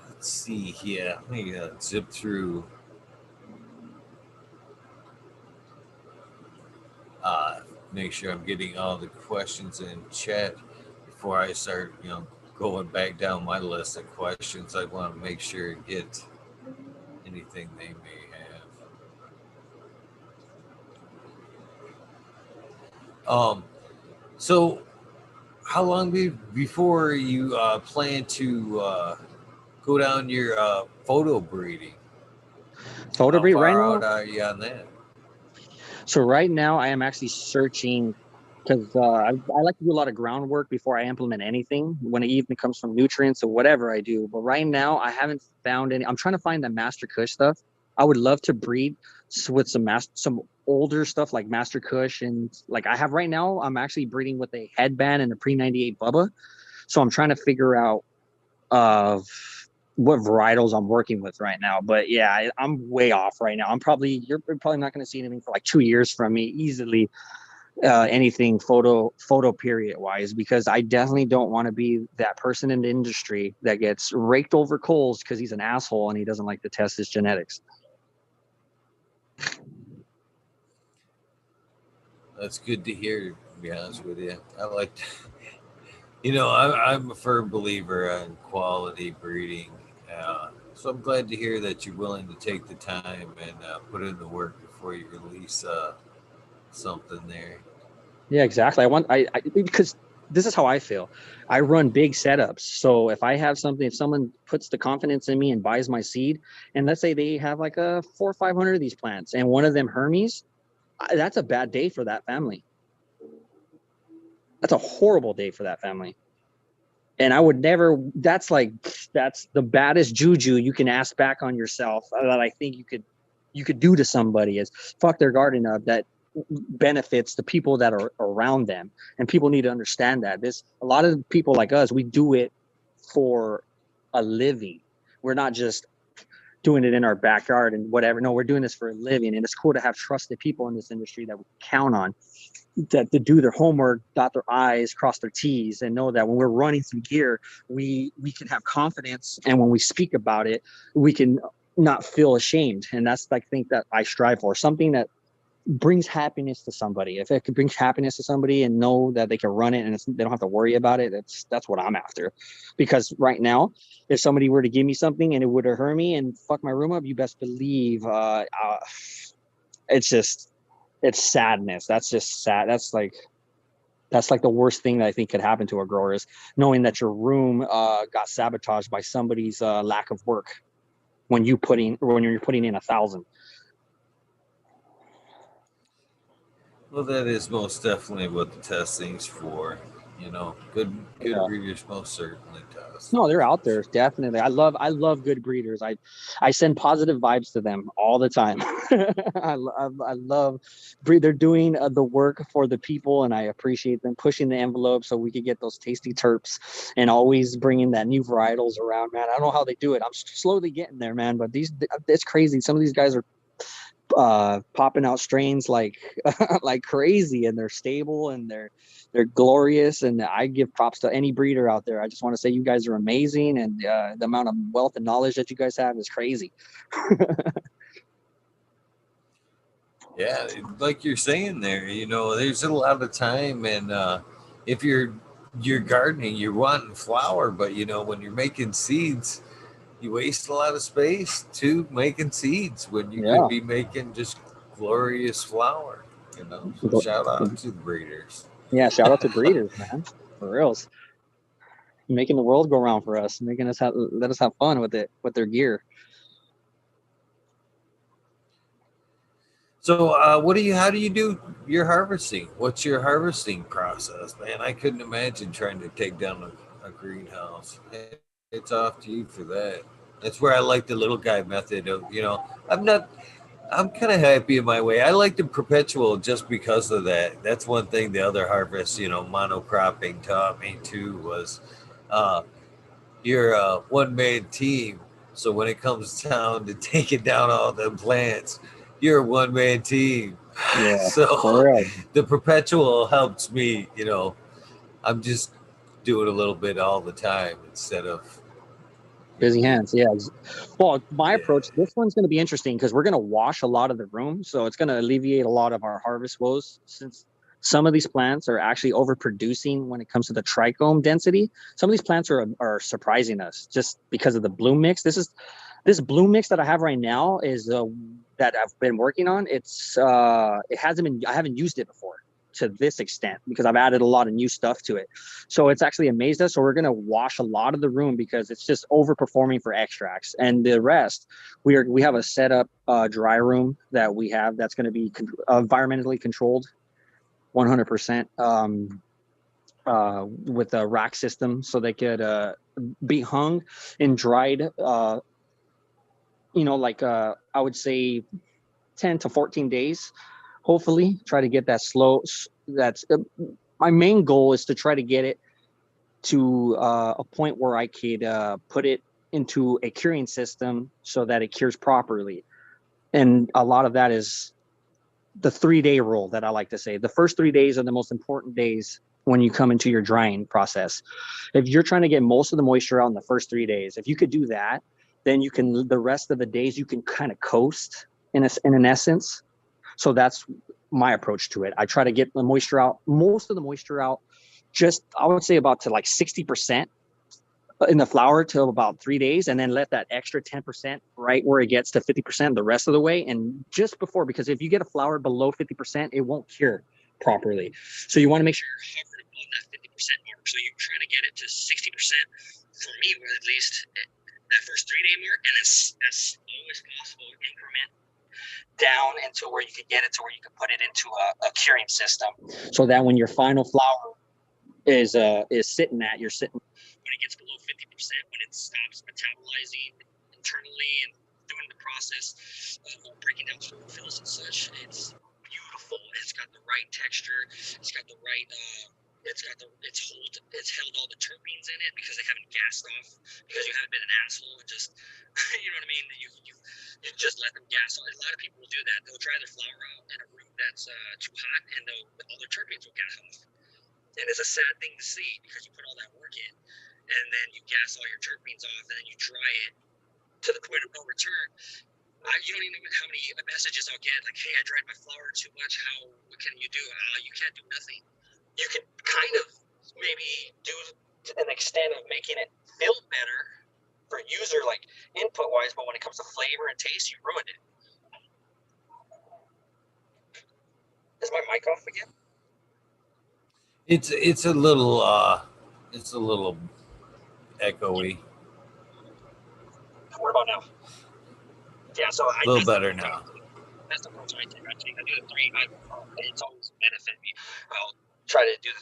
let's see here. Let me zip through. Make sure I'm getting all the questions in chat before I start, going back down my list of questions. I want to make sure and get anything they may have. So how long before you plan to go down your photo breeding? Photo breed right now. How far out are you on that? So right now I am actually searching because I like to do a lot of groundwork before I implement anything when it even comes from nutrients or whatever I do. But right now I haven't found any. I'm trying to find the Master Kush stuff. I would love to breed with some older stuff like Master Kush, and like I have right now, I'm actually breeding with a headband and a pre-98 Bubba. So I'm trying to figure out of what varietals I'm working with right now. But yeah, I'm way off right now. You're probably not going to see anything for like 2 years from me easily. Anything photo period wise, because I definitely don't want to be that person in the industry that gets raked over coals because he's an asshole and he doesn't like to test his genetics. That's good to hear, to be honest with you. I like I'm a firm believer in quality breeding. So I'm glad to hear that you're willing to take the time and put in the work before you release something there. Yeah, exactly. I because this is how I feel. I run big setups. So if someone puts the confidence in me and buys my seed, and let's say they have like a 400 or 500 of these plants, and one of them Hermes, that's a bad day for that family. That's a horrible day for that family. And I would never. That's the baddest juju you can ask back on yourself that I think you could do to somebody is fuck their garden up. That benefits the people that are around them, and people need to understand that a lot of people like us, we do it for a living. We're not just doing it in our backyard and whatever. No, we're doing this for a living, and it's cool to have trusted people in this industry that we count on that to do their homework, dot their I's, cross their T's, and know that when we're running some gear, we can have confidence, and when we speak about it, we can not feel ashamed. And that's like thing that I strive for, something that brings happiness to somebody. If it could bring happiness to somebody and know that they can run it and they don't have to worry about it, that's what I'm after. Because right now, if somebody were to give me something and it would have hurt me and fuck my room up, you best believe it's sadness. That's just sad. That's like the worst thing that I think could happen to a grower is knowing that your room got sabotaged by somebody's lack of work when you're putting in 1,000. Well, that is most definitely what the testing's for. Good Yeah. breeders most certainly test. No, they're out there, definitely. I love good breeders. I send positive vibes to them all the time. I love they're doing the work for the people, and I appreciate them pushing the envelope so we could get those tasty terps and always bringing that new varietals around, man. I don't know how they do it. I'm slowly getting there, man, but it's crazy. Some of these guys are popping out strains like like crazy, and they're stable and they're glorious, and I give props to any breeder out there. I just want to say you guys are amazing, and the amount of wealth and knowledge that you guys have is crazy. Yeah, like you're saying there, there's a lot of time, and if you're you're gardening, you're wanting flower, but you know, when you're making seeds, you waste a lot of space to making seeds when you could Yeah. be making just glorious flower, you know. So shout out to the breeders. Yeah, shout out to breeders, man. For reals. Making the world go round for us, making us let us have fun with it, with their gear. So how do you do your harvesting? What's your harvesting process, man? I couldn't imagine trying to take down a greenhouse. It's off to you for that. That's where I like the little guy method of, you know, I'm kind of happy in my way. I like the perpetual just because of that. That's one thing the other harvest, you know, monocropping taught me too was uh, you're a one man team. So when it comes down to taking down all the plants, you're a one man team. Yeah, for So real. the perpetual helps me, you know, I'm just doing a little bit all the time instead of, you know, Busy getting, hands, yeah. Well, my yeah. approach, this one's going to be interesting because we're going to wash a lot of the room. So it's going to alleviate a lot of our harvest woes since some of these plants are actually overproducing when it comes to the trichome density. Some of these plants are surprising us just because of the bloom mix. This bloom mix that I have right now is that I've been working on. It hasn't been, I haven't used it before to this extent because I've added a lot of new stuff to it. So it's actually amazed us. So we're gonna wash a lot of the room because it's just overperforming for extracts, and the rest we have a set up dry room that we have that's going to be environmentally controlled 100%, with a rack system, so they could be hung and dried. Like I would say 10 to 14 days. Hopefully, try to get that slow. That's my main goal is to try to get it to a point where I could put it into a curing system so that it cures properly. And a lot of that is the 3-day rule that I like to say. The first 3 days are the most important days when you come into your drying process. If you're trying to get most of the moisture out in the first 3 days, if you could do that, then you can, the rest of the days, you can kind of coast in an essence. So that's my approach to it. I try to get the moisture out, most of the moisture out, just I would say about to like 60% in the flower till about 3 days, and then let that extra 10% right where it gets to 50% the rest of the way. And just before, because if you get a flower below 50%, it won't cure properly. So you want to make sure you're hovering above that 50% mark. So you're trying to get it to 60% for me, or at least that first 3-day mark, and as slow as possible increment down into where you can get it to where you can put it into a curing system, so that when your final flower is sitting at, you're sitting when it gets below 50%, when it stops metabolizing internally and doing the process of breaking down chlorophylls and such. It's beautiful. It's got the right texture. It's got the right it's held all the terpenes in it because they haven't gassed off, because you haven't been an asshole and just you know what I mean, you just let them gas off. A lot of people will do that. They'll dry their flower out in a room that's too hot, and all their terpenes will gas off. And it's a sad thing to see because you put all that work in, and then you gas all your terpenes off, and then you dry it to the point of no return. You don't even know how many messages I'll get, like, hey, I dried my flower too much. What can you do? You can't do nothing. You can kind of maybe do to an extent of making it feel better for user, like input wise, but when it comes to flavor and taste, you ruined it. Is my mic off again? It's a little echoey. What about now? Yeah, so A little better now. That's the approach I take. I do the 3. It's always benefit me. I'll try to do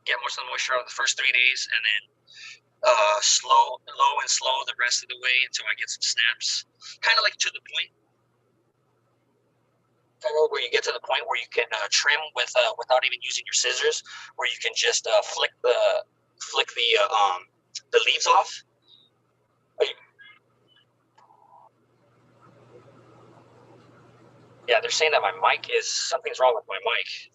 get most of the moisture out of the first 3 days, and then low and slow the rest of the way until I get some snaps. Kind of like to the point, where you get to the point where you can trim without even using your scissors, where you can just flick the leaves off. Yeah, they're saying that my mic something's wrong with my mic.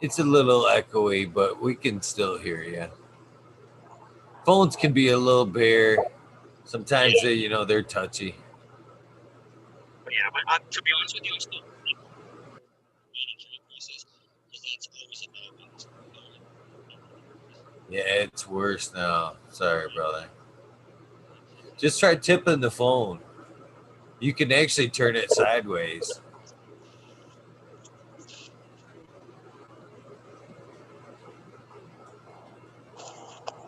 It's a little echoey, but we can still hear you. Phones can be a little bare. Sometimes they're touchy. Yeah, but to be honest with you, I'm still process, because that's always about Yeah, it's worse now. Sorry, brother. Just try tipping the phone. You can actually turn it sideways.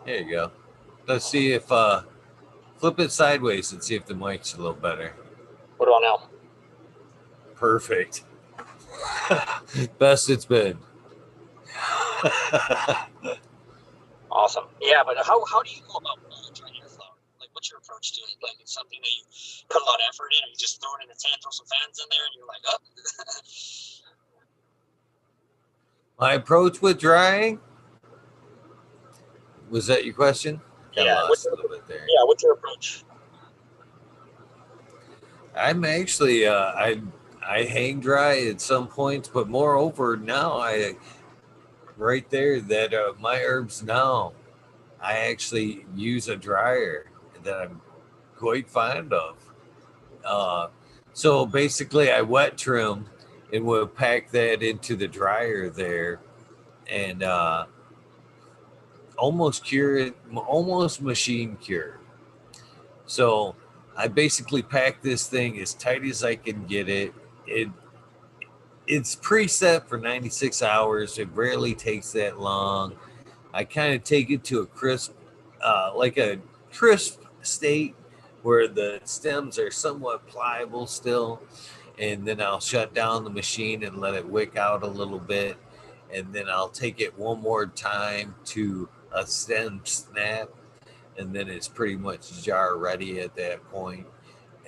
There you go. Let's see if flip it sideways and see if the mic's a little better. What about now? Perfect. Best it's been. Awesome. Yeah, but how do you go about trying airflow? Like, what's your approach to it? Like, it's something that you put a lot of effort in, or you just throw it in a tent, throw some fans in there, and you're like, oh. My approach with drying, was that your question? Got lost a little bit there. Yeah, what's your approach? I'm actually I hang dry at some points, but moreover now I right there that my herbs now I actually use a dryer that I'm quite fond of. Uh, so basically, I wet trim and we'll pack that into the dryer there and almost cure it, almost machine cure. So I basically pack this thing as tight as I can get it. It it's preset for 96 hours. It rarely takes that long. I kind of take it to a crisp, like a crisp state where the stems are somewhat pliable still. And then I'll shut down the machine and let it wick out a little bit. And then I'll take it one more time to a stem snap. And then it's pretty much jar ready at that point.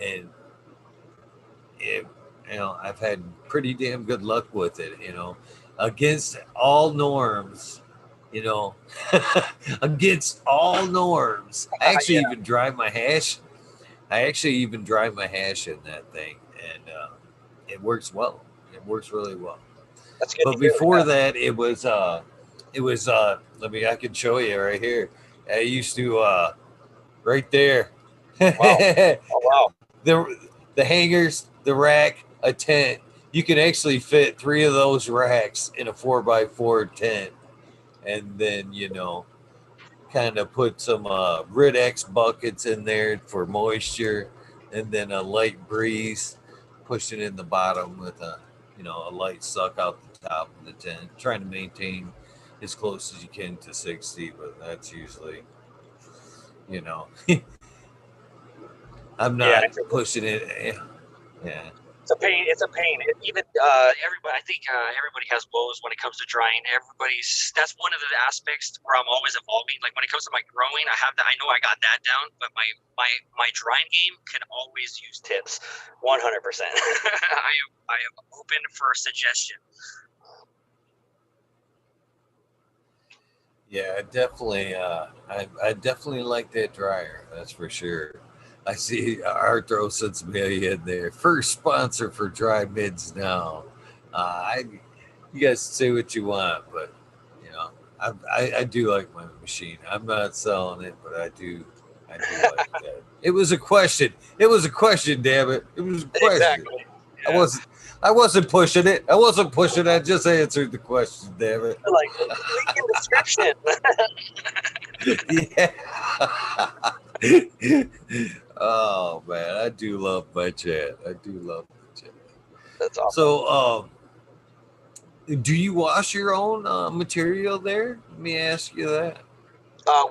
And it, I've had pretty damn good luck with it, against all norms, you know, against all norms. I actually even dry my hash. I actually even dry my hash in that thing, and it works well. It works really well. That's good. But before that, it was. Let me. I can show you right here. I used to right there. Wow. Oh, wow. The hangers, the rack, a tent. You can actually fit 3 of those racks in a 4x4 tent, and then kind of put some Rid-X buckets in there for moisture, and then a light breeze, push it in the bottom with a light suck out the top of the tent, trying to maintain as close as you can to 60, but that's usually, you know, I'm not pushing it. Yeah. It's a pain. It's a pain. Even everybody, I think everybody has woes when it comes to drying. That's one of the aspects where I'm always evolving. Like when it comes to my growing, I have that. I know I got that down, but my drying game can always use tips. 100%. I am open for suggestion. Yeah, definitely. I definitely like that dryer. That's for sure. I see Arthro sends me in there. First sponsor for dry mids now. You guys say what you want, but I do like my machine. I'm not selling it, but I do like that. It was a question. It was a question. Damn it! It was a question. Exactly. Yeah. I wasn't pushing it. I wasn't pushing it. I just answered the question. Damn it! Like link in description. Yeah. Oh man, I do love my chat. I do love my chat. That's awesome. So, do you wash your own material there? Let me ask you that.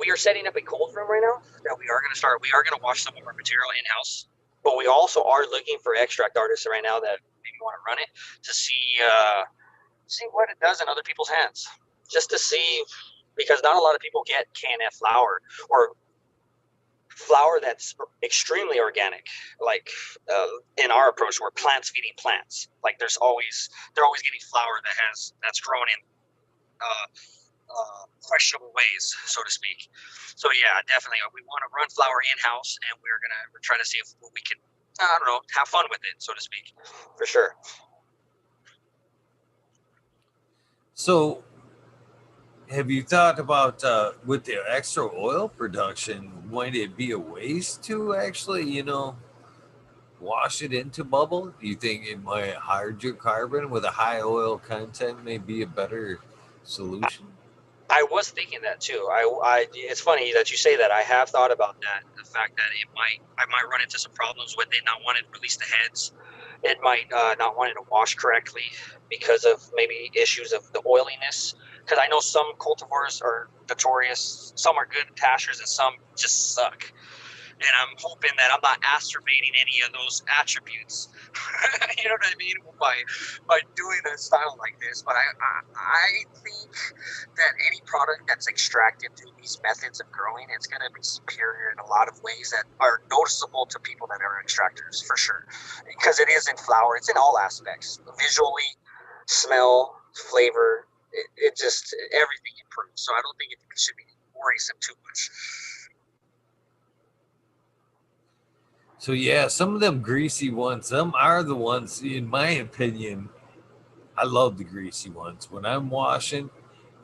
We are setting up a cold room right now that we are going to start. We are going to wash some of our material in house, but we also are looking for extract artists right now that maybe want to run it to see what it does in other people's hands, just to see, because not a lot of people get KNF flour or flour that's extremely organic. Like in our approach, we're plants feeding plants. Like they're always getting flour that's grown in questionable ways, so to speak. So yeah, definitely, we want to run flour in house, and we're trying to see if we can, I don't know, have fun with it, so to speak, for sure. So, have you thought about with the extra oil production, might it be a waste to actually, wash it into bubble? Do you think it might hydrocarbon with a high oil content may be a better solution? I was thinking that too. It's funny that you say that. I have thought about that. The fact that I might run into some problems with it not wanting to release the heads. It might not wanting to wash correctly because of maybe issues of the oiliness. Because I know some cultivars are notorious. Some are good tashers and some just suck. And I'm hoping that I'm not exacerbating any of those attributes. You know what I mean? By doing a style like this. But I think that any product that's extracted through these methods of growing, it's going to be superior in a lot of ways that are noticeable to people that are extractors for sure. Because it is in flower, it's in all aspects, visually, smell, flavor. It just everything improves. So I don't think it should be worrisome too much. So yeah, some of them greasy ones, some are the ones, in my opinion. I love the greasy ones. When I'm washing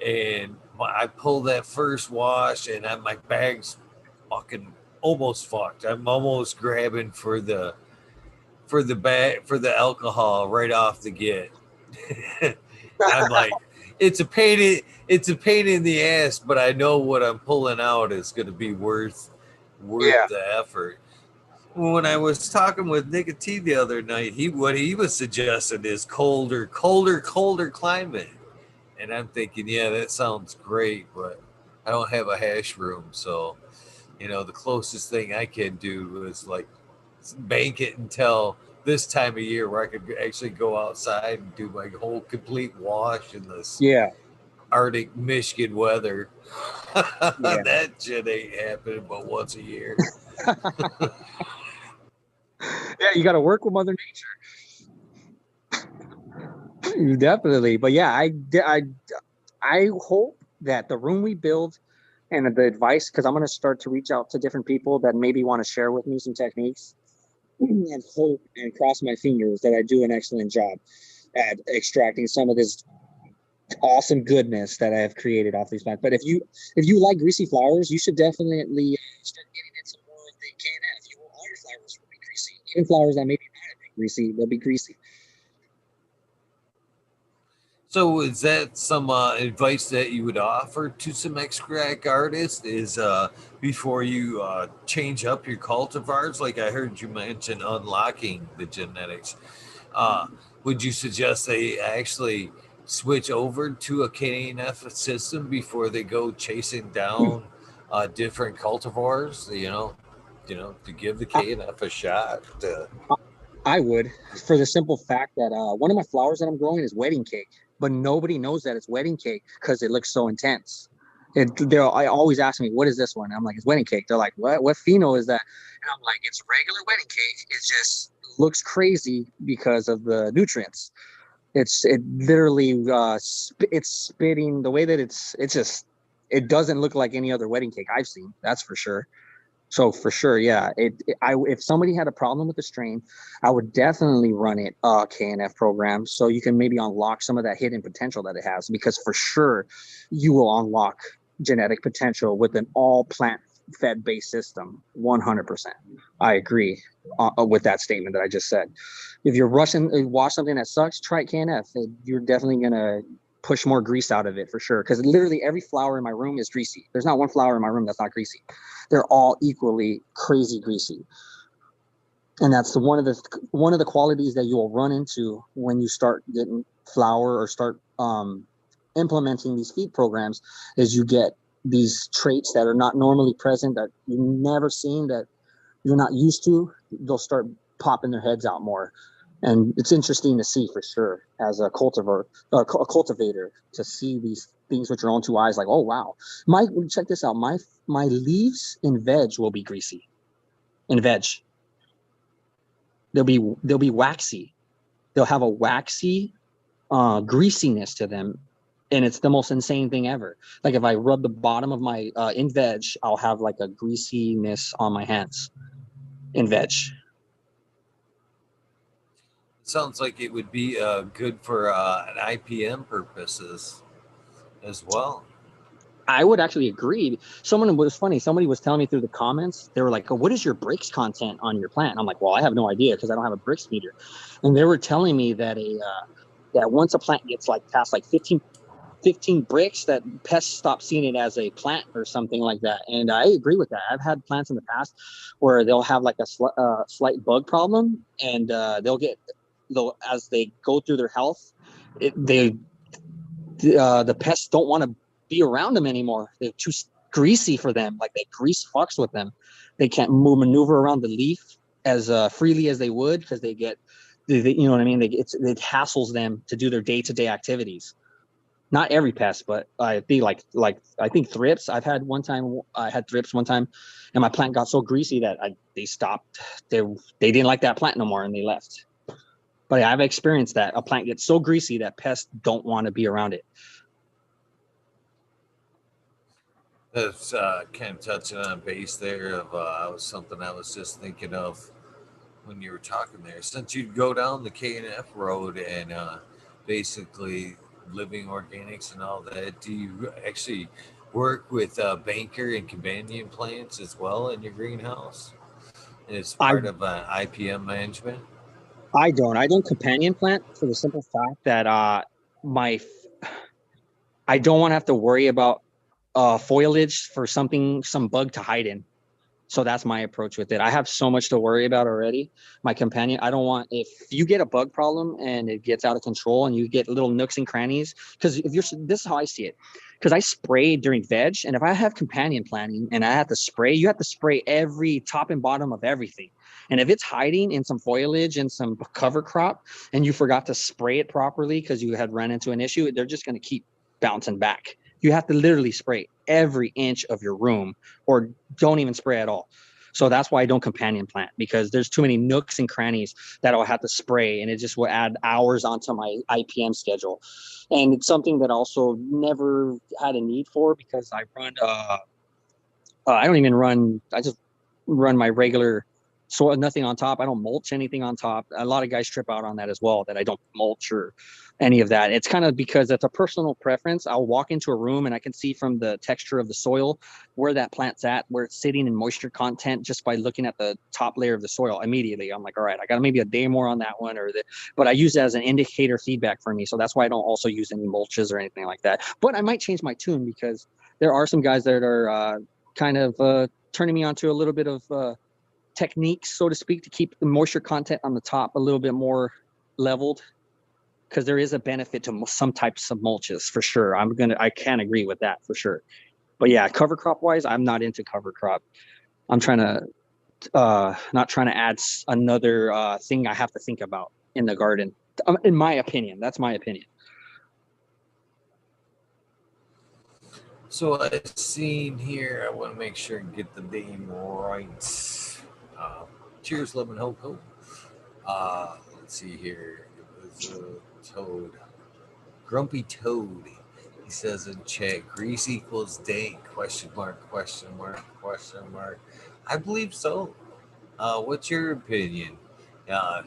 and I pull that first wash and my bag's fucking almost fucked. I'm almost grabbing for the bag for the alcohol right off the get. I'm like, it's a pain in the ass, but I know what I'm pulling out is going to be worth Yeah. the effort. When I was talking with Nicotine the other night, what he was suggesting is colder climate. And I'm thinking, yeah, that sounds great, but I don't have a hash room, so the closest thing I can do is like bank it until this time of year where I could actually go outside and do my whole complete wash in this Arctic Michigan weather. That shit ain't happening but once a year. Yeah, you got to work with Mother Nature. Definitely. But yeah, I hope that the room we build and the advice, because I'm going to start to reach out to different people that maybe want to share with me some techniques, and hope and cross my fingers that I do an excellent job at extracting some of this awesome goodness that I have created off these plants. But if you like greasy flowers, you should definitely start getting into more of the KNF. All your flowers will be greasy. Even flowers that maybe not greasy, they'll be greasy. So is that some advice that you would offer to some extract artists is before you change up your cultivars? Like I heard you mention unlocking the genetics. Would you suggest they actually switch over to a KNF system before they go chasing down different cultivars? To give the KNF a shot. I would, for the simple fact that one of my flowers that I'm growing is wedding cake, but nobody knows that it's wedding cake because it looks so intense. I always ask me, what is this one? I'm like, it's wedding cake. They're like, what pheno is that? And I'm like, it's regular wedding cake. It just looks crazy because of the nutrients. It literally it's spitting the way that it doesn't look like any other wedding cake I've seen. That's for sure. So for sure, yeah. If somebody had a problem with the strain, I would definitely run it KNF program so you can maybe unlock some of that hidden potential that it has, because for sure you will unlock genetic potential with an all plant fed based system. 100%. I agree with that statement that I just said. If you're rushing wash something that sucks, try KNF. You're definitely gonna push more grease out of it for sure, because literally every flower in my room is greasy. There's not one flower in my room that's not greasy. They're all equally crazy greasy, and that's one of the qualities that you'll run into when you start getting flower or start implementing these feed programs, is you get these traits that are not normally present, that you've never seen, that you're not used to. They'll start popping their heads out more. And it's interesting to see for sure as a cultivator to see these things with your own two eyes. Like, oh wow, check this out. My leaves in veg will be greasy. In veg, they'll be waxy. They'll have a waxy greasiness to them, and it's the most insane thing ever. Like if I rub the bottom of my in veg, I'll have like a greasiness on my hands in veg. Sounds like it would be good for an IPM purposes as well. I would actually agree. Somebody was telling me through the comments, they were like, oh, what is your Brix content on your plant? I'm like, well, I have no idea because I don't have a Brix meter. And they were telling me that that once a plant gets like past like 15 15 bricks, that pests stop seeing it as a plant or something like that. And I agree with that. I've had plants in the past where they'll have like a slight bug problem, and they'll as they go through their health, the pests don't want to be around them anymore. They're too greasy for them. Like, they grease fucks with them. They can't maneuver around the leaf as freely as they would, because they get, you know what I mean? It hassles them to do their day-to-day activities. Not every pest, but I think I think thrips. I had thrips one time, and my plant got so greasy that they stopped. They didn't like that plant no more, and they left. But I've experienced that a plant gets so greasy that pests don't want to be around it. That's kind of touching on a base there of something I was just thinking of when you were talking there. Since you'd go down the K&F road and basically living organics and all that, do you actually work with banker and companion plants as well in your greenhouse as I part of IPM management? I don't companion plant for the simple fact that my I don't want to have to worry about foliage for some bug to hide in. So that's my approach with it. I have so much to worry about already. My companion, I don't want, if you get a bug problem and it gets out of control and you get little nooks and crannies, because this is how I see it. Because I spray during veg, and if I have companion planting and I have to spray, you have to spray every top and bottom of everything. And if it's hiding in some foliage and some cover crop and you forgot to spray it properly because you had run into an issue, they're just going to keep bouncing back. You have to literally spray every inch of your room, or don't even spray at all. So that's why I don't companion plant, because there's too many nooks and crannies that I'll have to spray, and it just will add hours onto my IPM schedule. And it's something that also never had a need for, because I run I don't even run, I just run my regular soil, nothing on top. I don't mulch anything on top. A lot of guys trip out on that as well, that I don't mulch or any of that. It's kind of because it's a personal preference. I'll walk into a room and I can see from the texture of the soil where that plant's at, where it's sitting in moisture content, just by looking at the top layer of the soil immediately. I'm like, all right, I got maybe a day more on that one, but I use it as an indicator feedback for me. So that's why I don't also use any mulches or anything like that. But I might change my tune, because there are some guys that are kind of turning me onto a little bit of techniques, so to speak, to keep the moisture content on the top a little bit more leveled, because there is a benefit to some types of mulches for sure. I can agree with that for sure. But yeah, cover crop wise, I'm not into cover crop. I'm trying to not trying to add another thing I have to think about in the garden. In my opinion, that's my opinion. So I've seen here, I want to make sure and get the name right. Cheers, Love and Hope Hope. Let's see here. It was Toad. Grumpy Toad. He says in chat, grease equals dank, question mark, question mark, question mark. I believe so. What's your opinion? Uh,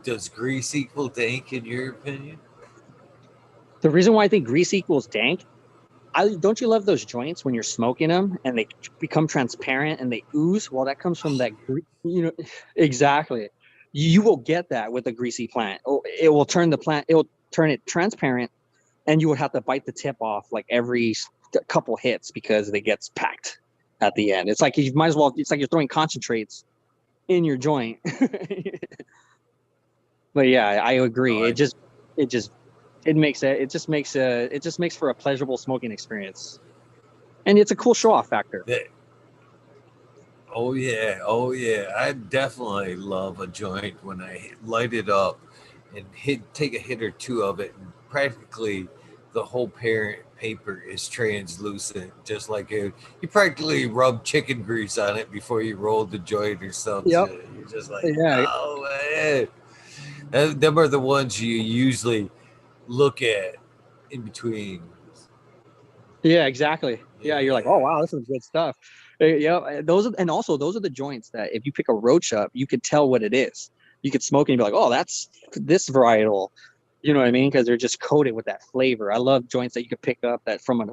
does grease equal dank in your opinion? The reason why I think grease equals dank, don't you love those joints when you're smoking them and they become transparent and they ooze? Well, that comes from that, exactly. You will get that with a greasy plant. It will turn it will turn it transparent, and you would have to bite the tip off like every couple hits, because it gets packed at the end. It's like you might as well, it's like you're throwing concentrates in your joint. But yeah, I agree. It just makes for a pleasurable smoking experience. And it's a cool show off factor. Oh yeah, oh yeah. I definitely love a joint when I light it up and take a hit or two of it, and practically the whole parent paper is translucent, just like you practically rub chicken grease on it before you roll the joint or some Yep. shit. You're just like, Yeah. oh man. Them are the ones you usually look at in between. Yeah, exactly. Yeah, you're like, oh Yeah. wow, this is good stuff. Yeah, those are the joints that if you pick a roach up, you could tell what it is. You could smoke it and be like, oh, that's this varietal. You know what I mean? Because they're just coated with that flavor. I love joints that you could pick up that from an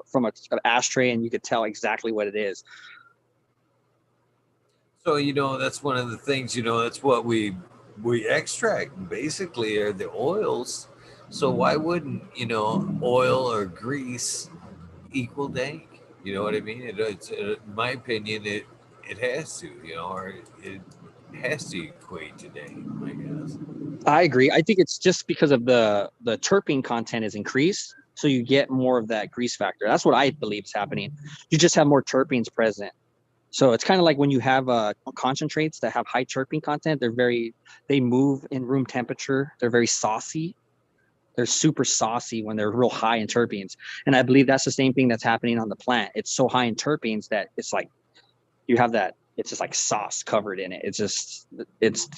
ashtray and you could tell exactly what it is. So that's one of the things. That's what we extract basically are the oils So why wouldn't, oil or grease equal dank? You know what I mean? In my opinion, it has to, or it has to equate to dank, I guess. I agree. I think it's just because of the terpene content is increased, so you get more of that grease factor. That's what I believe is happening. You just have more terpenes present. So it's kind of like when you have concentrates that have high terpene content. They move in room temperature. They're very saucy. They're super saucy when they're real high in terpenes. And I believe that's the same thing that's happening on the plant. It's so high in terpenes that it's like you have that. It's just like sauce covered in it. It's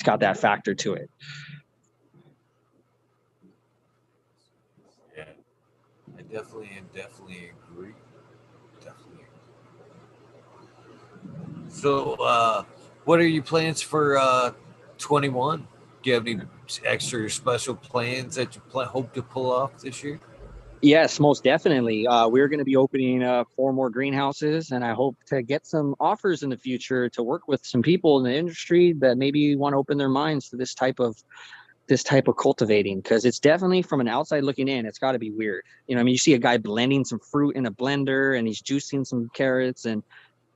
got that factor to it. Yeah, I definitely agree. Definitely. So, what are your plans for 21? Do you have any extra special plans that you hope to pull off this year? Yes, most definitely. We're going to be opening 4 more greenhouses, and I hope to get some offers in the future to work with some people in the industry that maybe want to open their minds to this type of cultivating, because it's definitely from an outside looking in, it's got to be weird. I mean, you see a guy blending some fruit in a blender and he's juicing some carrots,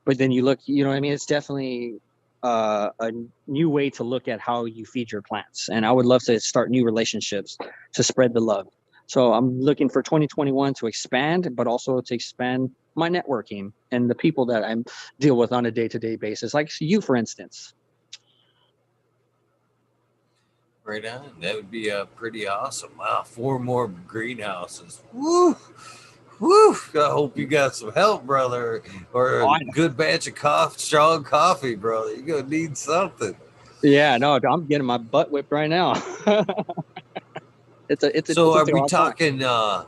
but then you look, what I mean? It's definitely a new way to look at how you feed your plants. And I would love to start new relationships to spread the love. So I'm looking for 2021 to expand, but also to expand my networking and the people that I deal with on a day-to-day basis, like you, for instance. Right on. That would be pretty awesome. Wow, 4 more greenhouses. Woo! Woo! I hope you got some help, brother, or a Oh, good batch of strong coffee, brother. You're gonna need something. yeah, no, I'm getting my butt whipped right now. So, It'll take a long time.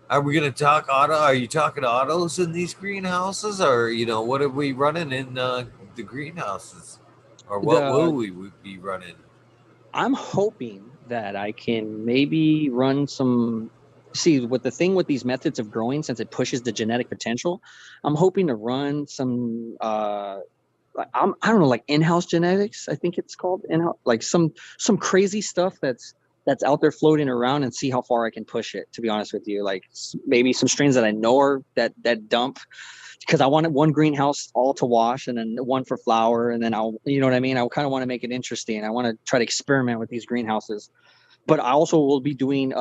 Are we gonna talk auto? Are you talking autos in these greenhouses, or what are we running in the greenhouses, or what will The we be running? I'm hoping that I can maybe run some. See, what the thing with these methods of growing, since it pushes the genetic potential, I'm hoping to run some. I don't know, like in-house genetics. I think it's called in-house, like some crazy stuff that's out there floating around, and see how far I can push it. To be honest with you, like maybe some strains that I know are that dump, because I wanted one greenhouse all to wash and then one for flower. And then you know what I mean? I kind of want to make it interesting. I want to try to experiment with these greenhouses, but I also will be doing,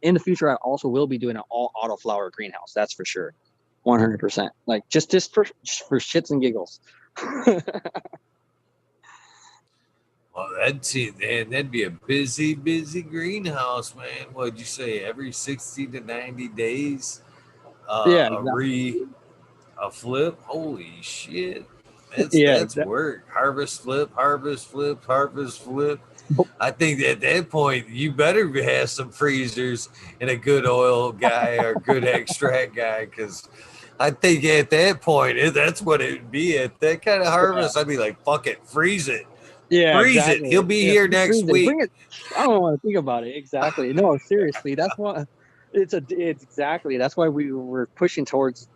in the future, I also will be doing an all auto flower greenhouse. That's for sure. 100%. Like just for shits and giggles. Well, that'd be a busy greenhouse, man. What'd you say? Every 60 to 90 days, Yeah, a a flip. Holy shit, yeah, that's exactly. work. Harvest, flip, harvest, flip, harvest, flip. I think at that point you better have some freezers and a good oil guy or good extract guy, because I think at that point that's what it would be. At that kind of Yeah, harvest, I'd be like, "Fuck it, freeze it, yeah, freeze it. exactly. He'll be Yeah, here freeze next it. Bring week." it. I don't want to think about it. Exactly. No, seriously. That's what it's exactly. That's why we were pushing towards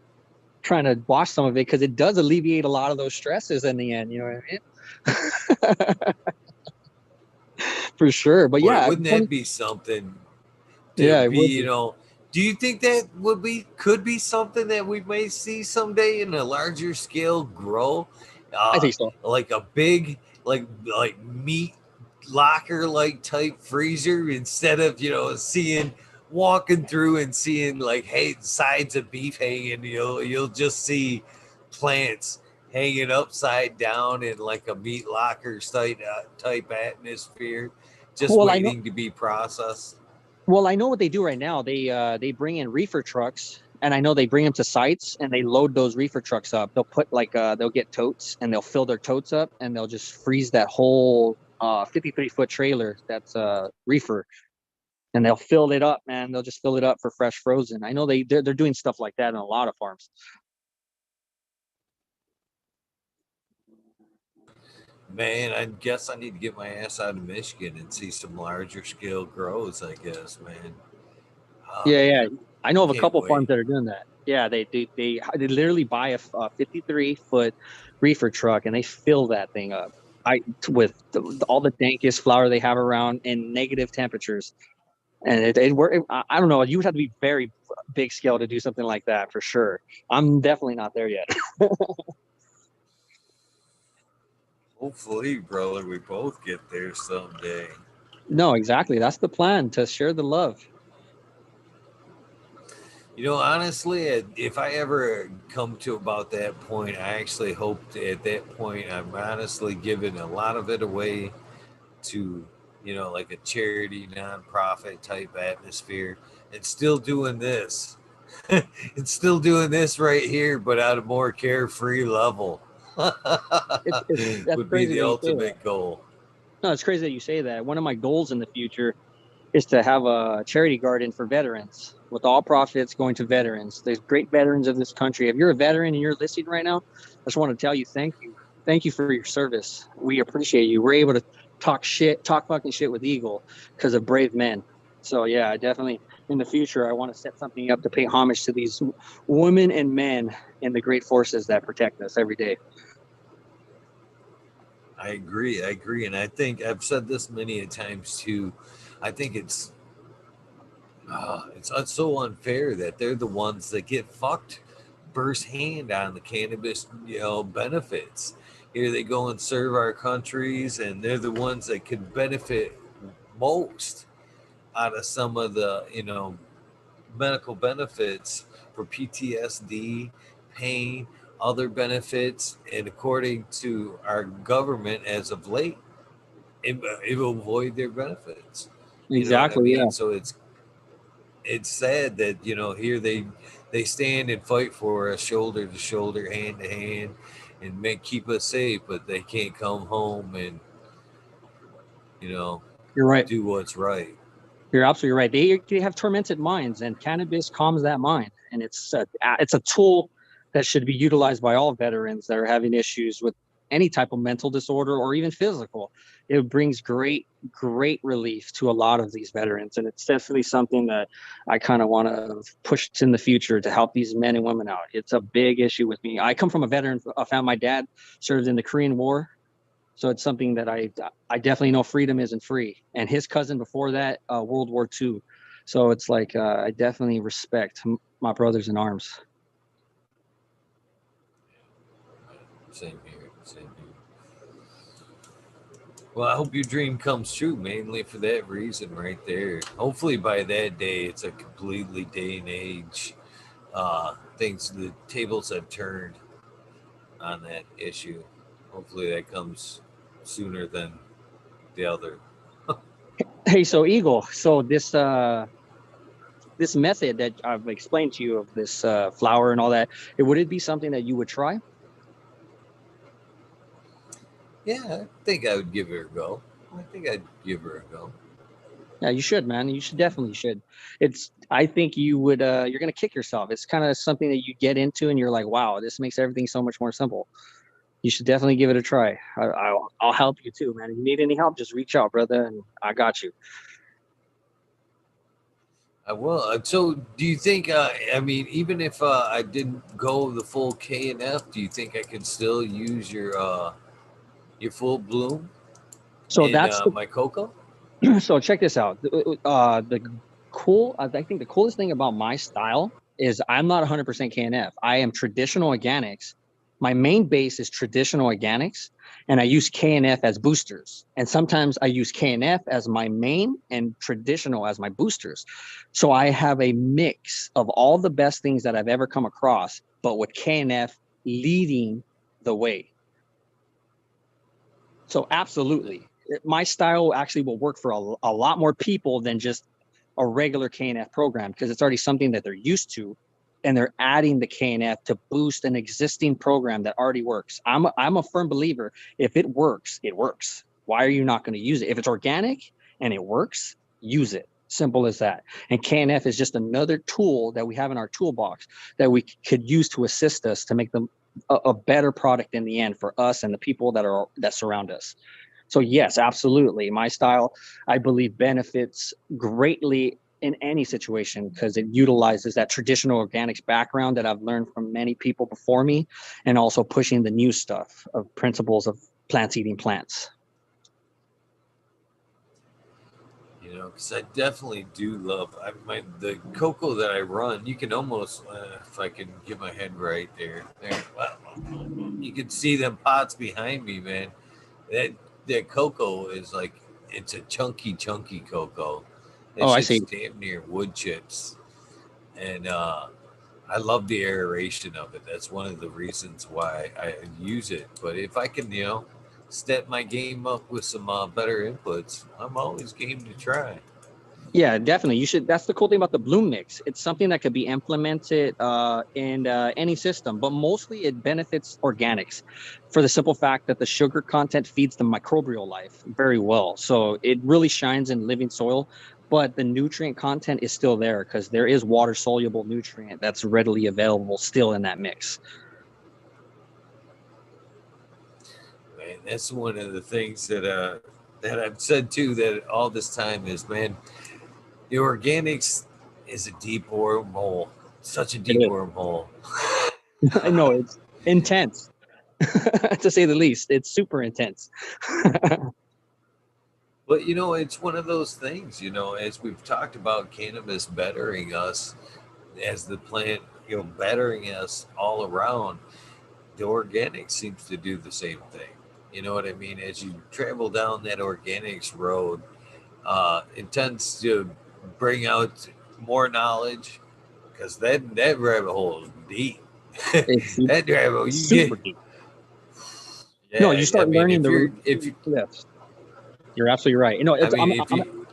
trying to wash some of it, because it does alleviate a lot of those stresses in the end. You know what I mean? For sure. But Boy, yeah, wouldn't that be something to yeah, it be? would be. Do you think that could be something that we may see someday in a larger scale grow, I uh, think so. like a big like meat locker like type freezer, instead of seeing walking through and seeing like sides of beef hanging. You'll just see plants hanging upside down in like a meat locker type atmosphere, just Well, I know. waiting to be processed. Well, I know what they do right now. They bring in reefer trucks, and I know they bring them to sites and they load those reefer trucks up. They'll put they'll get totes and they'll fill their totes up and they'll just freeze that whole 53-foot trailer that's reefer, and they'll fill it up, man. They'll just fill it up for fresh frozen. I know they're doing stuff like that in a lot of farms. Man, I guess I need to get my ass out of Michigan and see some larger scale grows, I guess, man. Oh, Yeah, yeah. I know of a can't couple farms wait. that are doing that. Yeah, they literally buy a 53-foot reefer truck and they fill that thing up. With all the dankest flour they have around in negative temperatures. And it worked. I don't know. You would have to be very big scale to do something like that for sure. I'm definitely not there yet. Hopefully, brother, we both get there someday. No, exactly. That's the plan, to share the love. You know, honestly, if I ever come to about that point, I actually hope at that point I'm honestly giving a lot of it away to, like a charity, nonprofit type atmosphere, and still doing this. And still doing this right here, but at a more carefree level. That's Would be crazy the that you say that. ultimate goal. No, it's crazy that you say that. One of my goals in the future is to have a charity garden for veterans, with all profits going to veterans. There's great veterans of this country. If you're a veteran and you're listening right now, I just want to tell you thank you. Thank you for your service. We appreciate you. We're able to talk fucking shit with Eagle because of brave men. So yeah, I definitely in the future I want to set something up to pay homage to these women and men in the great forces that protect us every day. I agree. I agree. And I think I've said this many a times too. I think it's so unfair that they're the ones that get fucked firsthand on the cannabis, benefits. Here they go and serve our countries, and they're the ones that could benefit most out of some of the, medical benefits for PTSD, pain, other benefits, and according to our government as of late, it will void their benefits. You know what I Exactly. mean? Yeah. So it's sad that here they stand and fight for us shoulder to shoulder, hand to hand, and keep us safe, but they can't come home and you know You're right. do what's right. You're absolutely right. They have tormented minds, and cannabis calms that mind. And it's a tool that should be utilized by all veterans that are having issues with any type of mental disorder or even physical. It brings great relief to a lot of these veterans, and it's definitely something that I kind of want to push in the future to help these men and women out. It's a big issue with me. I come from a veteran. I found my dad served in the Korean War, so it's something that I definitely know freedom isn't free. And his cousin before that, World War II. So it's like I definitely respect my brothers in arms. Same here. Same here. Well, I hope your dream comes true, mainly for that reason right there. Hopefully by that day it's a completely day and age. Things the tables have turned on that issue. Hopefully that comes sooner than the other. Hey, so Eagle, so this method that I've explained to you of this flower and all that, would it be something that you would try? Yeah, I think I would give her a go. I think I'd give her a go. Yeah, you should, man. You should definitely should. I think you would you're gonna kick yourself. It's kind of something that you get into and you're like, wow, this makes everything so much more simple. You should definitely give it a try. I'll help you too, man. If you need any help, just reach out, brother, and I got you. I will. So, do you think? I mean, even if I didn't go the full K and F, do you think I could still use your full bloom So in that's my cocoa? so check this out. I think the coolest thing about my style is I'm not 100% KNF. I am traditional organics. My main base is traditional organics, and I use KNF as boosters. And sometimes I use KNF as my main and traditional as my boosters. So I have a mix of all the best things that I've ever come across, but with KNF leading the way. So absolutely, my style actually will work for a lot more people than just a regular KNF program because it's already something that they're used to, and they're adding the KNF to boost an existing program that already works. I'm a firm believer. If it works, it works. Why are you not going to use it? If it's organic and it works, use it. Simple as that. And KNF is just another tool that we have in our toolbox that we could use to assist us to make them a better product in the end for us and the people that surround us. So yes, absolutely. My style, I believe, benefits greatly in any situation because it utilizes that traditional organics background that I've learned from many people before me, and also pushing the new stuff of principles of plants eating plants. You know, because I definitely do love the cocoa that I run. You can almost, if I can get my head right there. Well, you can see them pots behind me, man. That that cocoa is like it's a chunky cocoa. That Oh, I see. shit's damn near wood chips, and I love the aeration of it. That's one of the reasons why I use it. But if I can, step my game up with some better inputs, I'm always game to try. Yeah, definitely. You should. That's the cool thing about the bloom mix. It's something that could be implemented in any system, but mostly it benefits organics for the simple fact that the sugar content feeds the microbial life very well. So it really shines in living soil, but the nutrient content is still there because there is water soluble nutrient that's readily available still in that mix. Man, that's one of the things that I've said too. That all this time is, man, the organics is a deep wormhole. Such a It deep is. wormhole. I know it's intense to say the least. It's super intense. But it's one of those things. As we've talked about cannabis bettering us, as the plant, bettering us all around. The organic seems to do the same thing. You know what I mean? As you travel down that organics road, it tends to bring out more knowledge because that rabbit hole is deep. It's That rabbit hole, you get, super deep. No, yeah. you I start mean, learning if the. you're, if you, Yes, you're absolutely right. I mean, if you,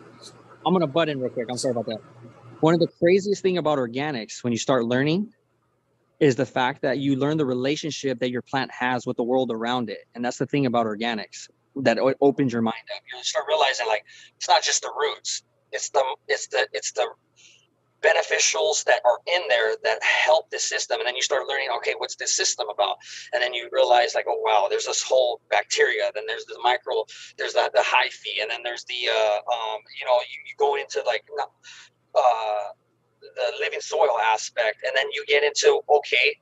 I'm gonna butt in real quick. I'm sorry about that. One of the craziest thing about organics when you start learning is the fact that you learn the relationship that your plant has with the world around it, and that's the thing about organics that opens your mind up. You start realizing like it's not just the roots; it's the beneficials that are in there that help the system. And then you start learning, okay, what's this system about? And then you realize like, oh wow, there's this whole bacteria, then there's the micro, there's the hyphae, and then there's the you go into like uh the living soil aspect, and then you get into, okay,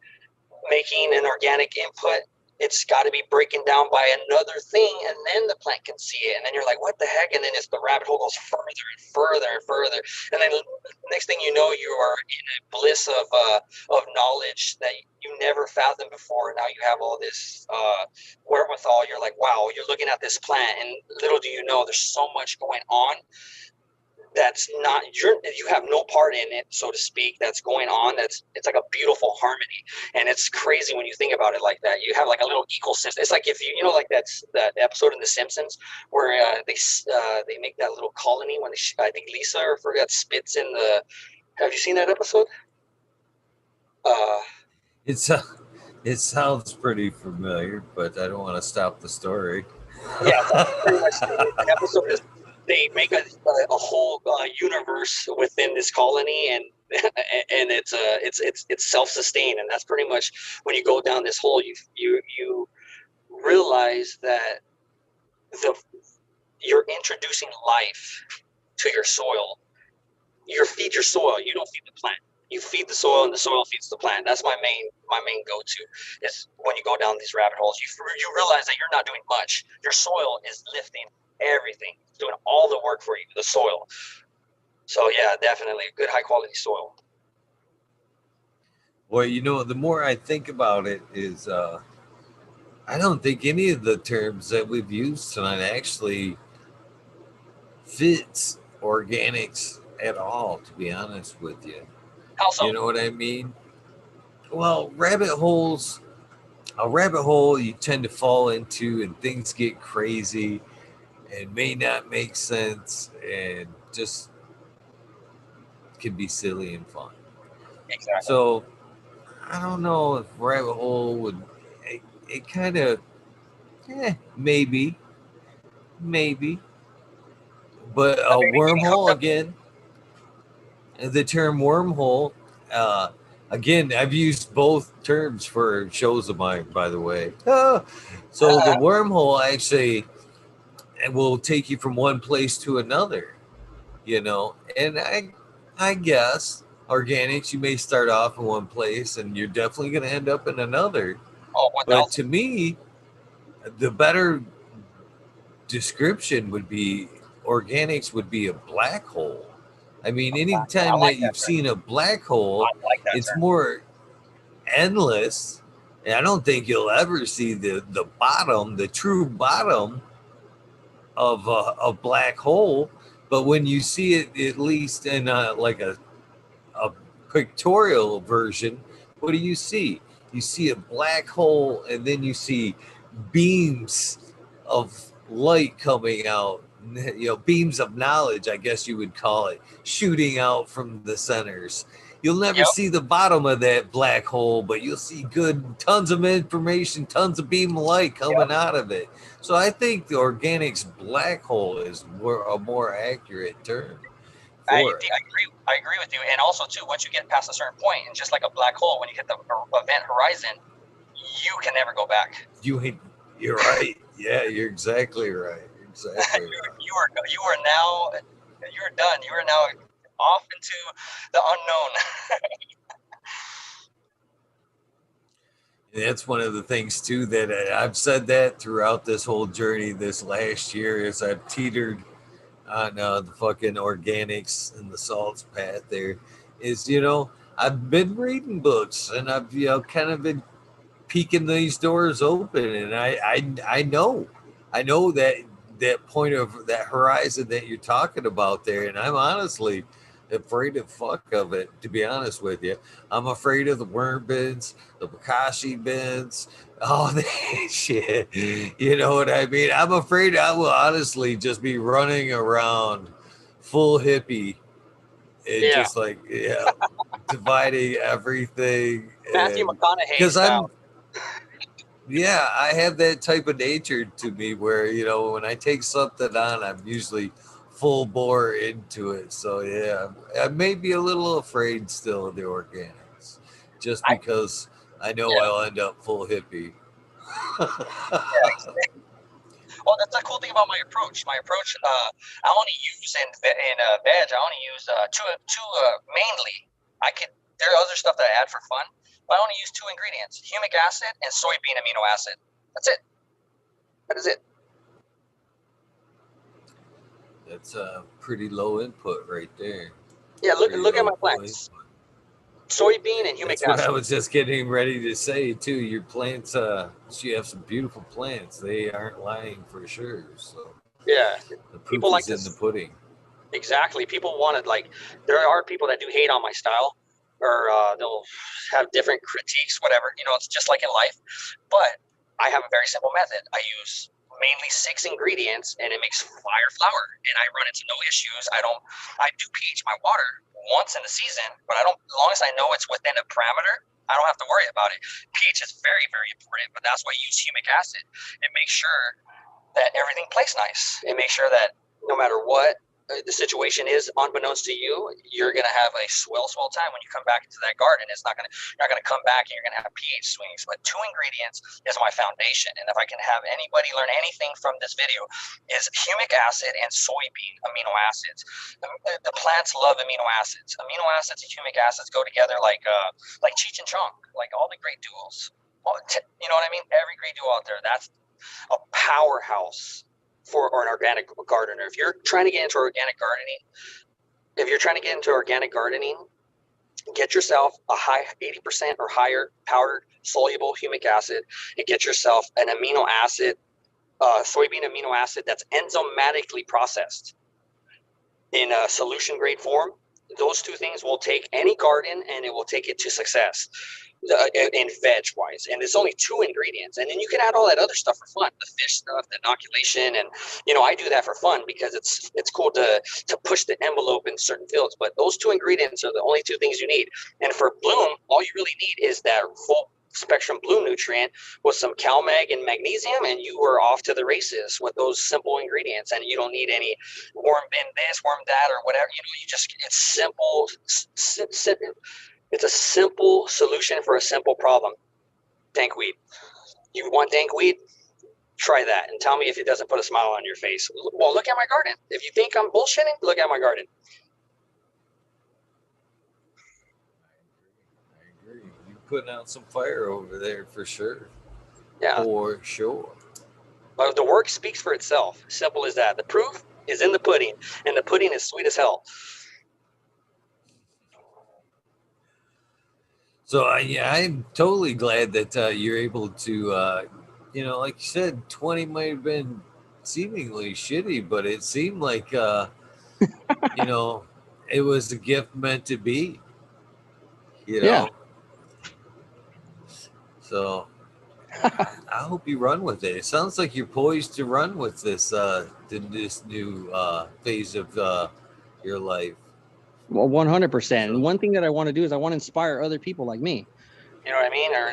making an organic input, it's got to be breaking down by another thing, and then the plant can see it, and then you're like, what the heck? And then it's the rabbit hole goes further and further and further, and then next thing you know, you are in a bliss of knowledge that you never fathomed before. Now you have all this wherewithal. You're like, wow, you're looking at this plant, and little do you know, there's so much going on that's not you have no part in it, so to speak, that's going on. It's like a beautiful harmony, and it's crazy when you think about it like that. You have like a little ecosystem. It's like if like that's that episode in The Simpsons where they make that little colony when I think Lisa or forgot spits in the. Have you seen that episode? it's it sounds pretty familiar, but I don't want to stop the story. Yeah, so pretty much the episode is they make a whole universe within this colony, and and it's self-sustained, and that's pretty much when you go down this hole, you realize that the you're introducing life to your soil. You feed your soil, you don't feed the plant. You feed the soil, and the soil feeds the plant. That's my main go-to. Is when you go down these rabbit holes, you realize that you're not doing much. Your soil is lifting everything, it's doing all the work for you. The soil. So yeah, definitely good high quality soil. Well, the more I think about it, is I don't think any of the terms that we've used tonight actually fits organics at all, to be honest with you. How so? You know what I mean? Well, a rabbit hole you tend to fall into, and things get crazy and may not make sense and just can be silly and fun. Exactly. So I don't know if rabbit hole would, it kind of, maybe, but I a think we get hooked wormhole up. again. The term wormhole, uh, again, I've used both terms for shows of mine, by the way. So the wormhole actually will take you from one place to another, and I guess organics, you may start off in one place and you're definitely going to end up in another. Oh, But 1,000. to me, the better description would be organics would be a black hole. I mean, I anytime like that that you've term. seen a black hole, I like that it's term. more endless. And I don't think you'll ever see the bottom, the true bottom of a black hole. But when you see it, at least in like a pictorial version, what do you see? You see a black hole, and then you see beams of light coming out, beams of knowledge, I guess you would call it, shooting out from the centers. You'll never Yep. see the bottom of that black hole, but you'll see good tons of information, tons of beam of light coming out of it. So I think the organics black hole is a more accurate term for it. I agree with you. And also, too, once you get past a certain point, and just like a black hole, when you hit the event horizon, you can never go back. You're right. Yeah, you're exactly right. Exactly right. You're done. You are now off into the unknown. And that's one of the things too that I've said that throughout this whole journey this last year as I've teetered on the fucking organics and the salts path there is, I've been reading books and I've, kind of been peeking these doors open, and I know that point of that horizon that you're talking about there, and I'm honestly afraid of fuck of it, to be honest with you. I'm afraid of the worm bins, the bokashi bins, all that shit. You know what I mean? I'm afraid I will honestly just be running around full hippie and Yeah. just like, dividing everything. Matthew McConaughey Because style. I have that type of nature to me where, when I take something on, I'm usually full bore into it. So, yeah, I may be a little afraid still of the organics just because I know I'll end up full hippie. Well, that's the cool thing about my approach. I only use in veg. I only use two mainly. There are other stuff that I add for fun, but I only use two ingredients: humic acid and soybean amino acid. That's it. That is it. That's a pretty low input right there. Yeah, look at my plants. Soybean and humic That's what acid. I was just getting ready to say too. Your plants, you have some beautiful plants. They aren't lying for sure. So yeah, the proof people like is in the pudding. Exactly. People wanted there are people that do hate on my style, or they'll have different critiques, whatever. It's just like in life. But I have a very simple method. I use mainly 6 ingredients, and it makes fire flour, and I run into no issues. I do pH my water once in the season, but I don't. As long as I know it's within a parameter, I don't have to worry about it. pH is very, very important, but that's why I use humic acid. It makes sure that everything plays nice. It makes sure that no matter what the situation is, unbeknownst to you, you're gonna have a swell time when you come back into that garden. You're not gonna come back and you're gonna have pH swings. But 2 ingredients is my foundation, and if I can have anybody learn anything from this video, is humic acid and soybean amino acids. The plants love amino acids. Amino acids and humic acids go together like Cheech and Chong, like all the great duos. You know what I mean? Every great duo out there. That's a powerhouse for an organic gardener. If you're trying to get into organic gardening, get yourself a high 80% or higher powdered soluble humic acid, and get yourself an amino acid, soybean amino acid that's enzymatically processed in a solution grade form. Those 2 things will take any garden and it will take it to success. In veg wise, and it's only 2 ingredients, and then you can add all that other stuff for fun, the fish stuff, the inoculation, and I do that for fun because it's cool to push the envelope in certain fields. But those 2 ingredients are the only 2 things you need. And for bloom, all you really need is that full spectrum bloom nutrient with some CalMag and magnesium, and you are off to the races with those simple ingredients. And you don't need any worm bin this, worm that, or whatever. It's simple. It's a simple solution for a simple problem. Dankweed. You want dankweed? Try that and tell me if it doesn't put a smile on your face. Well, look at my garden. If you think I'm bullshitting, look at my garden. I agree. You're putting out some fire over there for sure. Yeah. For sure. But the work speaks for itself. Simple as that. The proof, is in the pudding, and the pudding is sweet as hell. So I'm totally glad that you're able to, like you said, 20 might have been seemingly shitty, but it seemed like, it was a gift meant to be, you Yeah. know. So I hope you run with it. It sounds like you're poised to run with this new phase of your life. Well, 100%. And So one thing that I want to do is I want to inspire other people like me. You know what I mean? Or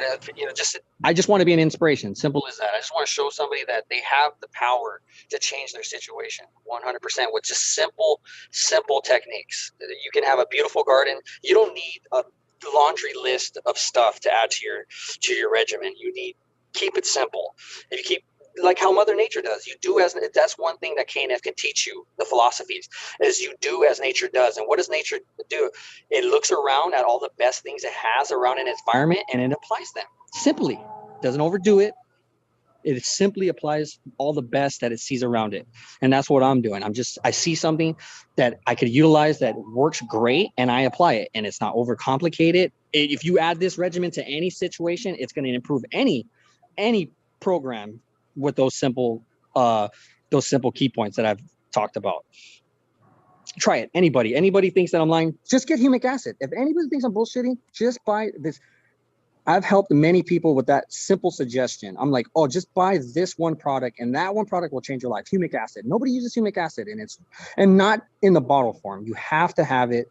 I just want to be an inspiration. Simple as that. I just want to show somebody that they have the power to change their situation 100% with just simple techniques. You can have a beautiful garden. You don't need a laundry list of stuff to add to your regimen. Keep it simple. If you keep like how Mother Nature does, that's one thing that KNF can teach you. The philosophies is you do as nature does. And what does nature do? It looks around at all the best things it has around in its environment and it applies them simply. Doesn't overdo it. It simply applies all the best that it sees around it. And that's what I'm doing. I see something that I could utilize that works great and I apply it, and it's not overcomplicated. If you add this regimen to any situation, it's going to improve any program with those simple key points that I've talked about. Try it. Anybody thinks that I'm lying, just get humic acid. If anybody thinks I'm bullshitting, just buy this. I've helped many people with that simple suggestion. I'm like, oh, just buy this one product, and that one product will change your life. Humic acid. Nobody uses humic acid, and not in the bottle form. You have to have it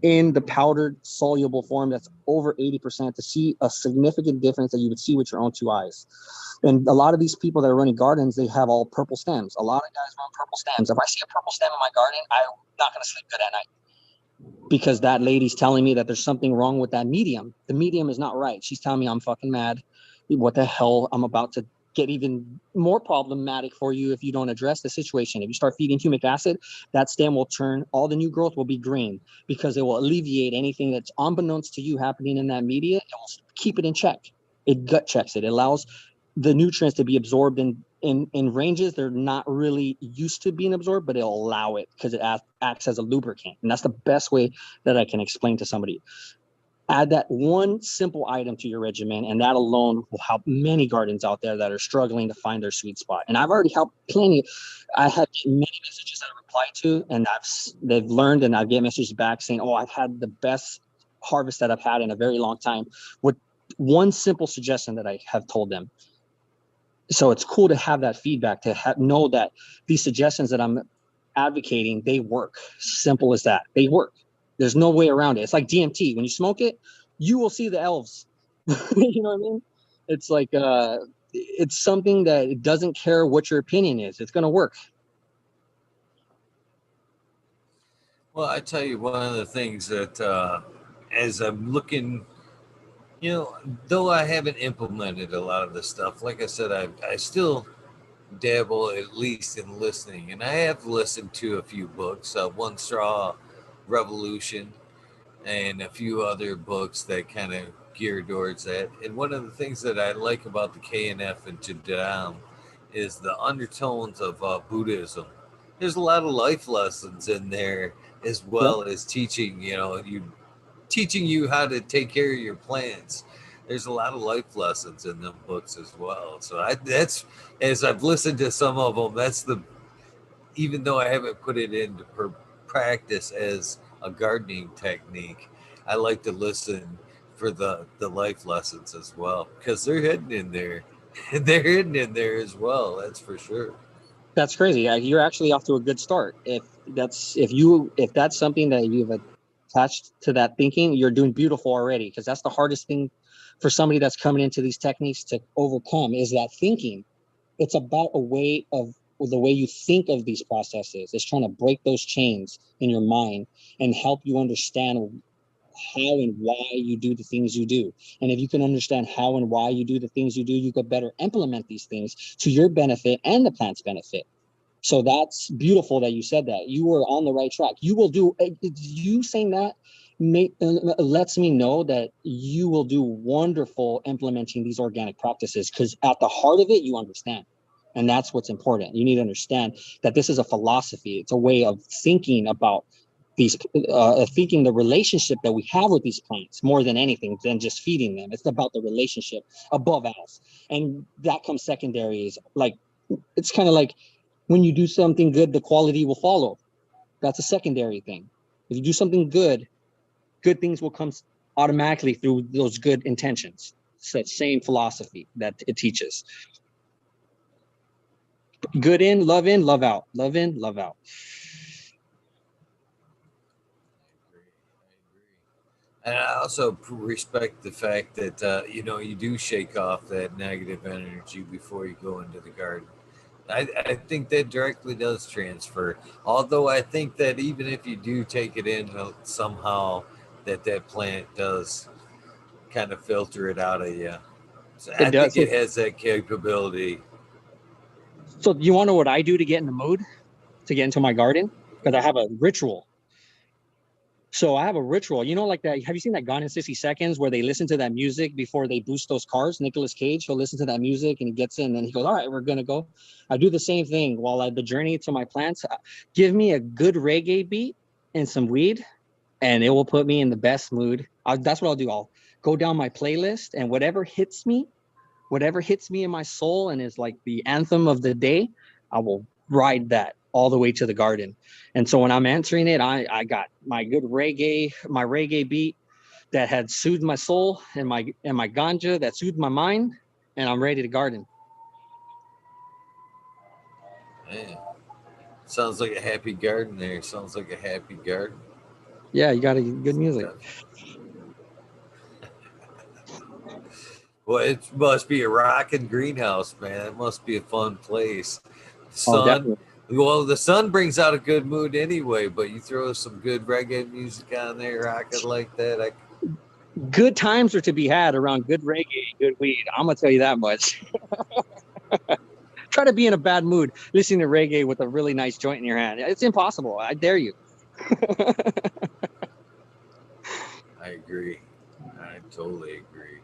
in the powdered soluble form that's over 80% to see a significant difference that you would see with your own two eyes. And a lot of these people that are running gardens, they have all purple stems. A lot of guys run purple stems. If I see a purple stem in my garden, I'm not going to sleep good at night, because that lady's telling me that there's something wrong with that medium. The medium is not right. She's telling me I'm fucking mad. What the hell? I'm about to get even more problematic for you if you don't address the situation. If you start feeding humic acid, that stem will turn, all the new growth will be green, because it will alleviate anything that's unbeknownst to you happening in that media. It will keep it in check. It gut checks it. It allows the nutrients to be absorbed in ranges they're not really used to being absorbed, but it'll allow it because it acts as a lubricant. And that's the best way that I can explain to somebody. Add that one simple item to your regimen, and that alone will help many gardens out there that are struggling to find their sweet spot. And I've already helped plenty. I have many messages that I reply to, and they've learned, and I get messages back saying, oh, I've had the best harvest that I've had in a very long time with one simple suggestion that I have told them. So it's cool to have that feedback, to know that these suggestions that I'm advocating, they work. Simple as that. They work. There's no way around it. It's like DMT. When you smoke it, you will see the elves. You know what I mean? It's like it's something that it doesn't care what your opinion is. It's going to work. Well, I tell you, one of the things that as I'm looking, though I haven't implemented a lot of this stuff, like I said, I still dabble at least in listening, and I have listened to a few books, One Straw Revolution, and a few other books that kind of gear towards that. And one of the things that I like about the KNF and Jadam is the undertones of Buddhism. There's a lot of life lessons in there, as well as teaching you how to take care of your plants. There's a lot of life lessons in them books as well. So that's, as I've listened to some of them, even though I haven't put it into practice as a gardening technique, I like to listen for the life lessons as well, because they're hidden in there. They're hidden in there as well. That's for sure. That's crazy. You're actually off to a good start. If that's something that you've attached to that thinking, you're doing beautiful already, because that's the hardest thing for somebody that's coming into these techniques to overcome, is that thinking. It's about the way you think of these processes. It's trying to break those chains in your mind and help you understand how and why you do the things you do. And if you can understand how and why you do the things you do, you could better implement these things to your benefit and the plant's benefit. So that's beautiful that you said that. You were on the right track. You will do, you saying that lets me know that you will do wonderful implementing these organic practices, because at the heart of it, you understand. And that's what's important. You need to understand that this is a philosophy. It's a way of thinking about these, thinking the relationship that we have with these plants more than anything than just feeding them. It's about the relationship above else. And that comes secondary. Is like, it's kind of like when you do something good, the quality will follow. That's a secondary thing. If you do something good, good things will come automatically through those good intentions. It's that same philosophy that it teaches. Good in, love out. Love in, love out. And I also respect the fact that you know, you do shake off that negative energy before you go into the garden. I think that directly does transfer. Although I think that even if you do take it in somehow, that plant does kind of filter it out of you. So It I does. think it has that capability. So you want to know what I do to get in the mood, to get into my garden? Because I have a ritual. So I have a ritual, you know, like that. Have you seen that Gone in 60 Seconds where they listen to that music before they boost those cars? Nicolas Cage, he'll listen to that music and he gets in and he goes, all right, we're going to go. I do the same thing while the journey to my plants. Give me a good reggae beat and some weed and it will put me in the best mood. That's what I'll do. I'll go down my playlist and whatever hits me in my soul and is like the anthem of the day, I will ride that all the way to the garden. And so when I'm answering it, I got my good my reggae beat that had soothed my soul and my ganja that soothed my mind, and I'm ready to garden. Man, sounds like a happy garden there. Sounds like a happy garden. Yeah, you got good music. Well, it must be a rocking greenhouse, man. It must be a fun place. Oh, Sun, definitely. well, the sun brings out a good mood anyway, but you throw some good reggae music on there, rocking like that. Good times are to be had around good reggae, good weed. I'm gonna tell you that much. Try to be in a bad mood listening to reggae with a really nice joint in your hand. It's impossible. I dare you. I agree. I totally agree.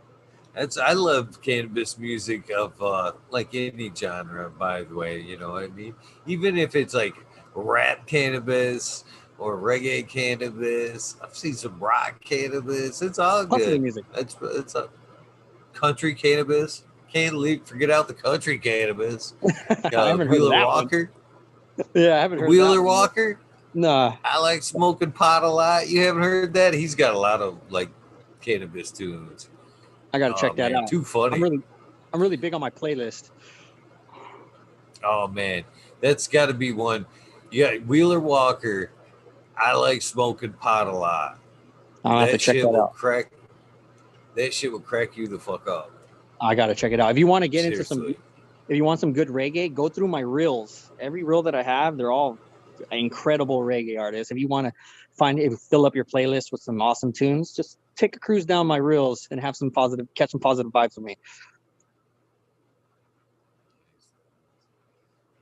I love cannabis music of like any genre, by the way. You know what I mean? Even if it's like rap cannabis or reggae cannabis, I've seen some rock cannabis. It's all Hustling good. music. It's a country cannabis. Can't forget out the country cannabis. I haven't heard of Wheeler that Walker. one. Yeah, I haven't heard Wheeler that one. Walker. Nah. I like smoking pot a lot. You haven't heard that? He's got a lot of like cannabis tunes. I gotta Oh check that man, out. too funny. I'm really big on my playlist. Oh man, that's got to be one. Yeah, Wheeler Walker. I like smoking pot a lot. I'll have to That check shit that will out. crack. That shit will crack you the fuck up. I gotta check it out. If you want to get into Seriously. if you want some good reggae, go through my reels. Every reel that I have, they're all incredible reggae artists. If you want to fill up your playlist with some awesome tunes, just take a cruise down my reels and have catch some positive vibes with me.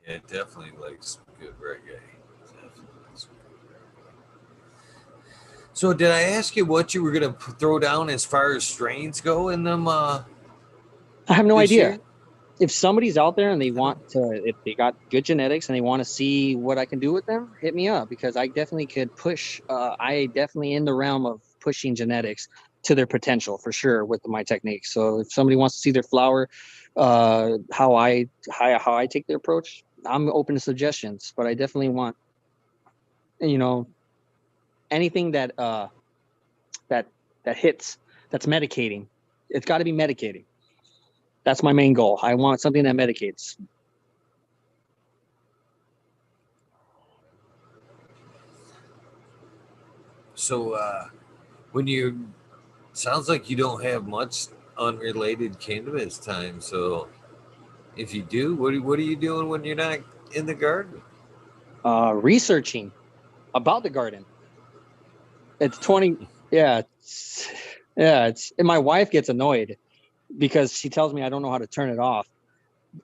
Yeah, definitely like some good reggae. Definitely some good reggae. So, did I ask you what you were gonna throw down as far as strains go in them? I have no this idea. year? If somebody's out there and if they got good genetics and they want to see what I can do with them, hit me up because I definitely could push. I definitely in the realm of pushing genetics to their potential for sure with my techniques. So if somebody wants to see their flower, how I take their approach, I'm open to suggestions. But I definitely want, you know, anything that hits, that's medicating. It's got to be medicating. That's my main goal. I want something that medicates. So, when you sounds like you don't have much unrelated cannabis time. So, if you do, what are you doing when you're not in the garden? Researching about the garden. It's 20. Yeah. And my wife gets annoyed because she tells me I don't know how to turn it off.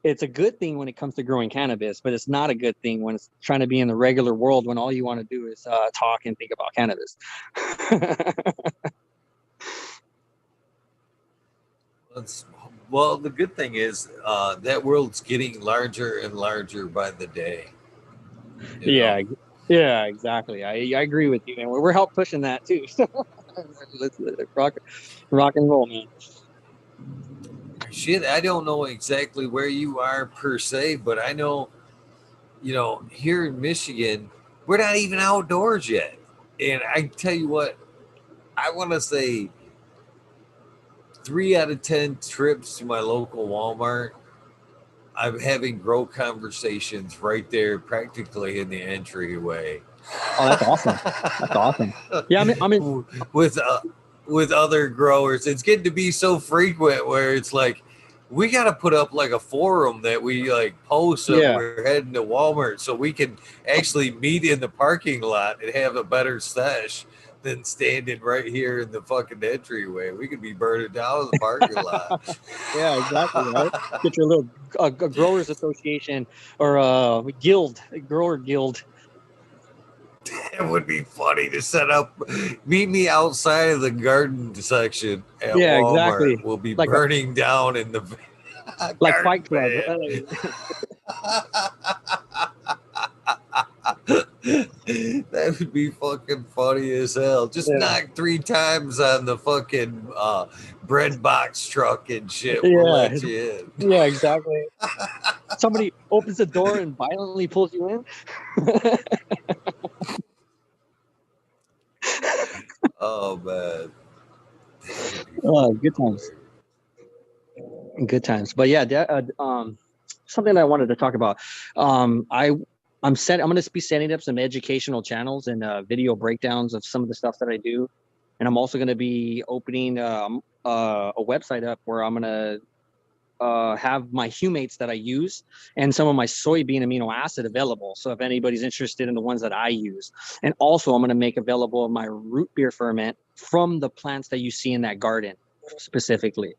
It's a good thing when it comes to growing cannabis, but it's not a good thing when it's trying to be in the regular world when all you want to do is talk and think about cannabis. Let's Well, the good thing is that world's getting larger and larger by the day. You know? Yeah, yeah, exactly. I agree with you, and we're help pushing that too. So let's rock and roll, man. Shit, I don't know exactly where you are per se, but I know, here in Michigan, we're not even outdoors yet. And I tell you what, I want to say 3 out of 10 trips to my local Walmart, I'm having grow conversations right there, practically in the entryway. Oh, that's awesome. That's awesome. Yeah, I mean, with with other growers. It's getting to be so frequent where it's like we got to put up like a forum that we like post that yeah. we're heading to Walmart so we can actually meet in the parking lot and have a better sesh than standing right here in the fucking entryway. We could be burning down the parking lot. Yeah, exactly. Right. Get your little growers association or guild, grower guild. It would be funny to set up. Meet me outside of the garden section at Yeah, Walmart. exactly. We'll be Like burning down in the like garden Fight Club. bed. That would be fucking funny as hell. Just Yeah. knock 3 times on the fucking bread box truck and shit. We'll Yeah. let you in. Yeah, exactly. Somebody opens the door and violently pulls you in. Oh man. Oh, good times. Good times. But yeah, something that I wanted to talk about. I'm going to be setting up some educational channels and video breakdowns of some of the stuff that I do, and I'm also going to be opening a website up where I'm going to have my humates that I use and some of my soybean amino acid available. So if anybody's interested in the ones that I use, and also I'm going to make available my root beer ferment from the plants that you see in that garden specifically,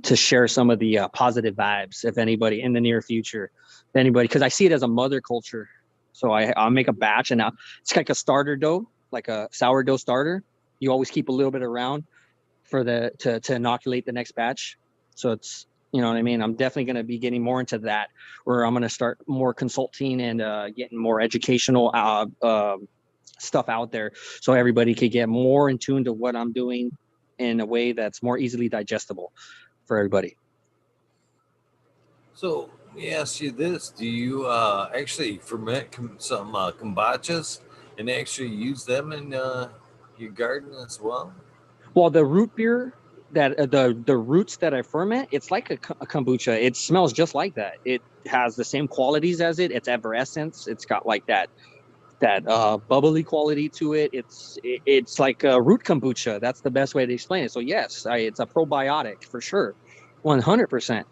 to share some of the positive vibes, if anybody in the near future, if anybody, because I see it as a mother culture. So I'll make a batch, and now it's like a starter dough, like a sourdough starter. You always keep a little bit around for to inoculate the next batch. So it's, you know what I mean? I'm definitely going to be getting more into that, where I'm going to start more consulting and getting more educational stuff out there, so everybody could get more in tune to what I'm doing in a way that's more easily digestible for everybody. So let me ask you this: do you actually ferment some kombachas and actually use them in your garden as well? Well, the root beer that the roots that I ferment, it's like a kombucha. It smells just like that. It has the same qualities as it. It's effervescence. It's got like that bubbly quality to it. It's like a root kombucha. That's the best way to explain it. So yes, it's a probiotic for sure, 100%.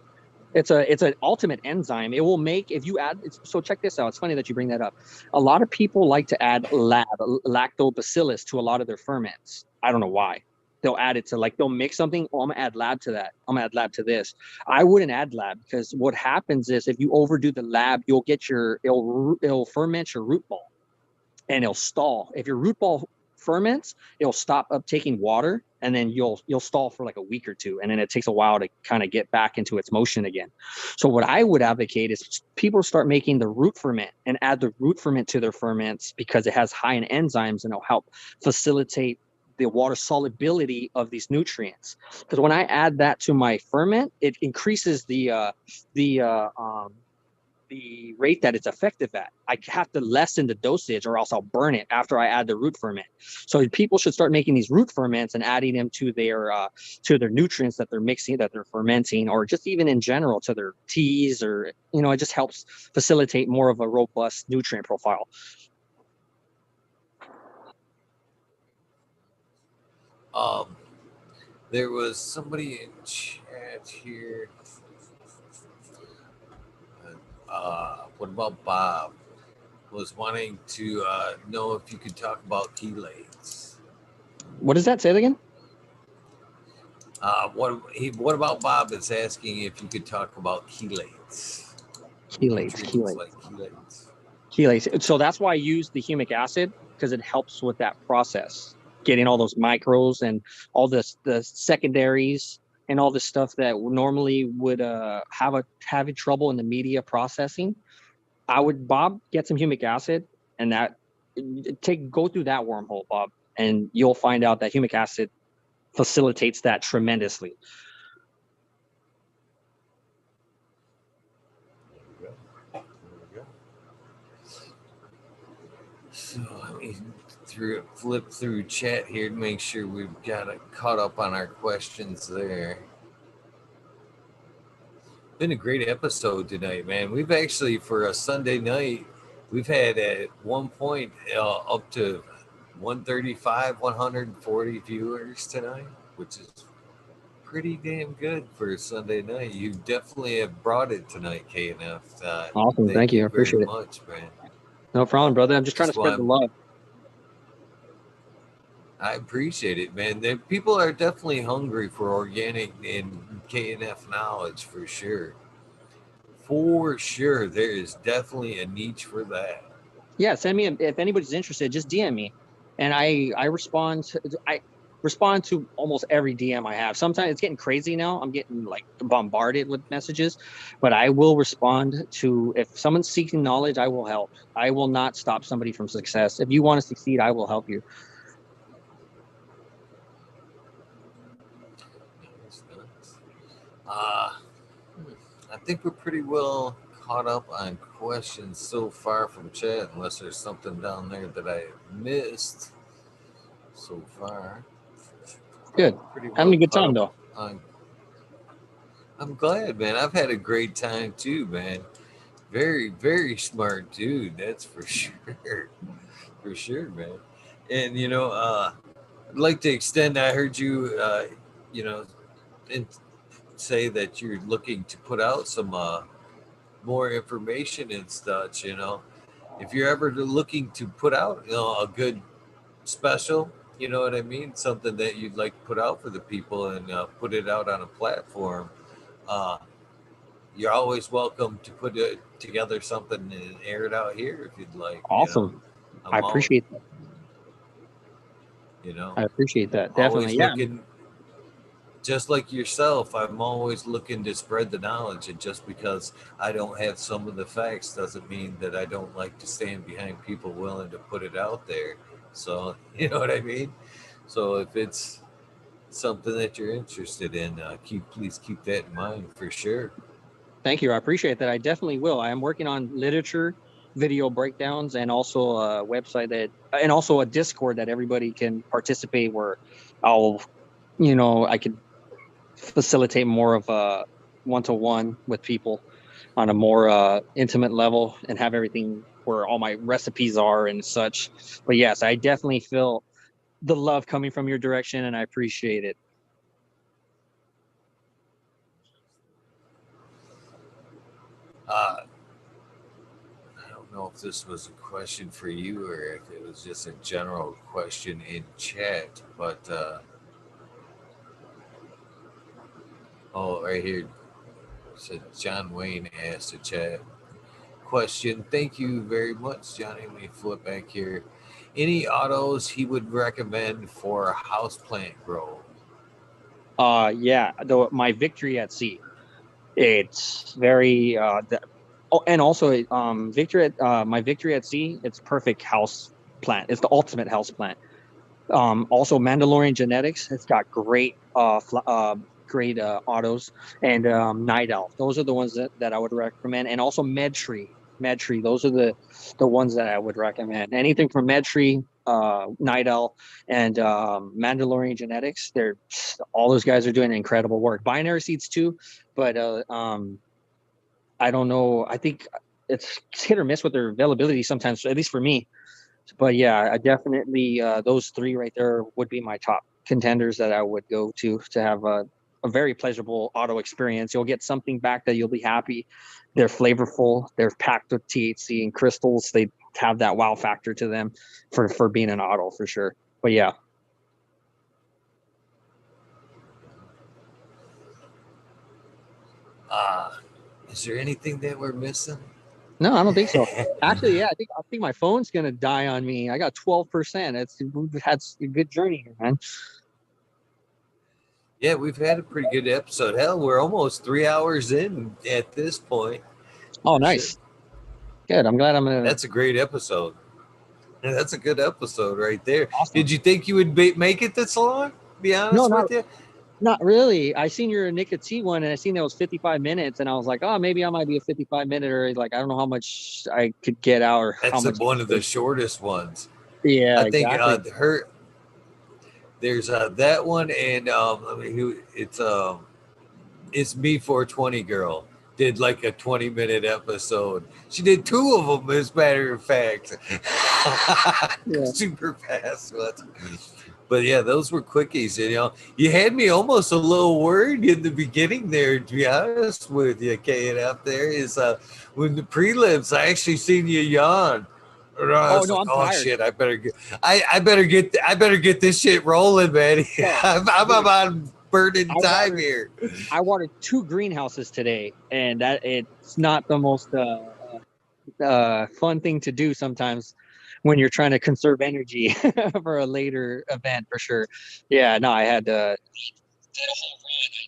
It's an ultimate enzyme. It will make, if you add. So check this out. It's funny that you bring that up. A lot of people like to add lactobacillus to a lot of their ferments. I don't know why. They'll add it to, like, they'll mix something. Oh, I'm gonna add lab to that. I'm gonna add lab to this. I wouldn't add lab, because what happens is if you overdo the lab, you'll get it'll ferment your root ball, and it'll stall. If your root ball ferments, it'll stop uptaking water, and then you'll stall for like a week or two, and then it takes a while to kind of get back into its motion again. So what I would advocate is people start making the root ferment and add the root ferment to their ferments, because it has high in enzymes and it'll help facilitate the water solubility of these nutrients. Because when I add that to my ferment, it increases the rate that it's effective at. I have to lessen the dosage, or else I'll burn it after I add the root ferment. So people should start making these root ferments and adding them to their nutrients that they're mixing, that they're fermenting, or just even in general to their teas, or it just helps facilitate more of a robust nutrient profile. There was somebody in chat here. What about Bob? Was wanting to know if you could talk about chelates. What does that say again? What about Bob is asking if you could talk about chelates. Chelates. Like chelates. Chelates. So that's why I use the humic acid, because it helps with that process, getting all those micros and all the secondaries and all the stuff that normally would have trouble in the media processing, I would, Bob, get some humic acid, and go through that wormhole, Bob, and you'll find out that humic acid facilitates that tremendously. There we go. So let me flip through chat here to make sure we've got it caught up on our questions there. Been a great episode tonight, man. We've actually, for a Sunday night, we've had at one point up to 135, 140 viewers tonight, which is pretty damn good for a Sunday night. You definitely have brought it tonight, KNF. Awesome. Thank you. I appreciate very it. much, man. No problem, brother. I'm just trying to spread the love. I appreciate it, man. People are definitely hungry for organic and KNF knowledge, for sure. For sure, there is definitely a niche for that. Yeah, send me if anybody's interested. Just DM me, and I respond. I respond to almost every DM I have. Sometimes it's getting crazy now. I'm getting like bombarded with messages, but I will respond to, if someone's seeking knowledge, I will help. I will not stop somebody from success. If you want to succeed, I will help you. I think we're pretty well caught up on questions so far from chat, unless there's something down there that I missed so far. Good. Pretty well having a good time though. I'm glad, man. I've had a great time too, man. Very, very smart dude. That's for sure. For sure, man. And I'd like to extend. I heard you, say that you're looking to put out some more information and such. If you're ever looking to put out, a good special, you know what I mean, something that you'd like to put out for the people and put it out on a platform. You're always welcome to put it together something and air it out here if you'd like. Awesome. I appreciate that. I appreciate that. Definitely. Yeah. Just like yourself, I'm always looking to spread the knowledge, and just because I don't have some of the facts doesn't mean that I don't like to stand behind people willing to put it out there. So, you know what I mean? So if it's something that you're interested in, please keep that in mind for sure. Thank you. I appreciate that. I definitely will. I am working on literature, video breakdowns, and also a website and also a Discord that everybody can participate, where I could facilitate more of a one-to-one with people on a more intimate level, and have everything where all my recipes are and such. But yes, I definitely feel the love coming from your direction, and I appreciate it. I don't know if this was a question for you or if it was just a general question in chat, but right here, said John Wayne asked a chat question. Thank you very much, Johnny. Let me flip back here. Any autos he would recommend for houseplant grow? Yeah, my Victory at Sea. It's very and also my Victory at Sea. It's perfect house plant. It's the ultimate house plant. Also Mandalorian genetics. It's got great autos, and Night Elf. Those are the ones that I would recommend. And also Medtree. Those are the ones that I would recommend. Anything from Medtree, Night Elf, and Mandalorian genetics. All those guys are doing incredible work. Binary seeds too, but I don't know. I think it's hit or miss with their availability sometimes, at least for me. But yeah, I definitely those three right there would be my top contenders that I would go to have a very pleasurable auto experience. You'll get something back that you'll be happy. They're flavorful. They're packed with THC and crystals. They have that wow factor to them for being an auto for sure. But yeah. Is there anything that we're missing? No, I don't think so. Actually, yeah, I think my phone's gonna die on me. I got 12%. We've had a good journey here, man. Yeah, we've had a pretty good episode. Hell, we're almost 3 hours in at this point. Oh, Shit. nice. Good. I'm glad I'm That's a great episode. Yeah, that's a good episode right there. awesome. Did you think you would make it this long? Be No, honest not with you. not really. I seen your Nick T one, and I seen that was 55 minutes, and I was like, oh, maybe I might be a 55 minute, or like I don't know how much I could get out, or how That's much. one of the shortest ones. Yeah, I think exactly. her there's that one and I mean, it's me 420 girl did like a 20-minute episode. She did two of them, as a matter of fact. Yeah. Super fast ones. But yeah, those were quickies. You had me almost a little worried in the beginning there. To be honest with you, K and F, there is when the prelims, I actually seen you yawn. And I Oh was no, like, I'm "Oh tired. shit! I better get this shit rolling, man. No, I'm dude, on burning I time watered here." I watered two greenhouses today, and that it's not the most fun thing to do sometimes when you're trying to conserve energy for a later event for sure. Yeah, no, I had to did a whole run of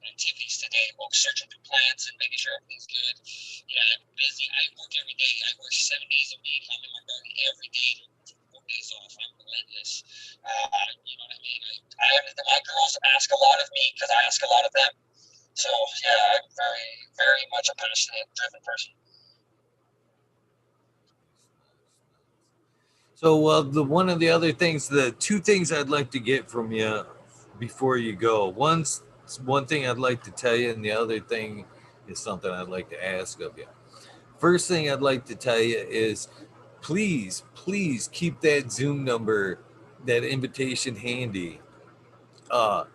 activities today, both searching through plants and making sure everything's good. Yeah, I'm busy. I work every day. I work 7 days a week. I'm in my garden every day. 4 days off. I'm relentless. You know what I mean? My girls ask a lot of me because I ask a lot of them. So yeah, I'm very, very much a passionate, driven person. So, the one of the other things, the two things I'd like to get from you before you go. One thing I'd like to tell you, and the other thing is something I'd like to ask of you. First thing I'd like to tell you is, please keep that Zoom number, that invitation handy. Uh,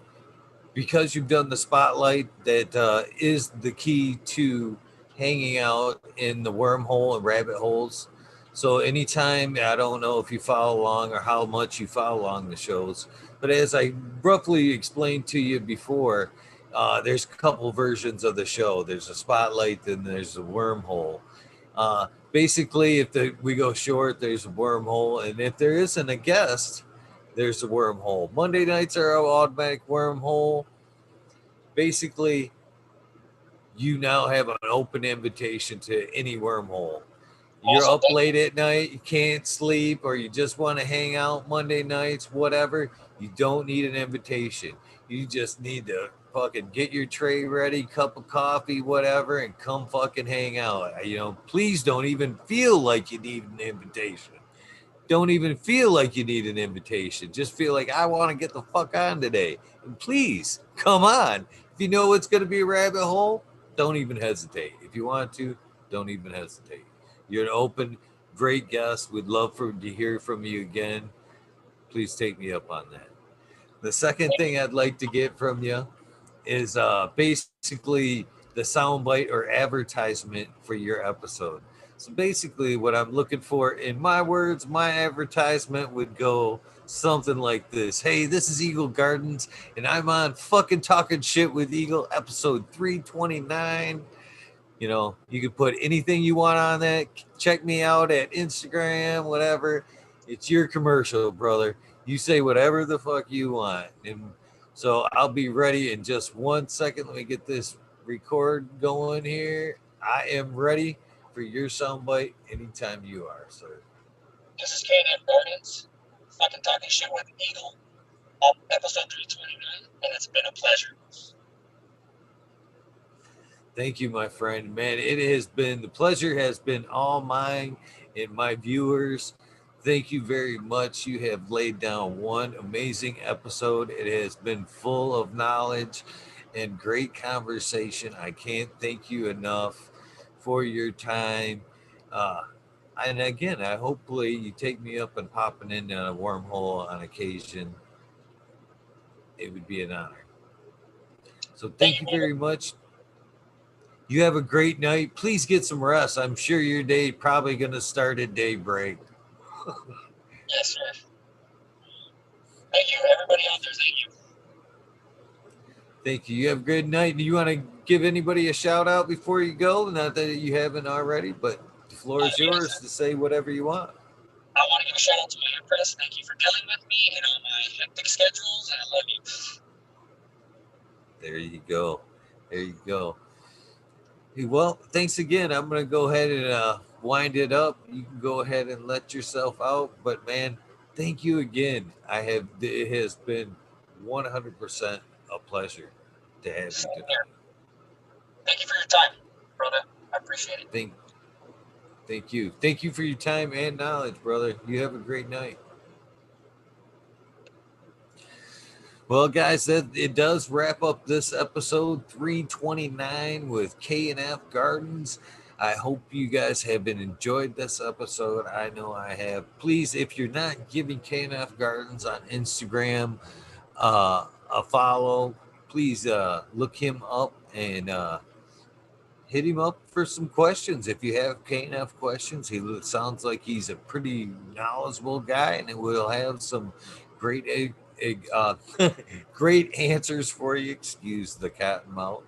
because you've done the spotlight, that is the key to hanging out in the wormhole and rabbit holes. So anytime, I don't know if you follow along or how much you follow along the shows, but as I roughly explained to you before, there's a couple versions of the show. There's a spotlight, then there's a wormhole. Basically, if we go short, there's a wormhole, and if there isn't a guest, there's a wormhole. Monday nights are an automatic wormhole. Basically, you now have an open invitation to any wormhole. You're Also, up late at night, you can't sleep, or you just want to hang out Monday nights, whatever. You don't need an invitation. You just need to fucking get your tray ready, cup of coffee, whatever, and come fucking hang out. Please don't even feel like you need an invitation. Don't even feel like you need an invitation. Just feel like I want to get the fuck on today. And please, come on. If you know it's going to be a rabbit hole, don't even hesitate. If you want to, don't even hesitate. You're an open, great guest. We'd love to hear from you again. Please take me up on that. The second thing I'd like to get from you is basically the soundbite or advertisement for your episode. So basically, what I'm looking for, in my words, my advertisement would go something like this: Hey, this is Eagle Gardens, and I'm on fucking Talking Shit with Eagle, episode 329. You can put anything you want on that. Check me out at Instagram, whatever. It's your commercial, brother. You say whatever the fuck you want. And so I'll be ready in just 1 second. Let me get this record going here. I am ready for your soundbite anytime you are, sir. this is K&F Gardens, fucking talking shit with Eagle, up episode 329, and it's been a pleasure. Thank you, my friend. Man, the pleasure has been all mine and my viewers. Thank you very much. You have laid down one amazing episode. It has been full of knowledge and great conversation. I can't thank you enough for your time. Uh, and again, I hopefully you take me up and popping in a wormhole on occasion. It would be an honor. So thank you very much. You have a great night. Please get some rest. I'm sure your day probably going to start at daybreak. Yes, sir. Thank you, everybody out there. Thank you. Thank you. You have a good night. Do you want to give anybody a shout out before you go? Not that you haven't already, but the floor is yours to say whatever you want. I want to give a shout out to my press. Thank you for dealing with me and all my hectic schedules, and I love you. There you go. There you go. Hey, well, thanks again. I'm going to go ahead and wind it up. You can go ahead and let yourself out. But, man, thank you again. It has been 100% a pleasure to have you tonight. Thank you for your time, brother. I appreciate it. Thank you. Thank you for your time and knowledge, brother. You have a great night. Well, guys, it does wrap up this episode 329 with K&F Gardens. I hope you guys have been enjoyed this episode. I know I have. Please, if you're not giving K&F Gardens on Instagram a follow, please look him up and hit him up for some questions. If you have K&F questions, sounds like he's a pretty knowledgeable guy, and we'll have some great uh, great answers for you. Excuse the cat and mouse.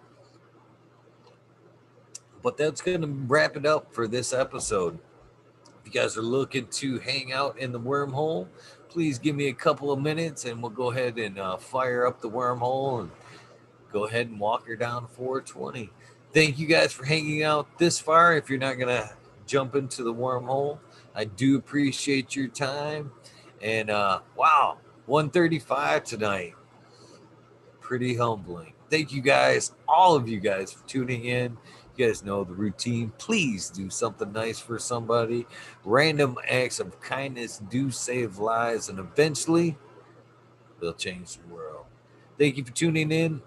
But that's going to wrap it up for this episode. If you guys are looking to hang out in the wormhole, please give me a couple of minutes and we'll go ahead and fire up the wormhole and go ahead and walk her down 420. Thank you guys for hanging out this far. If you're not going to jump into the wormhole, I do appreciate your time. And wow, 135 tonight. Pretty humbling. Thank you guys, all of you guys, for tuning in. You guys know the routine. Please do something nice for somebody. Random acts of kindness do save lives, and eventually they'll change the world. Thank you for tuning in.